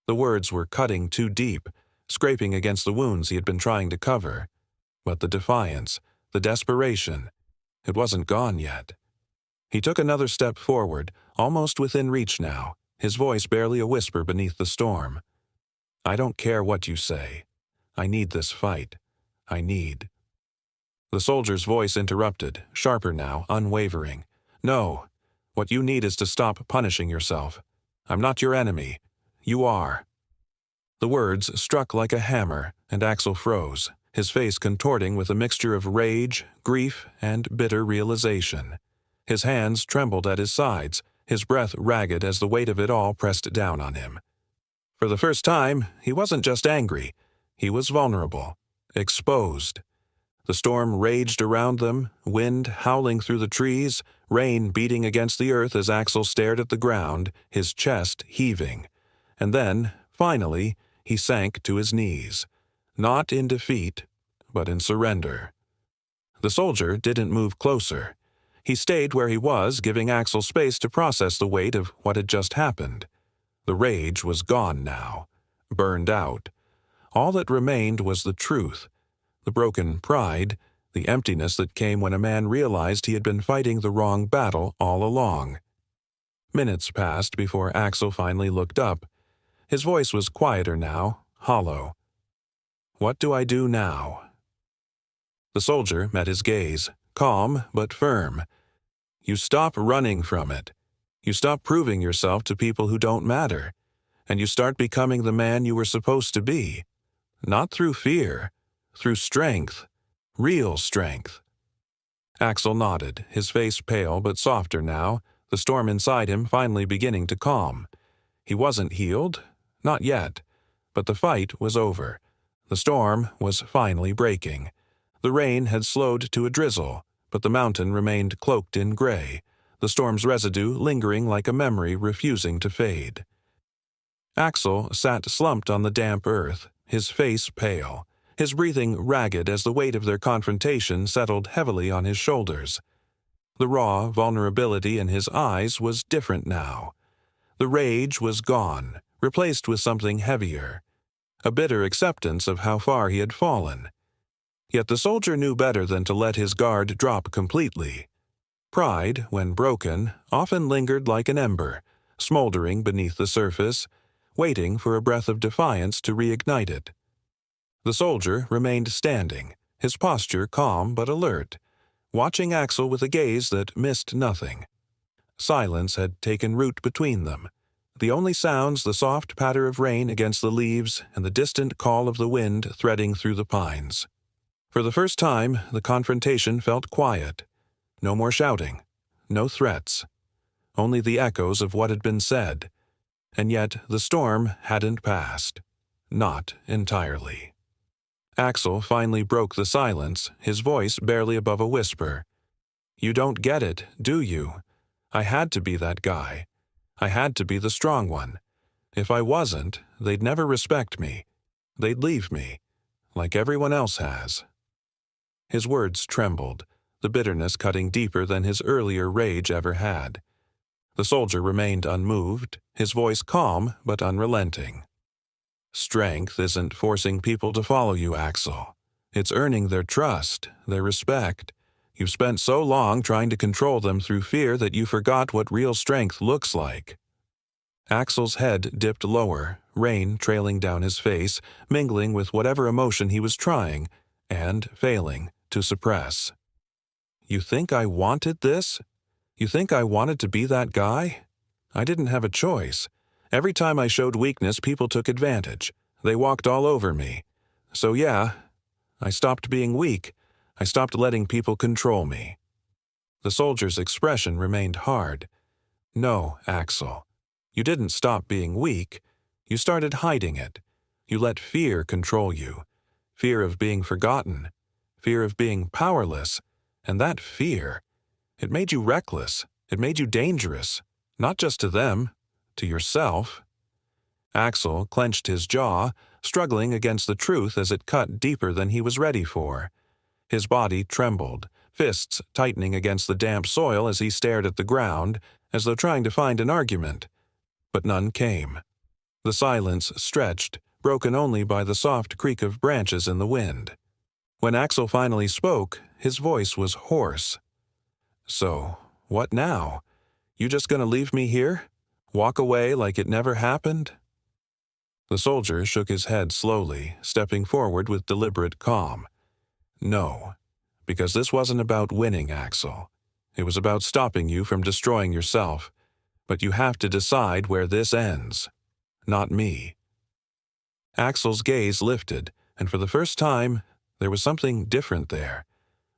Speaker 1: The words were cutting too deep, scraping against the wounds he had been trying to cover. But the defiance, the desperation, it wasn't gone yet. He took another step forward, almost within reach now, his voice barely a whisper beneath the storm. "I don't care what you say. I need this fight. I need—" The soldier's voice interrupted, sharper now, unwavering. "No. What you need is to stop punishing yourself. I'm not your enemy. You are." The words struck like a hammer, and Axel froze, his face contorting with a mixture of rage, grief, and bitter realization. His hands trembled at his sides, his breath ragged as the weight of it all pressed down on him. For the first time, he wasn't just angry. He was vulnerable, exposed. The storm raged around them, wind howling through the trees, rain beating against the earth as Axel stared at the ground, his chest heaving. And then, finally, he sank to his knees, not in defeat, but in surrender. The soldier didn't move closer. He stayed where he was, giving Axel space to process the weight of what had just happened. The rage was gone now, burned out. All that remained was the truth. The broken pride, the emptiness that came when a man realized he had been fighting the wrong battle all along. Minutes passed before Axel finally looked up. His voice was quieter now, hollow. "What do I do now?" The soldier met his gaze, calm but firm. "You stop running from it. You stop proving yourself to people who don't matter. And you start becoming the man you were supposed to be. Not through fear. Through strength, real strength." Axel nodded, his face pale but softer now, the storm inside him finally beginning to calm. He wasn't healed, not yet, but the fight was over. The storm was finally breaking. The rain had slowed to a drizzle, but the mountain remained cloaked in gray, the storm's residue lingering like a memory refusing to fade. Axel sat slumped on the damp earth, his face pale, his breathing ragged as the weight of their confrontation settled heavily on his shoulders. The raw vulnerability in his eyes was different now. The rage was gone, replaced with something heavier, a bitter acceptance of how far he had fallen. Yet the soldier knew better than to let his guard drop completely. Pride, when broken, often lingered like an ember, smoldering beneath the surface, waiting for a breath of defiance to reignite it. The soldier remained standing, his posture calm but alert, watching Axel with a gaze that missed nothing. Silence had taken root between them. The only sounds the soft patter of rain against the leaves and the distant call of the wind threading through the pines. For the first time, the confrontation felt quiet. No more shouting, no threats, only the echoes of what had been said. And yet the storm hadn't passed. Not entirely. Axel finally broke the silence, his voice barely above a whisper. "You don't get it, do you? I had to be that guy. I had to be the strong one. If I wasn't, they'd never respect me. They'd leave me, like everyone else has." His words trembled, the bitterness cutting deeper than his earlier rage ever had. The soldier remained unmoved, his voice calm but unrelenting. "Strength isn't forcing people to follow you, Axel. It's earning their trust, their respect. You've spent so long trying to control them through fear that you forgot what real strength looks like." Axel's head dipped lower, rain trailing down his face, mingling with whatever emotion he was trying, and failing, to suppress. "You think I wanted this? You think I wanted to be that guy? I didn't have a choice. Every time I showed weakness, people took advantage. They walked all over me. So yeah, I stopped being weak. I stopped letting people control me." The soldier's expression remained hard. "No, Axel. You didn't stop being weak. You started hiding it. You let fear control you. Fear of being forgotten. Fear of being powerless. And that fear, it made you reckless. It made you dangerous. Not just to them, to yourself." Axel clenched his jaw, struggling against the truth as it cut deeper than he was ready for. His body trembled, fists tightening against the damp soil as he stared at the ground, as though trying to find an argument. But none came. The silence stretched, broken only by the soft creak of branches in the wind. When Axel finally spoke, his voice was hoarse. "So, what now? You just gonna leave me here? Walk away like it never happened?" The soldier shook his head slowly, stepping forward with deliberate calm. "No, because this wasn't about winning, Axel. It was about stopping you from destroying yourself. But you have to decide where this ends. Not me." Axel's gaze lifted, and for the first time, there was something different there.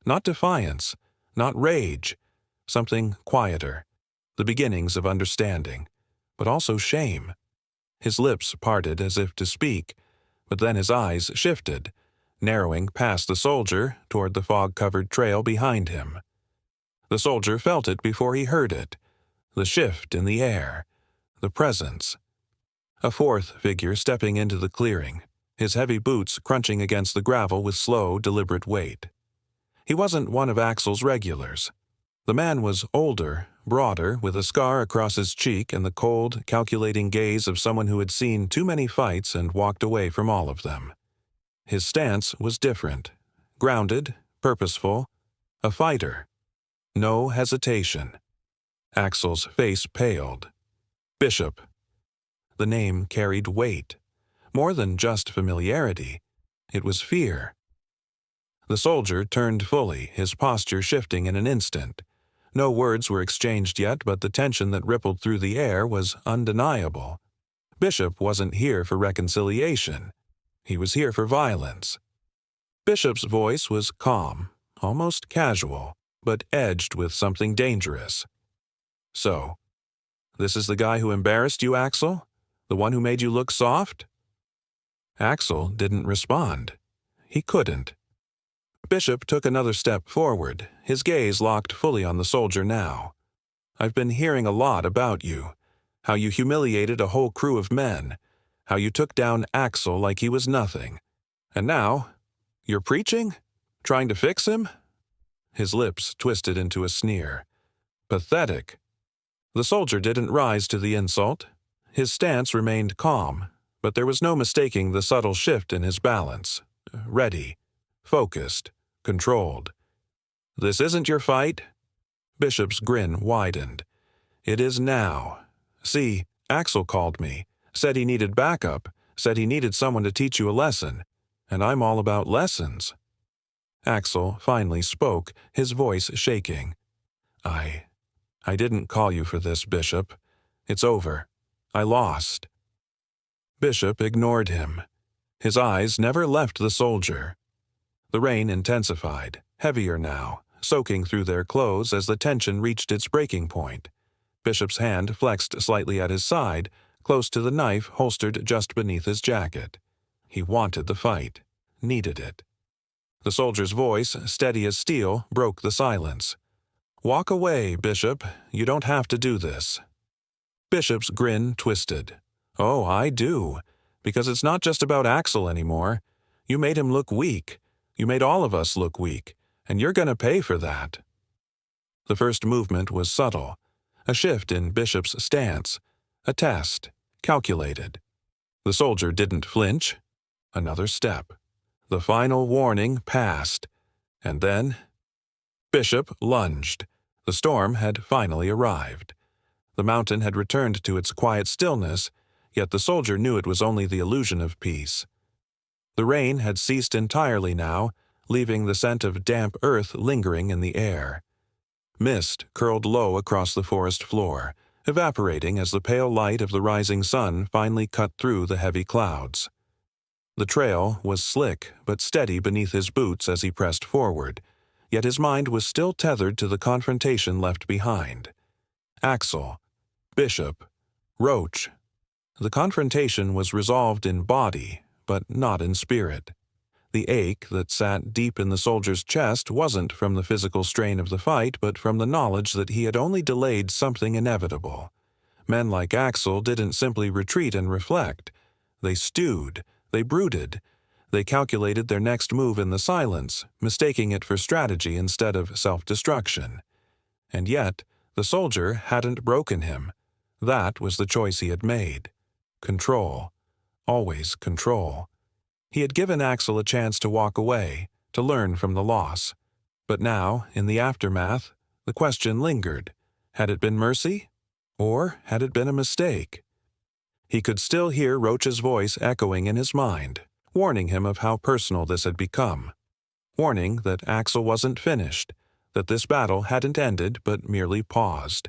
Speaker 1: Not defiance, not rage, something quieter, the beginnings of understanding, but also shame. His lips parted as if to speak, but then his eyes shifted, narrowing past the soldier toward the fog-covered trail behind him. The soldier felt it before he heard it, the shift in the air, the presence. A fourth figure stepping into the clearing, his heavy boots crunching against the gravel with slow, deliberate weight. He wasn't one of Axel's regulars. The man was older, broader, with a scar across his cheek and the cold, calculating gaze of someone who had seen too many fights and walked away from all of them. His stance was different, grounded, purposeful, a fighter. No hesitation. Axel's face paled. Bishop. The name carried weight. More than just familiarity. It was fear. The soldier turned fully, his posture shifting in an instant. No words were exchanged yet, but the tension that rippled through the air was undeniable. Bishop wasn't here for reconciliation. He was here for violence. Bishop's voice was calm, almost casual, but edged with something dangerous. "So, this is the guy who embarrassed you, Axel? The one who made you look soft?" Axel didn't respond. He couldn't. Bishop took another step forward, his gaze locked fully on the soldier now. "I've been hearing a lot about you. How you humiliated a whole crew of men. How you took down Axel like he was nothing. And now, you're preaching? Trying to fix him?" His lips twisted into a sneer. "Pathetic." The soldier didn't rise to the insult. His stance remained calm, but there was no mistaking the subtle shift in his balance. Ready, focused, controlled. "This isn't your fight?" Bishop's grin widened. "It is now. See, Axel called me, said he needed backup, said he needed someone to teach you a lesson, and I'm all about lessons." Axel finally spoke, his voice shaking. "I didn't call you for this, Bishop. It's over. I lost." Bishop ignored him. His eyes never left the soldier. The rain intensified, heavier now, soaking through their clothes as the tension reached its breaking point. Bishop's hand flexed slightly at his side, close to the knife holstered just beneath his jacket. He wanted the fight, needed it. The soldier's voice, steady as steel, broke the silence. "Walk away, Bishop. You don't have to do this." Bishop's grin twisted. "Oh, I do. Because it's not just about Axel anymore. You made him look weak. You made all of us look weak. And you're going to pay for that." The first movement was subtle. A shift in Bishop's stance. A test. Calculated. The soldier didn't flinch. Another step. The final warning passed. And then Bishop lunged. The storm had finally arrived. The mountain had returned to its quiet stillness, yet the soldier knew it was only the illusion of peace. The rain had ceased entirely now, leaving the scent of damp earth lingering in the air. Mist curled low across the forest floor, evaporating as the pale light of the rising sun finally cut through the heavy clouds. The trail was slick but steady beneath his boots as he pressed forward, yet his mind was still tethered to the confrontation left behind. Axel, Bishop, Roach. The confrontation was resolved in body, but not in spirit. The ache that sat deep in the soldier's chest wasn't from the physical strain of the fight, but from the knowledge that he had only delayed something inevitable. Men like Axel didn't simply retreat and reflect. They stewed, they brooded, they calculated their next move in the silence, mistaking it for strategy instead of self-destruction. And yet, the soldier hadn't broken him. That was the choice he had made. Control. Always control. He had given Axel a chance to walk away, to learn from the loss. But now, in the aftermath, the question lingered. Had it been mercy? Or had it been a mistake? He could still hear Roach's voice echoing in his mind, warning him of how personal this had become. Warning that Axel wasn't finished, that this battle hadn't ended but merely paused.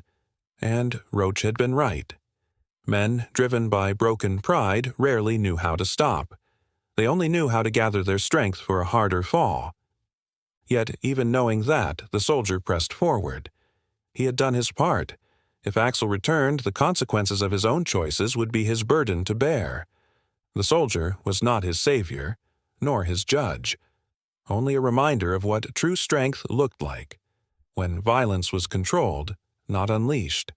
Speaker 1: And Roach had been right. Men driven by broken pride rarely knew how to stop. They only knew how to gather their strength for a harder fall. Yet, even knowing that, the soldier pressed forward. He had done his part. If Axel returned, the consequences of his own choices would be his burden to bear. The soldier was not his savior, nor his judge. Only a reminder of what true strength looked like, when violence was controlled, not unleashed.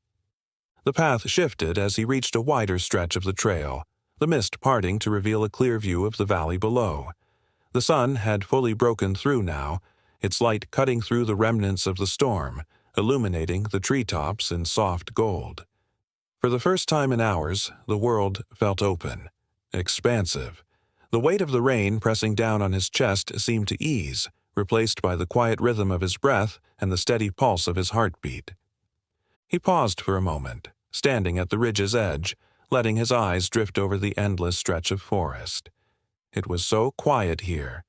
Speaker 1: The path shifted as he reached a wider stretch of the trail, the mist parting to reveal a clear view of the valley below. The sun had fully broken through now, its light cutting through the remnants of the storm, illuminating the treetops in soft gold. For the first time in hours, the world felt open, expansive. The weight of the rain pressing down on his chest seemed to ease, replaced by the quiet rhythm of his breath and the steady pulse of his heartbeat. He paused for a moment, standing at the ridge's edge, letting his eyes drift over the endless stretch of forest. It was so quiet here,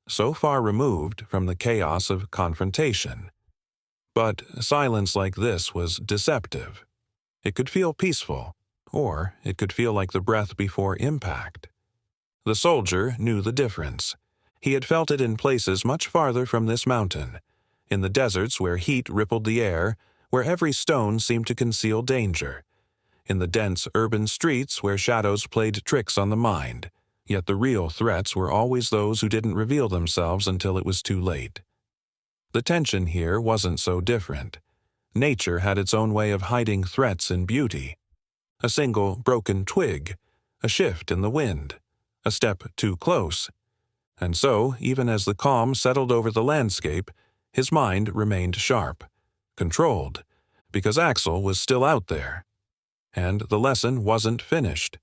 Speaker 1: so far removed from the chaos of confrontation. But silence like this was deceptive. It could feel peaceful, or it could feel like the breath before impact. The soldier knew the difference. He had felt it in places much farther from this mountain, in the deserts where heat rippled the air, where every stone seemed to conceal danger, in the dense urban streets where shadows played tricks on the mind, yet the real threats were always those who didn't reveal themselves until it was too late. The tension here wasn't so different. Nature had its own way of hiding threats in beauty. A single broken twig, a shift in the wind, a step too close. And so, even as the calm settled over the landscape, his mind remained sharp, controlled, because Axel was still out there. And the lesson wasn't finished.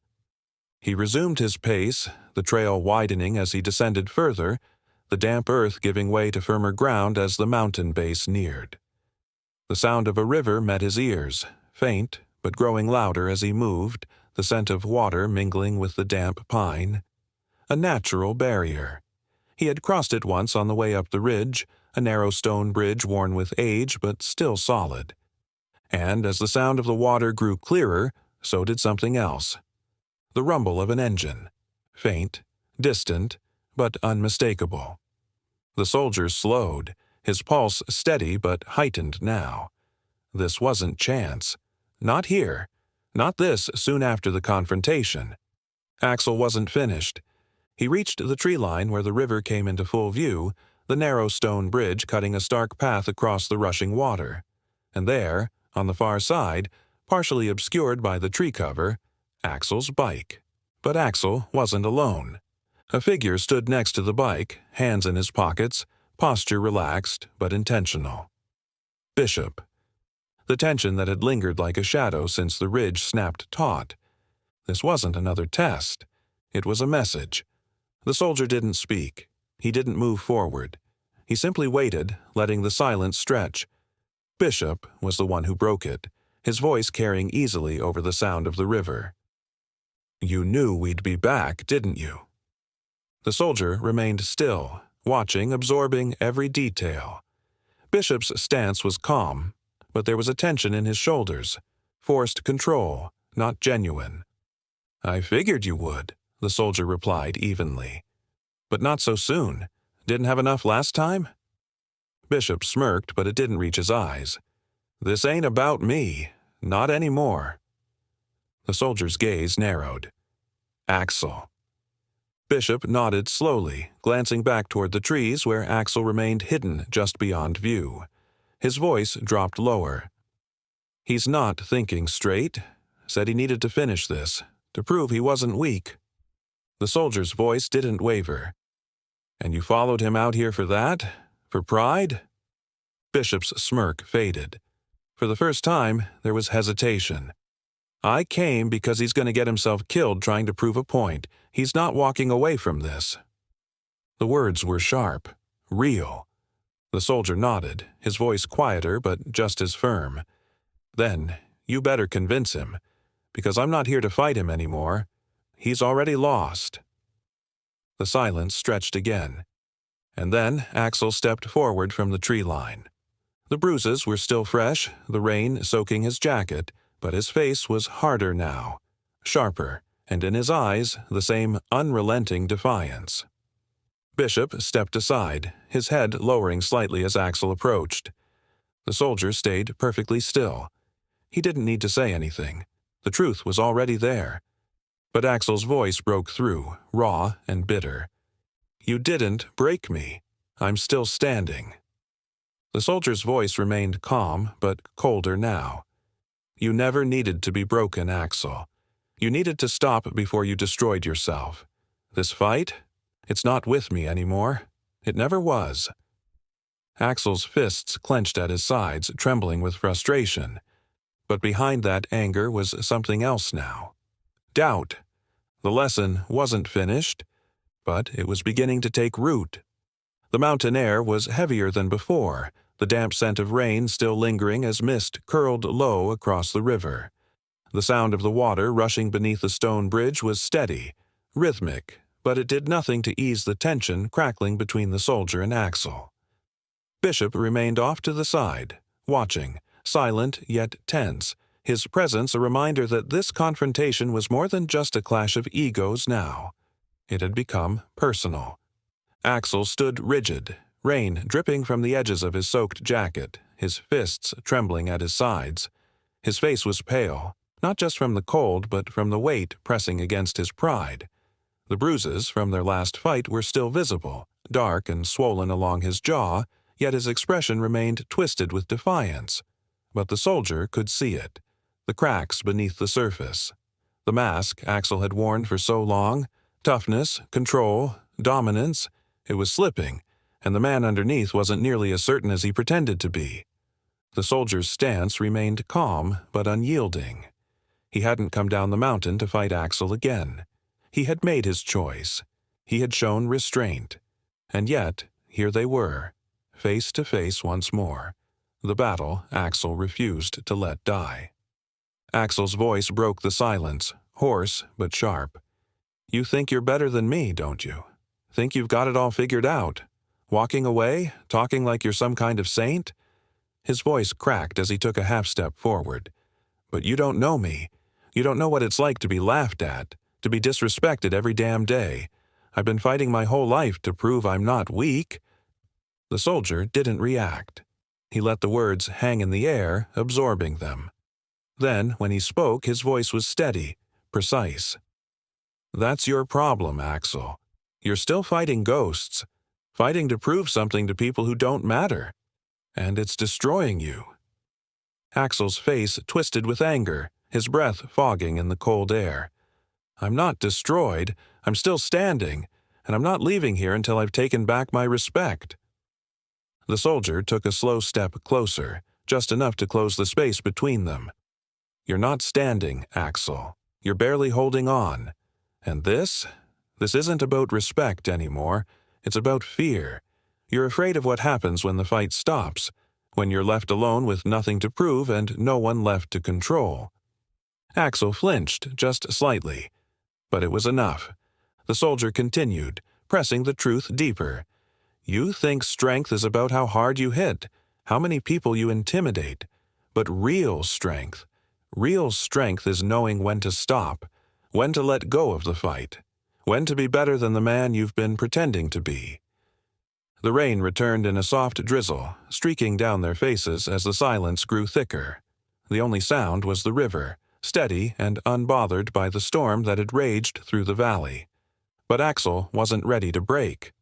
Speaker 1: He resumed his pace, the trail widening as he descended further, the damp earth giving way to firmer ground as the mountain base neared. The sound of a river met his ears, faint but growing louder as he moved, the scent of water mingling with the damp pine. A natural barrier. He had crossed it once on the way up the ridge, a narrow stone bridge worn with age but still solid. And as the sound of the water grew clearer, so did something else. The rumble of an engine. Faint, distant, but unmistakable. The soldier slowed, his pulse steady but heightened now. This wasn't chance. Not here. Not this soon after the confrontation. Axel wasn't finished. He reached the tree line where the river came into full view, the narrow stone bridge cutting a stark path across the rushing water. And there, on the far side, partially obscured by the tree cover, Axel's bike. But Axel wasn't alone. A figure stood next to the bike, hands in his pockets, posture relaxed but intentional. Bishop. The tension that had lingered like a shadow since the ridge snapped taut. This wasn't another test. It was a message. The soldier didn't speak. He didn't move forward. He simply waited, letting the silence stretch. Bishop was the one who broke it, his voice carrying easily over the sound of the river. "You knew we'd be back, didn't you?" The soldier remained still, watching, absorbing every detail. Bishop's stance was calm, but there was a tension in his shoulders, forced control, not genuine. "I figured you would," the soldier replied evenly. "But not so soon. Didn't have enough last time?" Bishop smirked, but it didn't reach his eyes. "This ain't about me. Not anymore." The soldier's gaze narrowed. "Axel." Bishop nodded slowly, glancing back toward the trees where Axel remained hidden just beyond view. His voice dropped lower. "He's not thinking straight. Said he needed to finish this, to prove he wasn't weak." The soldier's voice didn't waver. "And you followed him out here for that? For pride?" Bishop's smirk faded. For the first time, there was hesitation. "I came because he's going to get himself killed trying to prove a point. He's not walking away from this." The words were sharp, real. The soldier nodded, his voice quieter but just as firm. "Then, you better convince him, because I'm not here to fight him anymore. He's already lost." The silence stretched again. And then Axel stepped forward from the tree line. The bruises were still fresh, the rain soaking his jacket, but his face was harder now, sharper, and in his eyes the same unrelenting defiance. Bishop stepped aside, his head lowering slightly as Axel approached. The soldier stayed perfectly still. He didn't need to say anything. The truth was already there. But Axel's voice broke through, raw and bitter. "You didn't break me. I'm still standing." The soldier's voice remained calm, but colder now. "You never needed to be broken, Axel. You needed to stop before you destroyed yourself. This fight? It's not with me anymore. It never was." Axel's fists clenched at his sides, trembling with frustration. But behind that anger was something else now. Doubt. The lesson wasn't finished, but it was beginning to take root. The mountain air was heavier than before, the damp scent of rain still lingering as mist curled low across the river. The sound of the water rushing beneath the stone bridge was steady, rhythmic, but it did nothing to ease the tension crackling between the soldier and Axel. Bishop remained off to the side, watching, silent yet tense, his presence a reminder that this confrontation was more than just a clash of egos now. It had become personal. Axel stood rigid, rain dripping from the edges of his soaked jacket, his fists trembling at his sides. His face was pale, not just from the cold but from the weight pressing against his pride. The bruises from their last fight were still visible, dark and swollen along his jaw, yet his expression remained twisted with defiance. But the soldier could see it, the cracks beneath the surface. The mask Axel had worn for so long, toughness, control, dominance, it was slipping, and the man underneath wasn't nearly as certain as he pretended to be. The soldier's stance remained calm but unyielding. He hadn't come down the mountain to fight Axel again. He had made his choice. He had shown restraint. And yet, here they were, face to face once more. The battle Axel refused to let die. Axel's voice broke the silence, hoarse but sharp. "You think you're better than me, don't you? Think you've got it all figured out? Walking away, talking like you're some kind of saint? His voice cracked as he took a half-step forward. "But you don't know me. You don't know what it's like to be laughed at, to be disrespected every damn day. I've been fighting my whole life to prove I'm not weak." The soldier didn't react. He let the words hang in the air, absorbing them. Then, when he spoke, his voice was steady, precise. "That's your problem, Axel. You're still fighting ghosts, fighting to prove something to people who don't matter. And it's destroying you." Axel's face twisted with anger, his breath fogging in the cold air. "I'm not destroyed. I'm still standing, and I'm not leaving here until I've taken back my respect." The soldier took a slow step closer, just enough to close the space between them. "You're not standing, Axel. You're barely holding on. And this isn't about respect anymore. It's about fear. You're afraid of what happens when the fight stops, when you're left alone with nothing to prove and no one left to control." Axel flinched just slightly, but it was enough. The soldier continued, pressing the truth deeper. "You think strength is about how hard you hit, how many people you intimidate. But real strength is knowing when to stop, when to let go of the fight, when to be better than the man you've been pretending to be." The rain returned in a soft drizzle, streaking down their faces as the silence grew thicker. The only sound was the river, steady and unbothered by the storm that had raged through the valley. But Axel wasn't ready to break.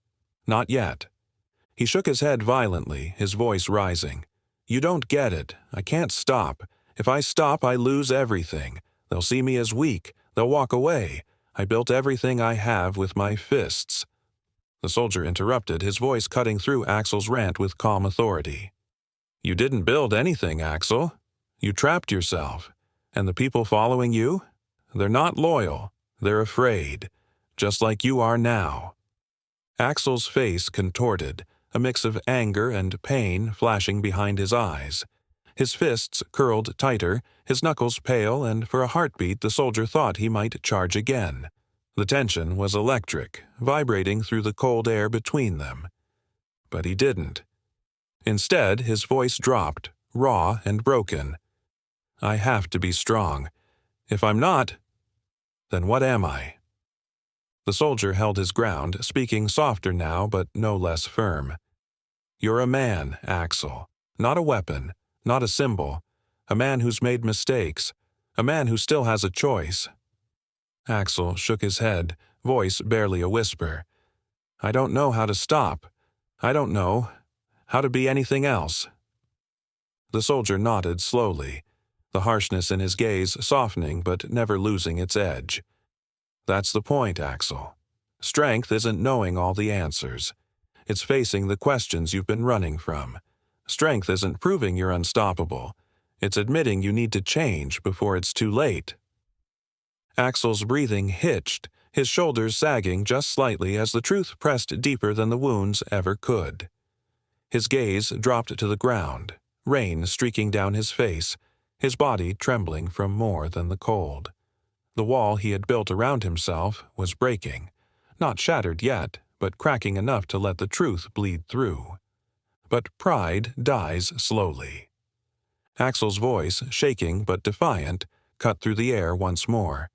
Speaker 1: Not yet. He shook his head violently, his voice rising. "You don't get it. I can't stop. If I stop, I lose everything. They'll see me as weak. They'll walk away. I built everything I have with my fists." The soldier interrupted, his voice cutting through Axel's rant with calm authority. "You didn't build anything, Axel. You trapped yourself. And the people following you? They're not loyal. They're afraid. Just like you are now." Axel's face contorted, a mix of anger and pain flashing behind his eyes. His fists curled tighter, his knuckles pale, and for a heartbeat the soldier thought he might charge again. The tension was electric, vibrating through the cold air between them. But he didn't. Instead, his voice dropped, raw and broken. "I have to be strong. If I'm not, then what am I?" The soldier held his ground, speaking softer now but no less firm. "You're a man, Axel. Not a weapon, not a symbol. A man who's made mistakes. A man who still has a choice." Axel shook his head, voice barely a whisper. "I don't know how to stop. I don't know how to be anything else." The soldier nodded slowly, the harshness in his gaze softening but never losing its edge. "That's the point, Axel. Strength isn't knowing all the answers. It's facing the questions you've been running from. Strength isn't proving you're unstoppable. It's admitting you need to change before it's too late." Axel's breathing hitched, his shoulders sagging just slightly as the truth pressed deeper than the wounds ever could. His gaze dropped to the ground, rain streaking down his face, his body trembling from more than the cold. The wall he had built around himself was breaking, not shattered yet, but cracking enough to let the truth bleed through. But pride dies slowly. Axel's voice, shaking but defiant, cut through the air once more.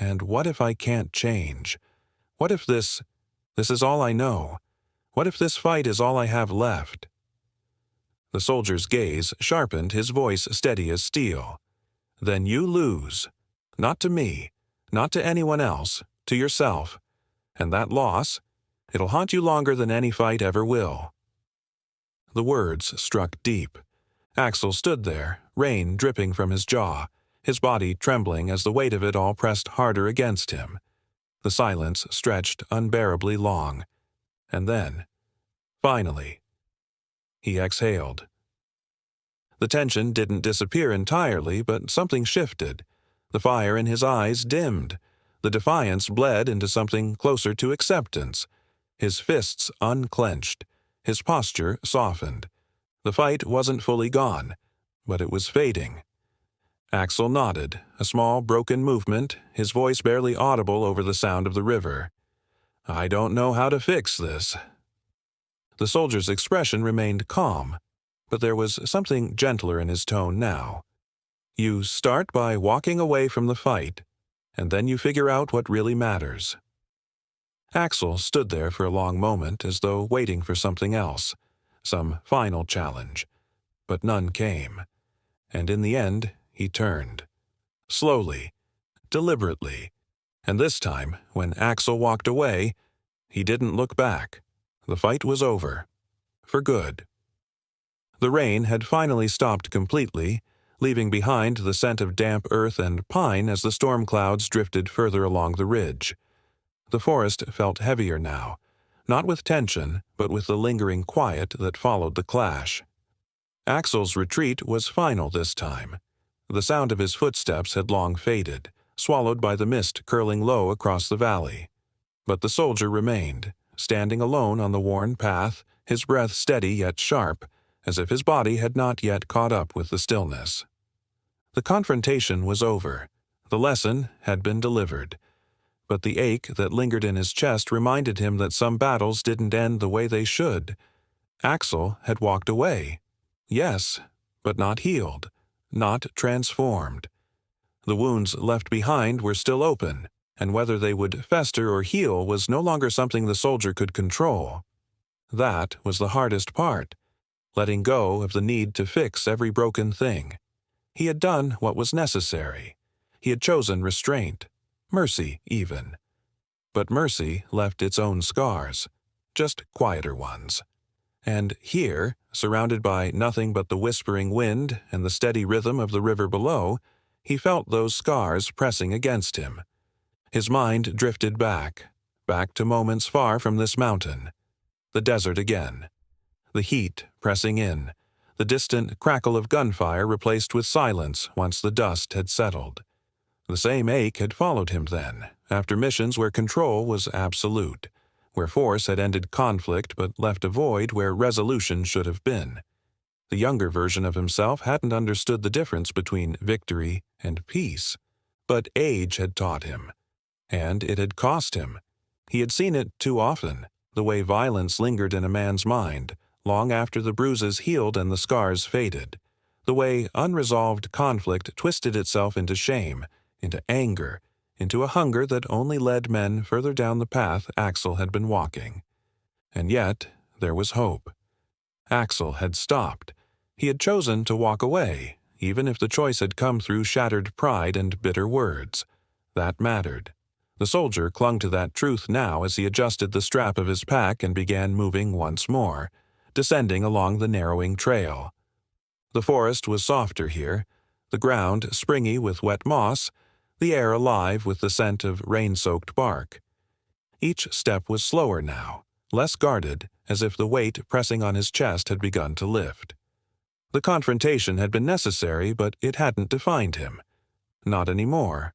Speaker 1: "And what if I can't change? What if this is all I know? What if this fight is all I have left?" The soldier's gaze sharpened, his voice steady as steel. "Then you lose. Not to me, not to anyone else, to yourself. And that loss, it'll haunt you longer than any fight ever will." The words struck deep. Axel stood there, rain dripping from his jaw, his body trembling as the weight of it all pressed harder against him. The silence stretched unbearably long. And then, finally, he exhaled. The tension didn't disappear entirely, but something shifted. The fire in his eyes dimmed. The defiance bled into something closer to acceptance. His fists unclenched. His posture softened. The fight wasn't fully gone, but it was fading. Axel nodded, a small broken movement, his voice barely audible over the sound of the river. "I don't know how to fix this." The soldier's expression remained calm, but there was something gentler in his tone now. "You start by walking away from the fight, and then you figure out what really matters." Axel stood there for a long moment as though waiting for something else, some final challenge, but none came. And in the end, he turned. Slowly, deliberately, and this time, when Axel walked away, he didn't look back. The fight was over. For good. The rain had finally stopped completely, leaving behind the scent of damp earth and pine as the storm clouds drifted further along the ridge. The forest felt heavier now, not with tension, but with the lingering quiet that followed the clash. Axel's retreat was final this time. The sound of his footsteps had long faded, swallowed by the mist curling low across the valley. But the soldier remained, standing alone on the worn path, his breath steady yet sharp, as if his body had not yet caught up with the stillness. The confrontation was over. The lesson had been delivered. But the ache that lingered in his chest reminded him that some battles didn't end the way they should. Axel had walked away. Yes, but not healed, not transformed. The wounds left behind were still open, and whether they would fester or heal was no longer something the soldier could control. That was the hardest part, letting go of the need to fix every broken thing. He had done what was necessary. He had chosen restraint. Mercy, even. But mercy left its own scars, just quieter ones. And here, surrounded by nothing but the whispering wind and the steady rhythm of the river below, he felt those scars pressing against him. His mind drifted back to moments far from this mountain. The desert again. The heat pressing in, the distant crackle of gunfire replaced with silence once the dust had settled. The same ache had followed him then, after missions where control was absolute, where force had ended conflict but left a void where resolution should have been. The younger version of himself hadn't understood the difference between victory and peace, but age had taught him, and it had cost him. He had seen it too often, the way violence lingered in a man's mind, long after the bruises healed and the scars faded, the way unresolved conflict twisted itself into shame, into anger, into a hunger that only led men further down the path Axel had been walking. And yet, there was hope. Axel had stopped. He had chosen to walk away, even if the choice had come through shattered pride and bitter words. That mattered. The soldier clung to that truth now as he adjusted the strap of his pack and began moving once more, descending along the narrowing trail. The forest was softer here, the ground springy with wet moss, the air alive with the scent of rain-soaked bark. Each step was slower now, less guarded, as if the weight pressing on his chest had begun to lift. The confrontation had been necessary, but it hadn't defined him. Not anymore.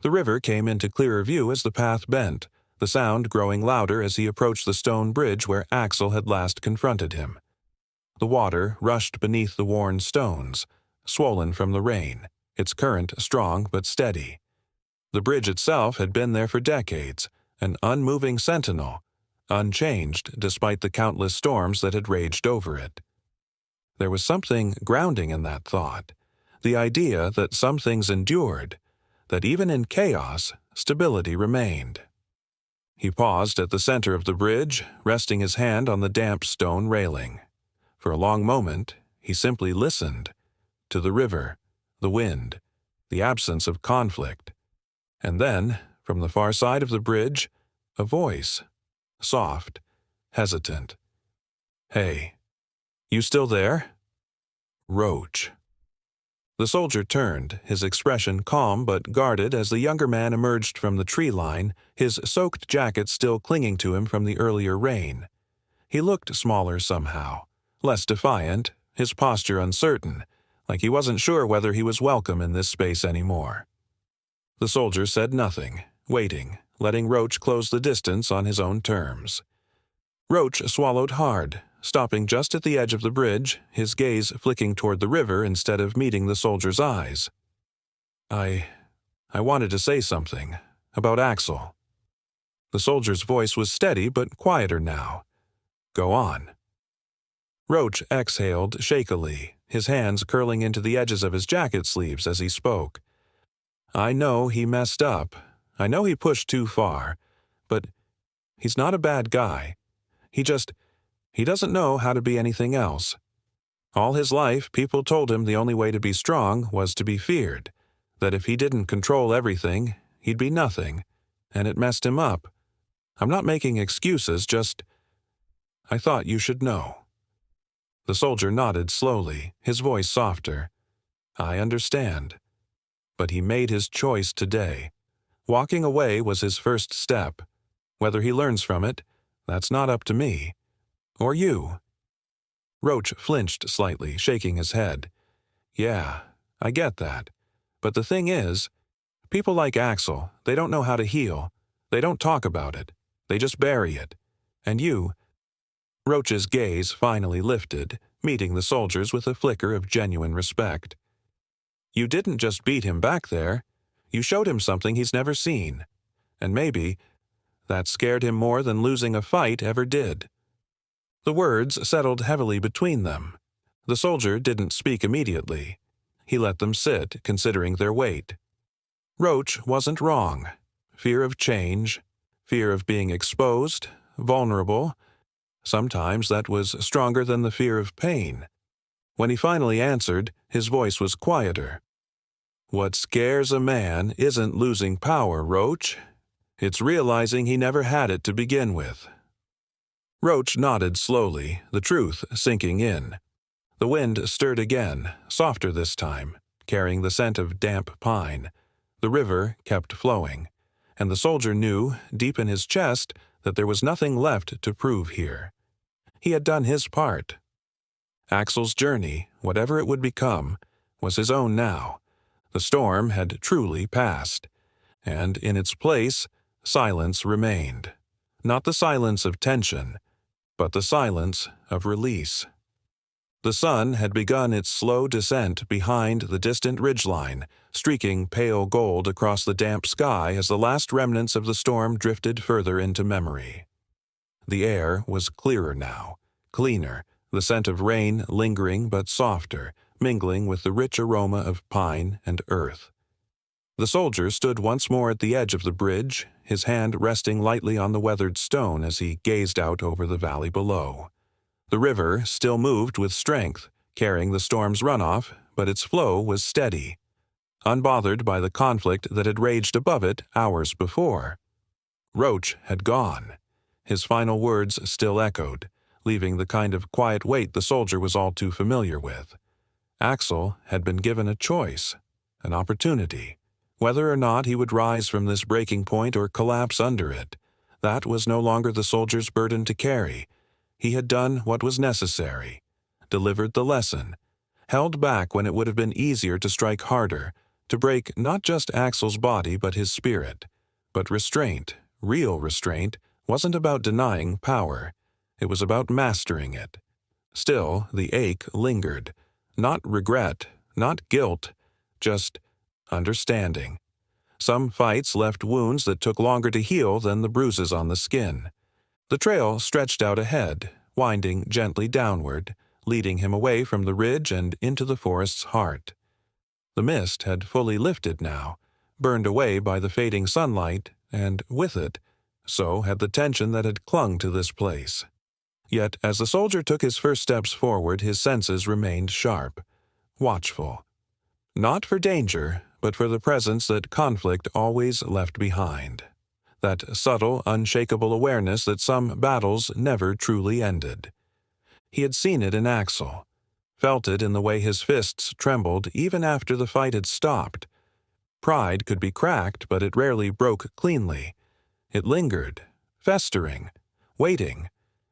Speaker 1: The river came into clearer view as the path bent, the sound growing louder as he approached the stone bridge where Axel had last confronted him. The water rushed beneath the worn stones, swollen from the rain, its current strong but steady. The bridge itself had been there for decades, an unmoving sentinel, unchanged despite the countless storms that had raged over it. There was something grounding in that thought, the idea that some things endured, that even in chaos, stability remained. He paused at the center of the bridge, resting his hand on the damp stone railing. For a long moment, he simply listened to the river, the wind, the absence of conflict. And then, from the far side of the bridge, a voice, soft, hesitant. "Hey, you still there?" Roach. The soldier turned, his expression calm but guarded as the younger man emerged from the tree line, his soaked jacket still clinging to him from the earlier rain. He looked smaller somehow, less defiant, his posture uncertain, like he wasn't sure whether he was welcome in this space anymore. The soldier said nothing, waiting, letting Roach close the distance on his own terms. Roach swallowed hard, stopping just at the edge of the bridge, his gaze flicking toward the river instead of meeting the soldier's eyes. I wanted to say something, about Axel." The soldier's voice was steady but quieter now. "Go on." Roach exhaled shakily, his hands curling into the edges of his jacket sleeves as he spoke. I know he messed up. I know he pushed too far. But he's not a bad guy. He doesn't know how to be anything else. All his life, people told him the only way to be strong was to be feared, that if he didn't control everything, he'd be nothing, and it messed him up. I'm not making excuses, just I thought you should know. The soldier nodded slowly, his voice softer. I understand. But he made his choice today. Walking away was his first step. Whether he learns from it, that's not up to me. Or you. Roach flinched slightly, shaking his head. Yeah, I get that. But the thing is, people like Axel, they don't know how to heal. They don't talk about it. They just bury it. And you... Roach's gaze finally lifted, meeting the soldier's with a flicker of genuine respect. You didn't just beat him back there. You showed him something he's never seen. And maybe that scared him more than losing a fight ever did. The words settled heavily between them. The soldier didn't speak immediately. He let them sit, considering their weight. Roach wasn't wrong. Fear of change, fear of being exposed, vulnerable. Sometimes that was stronger than the fear of pain. When he finally answered, his voice was quieter. What scares a man isn't losing power, Roach. It's realizing he never had it to begin with. Roach nodded slowly, the truth sinking in. The wind stirred again, softer this time, carrying the scent of damp pine. The river kept flowing, and the soldier knew, deep in his chest, that there was nothing left to prove here. He had done his part. Axel's journey, whatever it would become, was his own now. The storm had truly passed, and in its place, silence remained. Not the silence of tension, but the silence of release. The sun had begun its slow descent behind the distant ridgeline, streaking pale gold across the damp sky as the last remnants of the storm drifted further into memory. The air was clearer now, cleaner, the scent of rain lingering but softer, mingling with the rich aroma of pine and earth. The soldier stood once more at the edge of the bridge, his hand resting lightly on the weathered stone as he gazed out over the valley below. The river still moved with strength, carrying the storm's runoff, but its flow was steady, unbothered by the conflict that had raged above it hours before. Roach had gone. His final words still echoed, leaving the kind of quiet weight the soldier was all too familiar with. Axel had been given a choice, an opportunity. Whether or not he would rise from this breaking point or collapse under it, that was no longer the soldier's burden to carry. He had done what was necessary, delivered the lesson, held back when it would have been easier to strike harder, to break not just Axel's body but his spirit. But restraint, real restraint, wasn't about denying power. It was about mastering it. Still, the ache lingered. Not regret, not guilt, just understanding. Some fights left wounds that took longer to heal than the bruises on the skin. The trail stretched out ahead, winding gently downward, leading him away from the ridge and into the forest's heart. The mist had fully lifted now, burned away by the fading sunlight, and with it, so had the tension that had clung to this place. Yet, as the soldier took his first steps forward, his senses remained sharp, watchful. Not for danger, but for the presence that conflict always left behind. That subtle, unshakable awareness that some battles never truly ended. He had seen it in Axel, felt it in the way his fists trembled even after the fight had stopped. Pride could be cracked, but it rarely broke cleanly. It lingered, festering, waiting,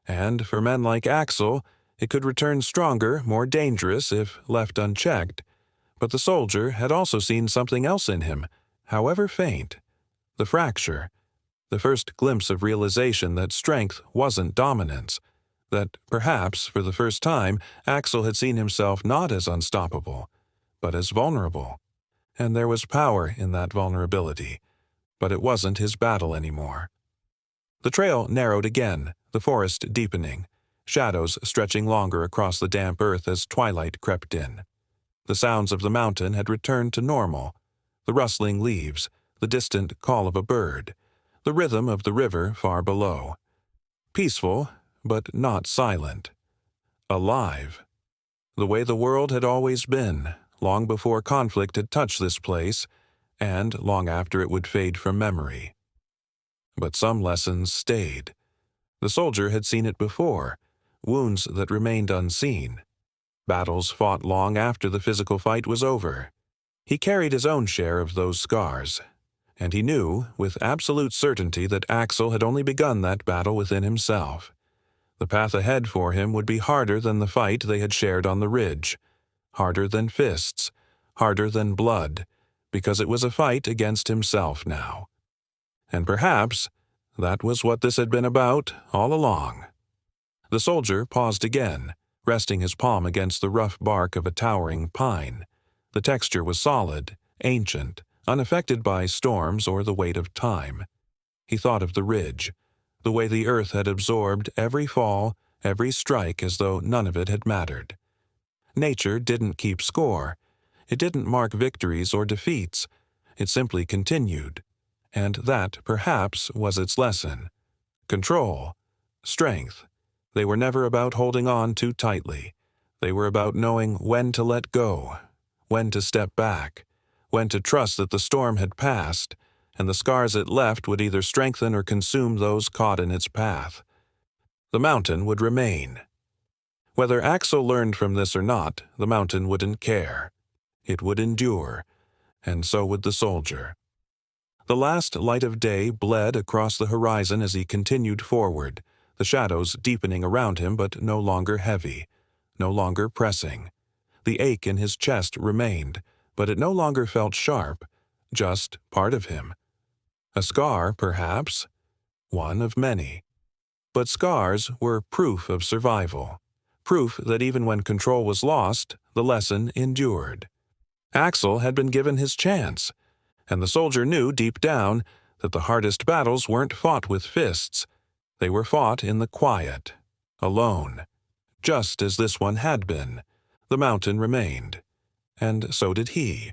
Speaker 1: and for men like Axel, it could return stronger, more dangerous if left unchecked. But the soldier had also seen something else in him, however faint. The fracture. The first glimpse of realization that strength wasn't dominance. That perhaps, for the first time, Axel had seen himself not as unstoppable, but as vulnerable. And there was power in that vulnerability. But it wasn't his battle anymore. The trail narrowed again, the forest deepening. shadows stretching longer across the damp earth as twilight crept in. The sounds of the mountain had returned to normal: the rustling leaves, the distant call of a bird, the rhythm of the river far below. Peaceful, but not silent. Alive. The way the world had always been, long before conflict had touched this place, and long after it would fade from memory. But some lessons stayed. The soldier had seen it before, wounds that remained unseen. Battles fought long after the physical fight was over. He carried his own share of those scars, and he knew with absolute certainty that Axel had only begun that battle within himself. The path ahead for him would be harder than the fight they had shared on the ridge, harder than fists, harder than blood, because it was a fight against himself now. And perhaps that was what this had been about all along. The soldier paused again, resting his palm against the rough bark of a towering pine. The texture was solid, ancient, unaffected by storms or the weight of time. He thought of the ridge, the way the earth had absorbed every fall, every strike, as though none of it had mattered. Nature didn't keep score. It didn't mark victories or defeats. It simply continued. And that, perhaps, was its lesson. Control. Strength. They were never about holding on too tightly. They were about knowing when to let go, when to step back, when to trust that the storm had passed, and the scars it left would either strengthen or consume those caught in its path. The mountain would remain. Whether Axel learned from this or not, the mountain wouldn't care. It would endure, and so would the soldier. The last light of day bled across the horizon as he continued forward, the shadows deepening around him but no longer heavy, no longer pressing. The ache in his chest remained, but it no longer felt sharp, just part of him. A scar, perhaps, one of many. But scars were proof of survival, proof that even when control was lost, the lesson endured. Axel had been given his chance, and the soldier knew deep down that the hardest battles weren't fought with fists. They were fought in the quiet, alone. Just as this one had been, the mountain remained, and so did he.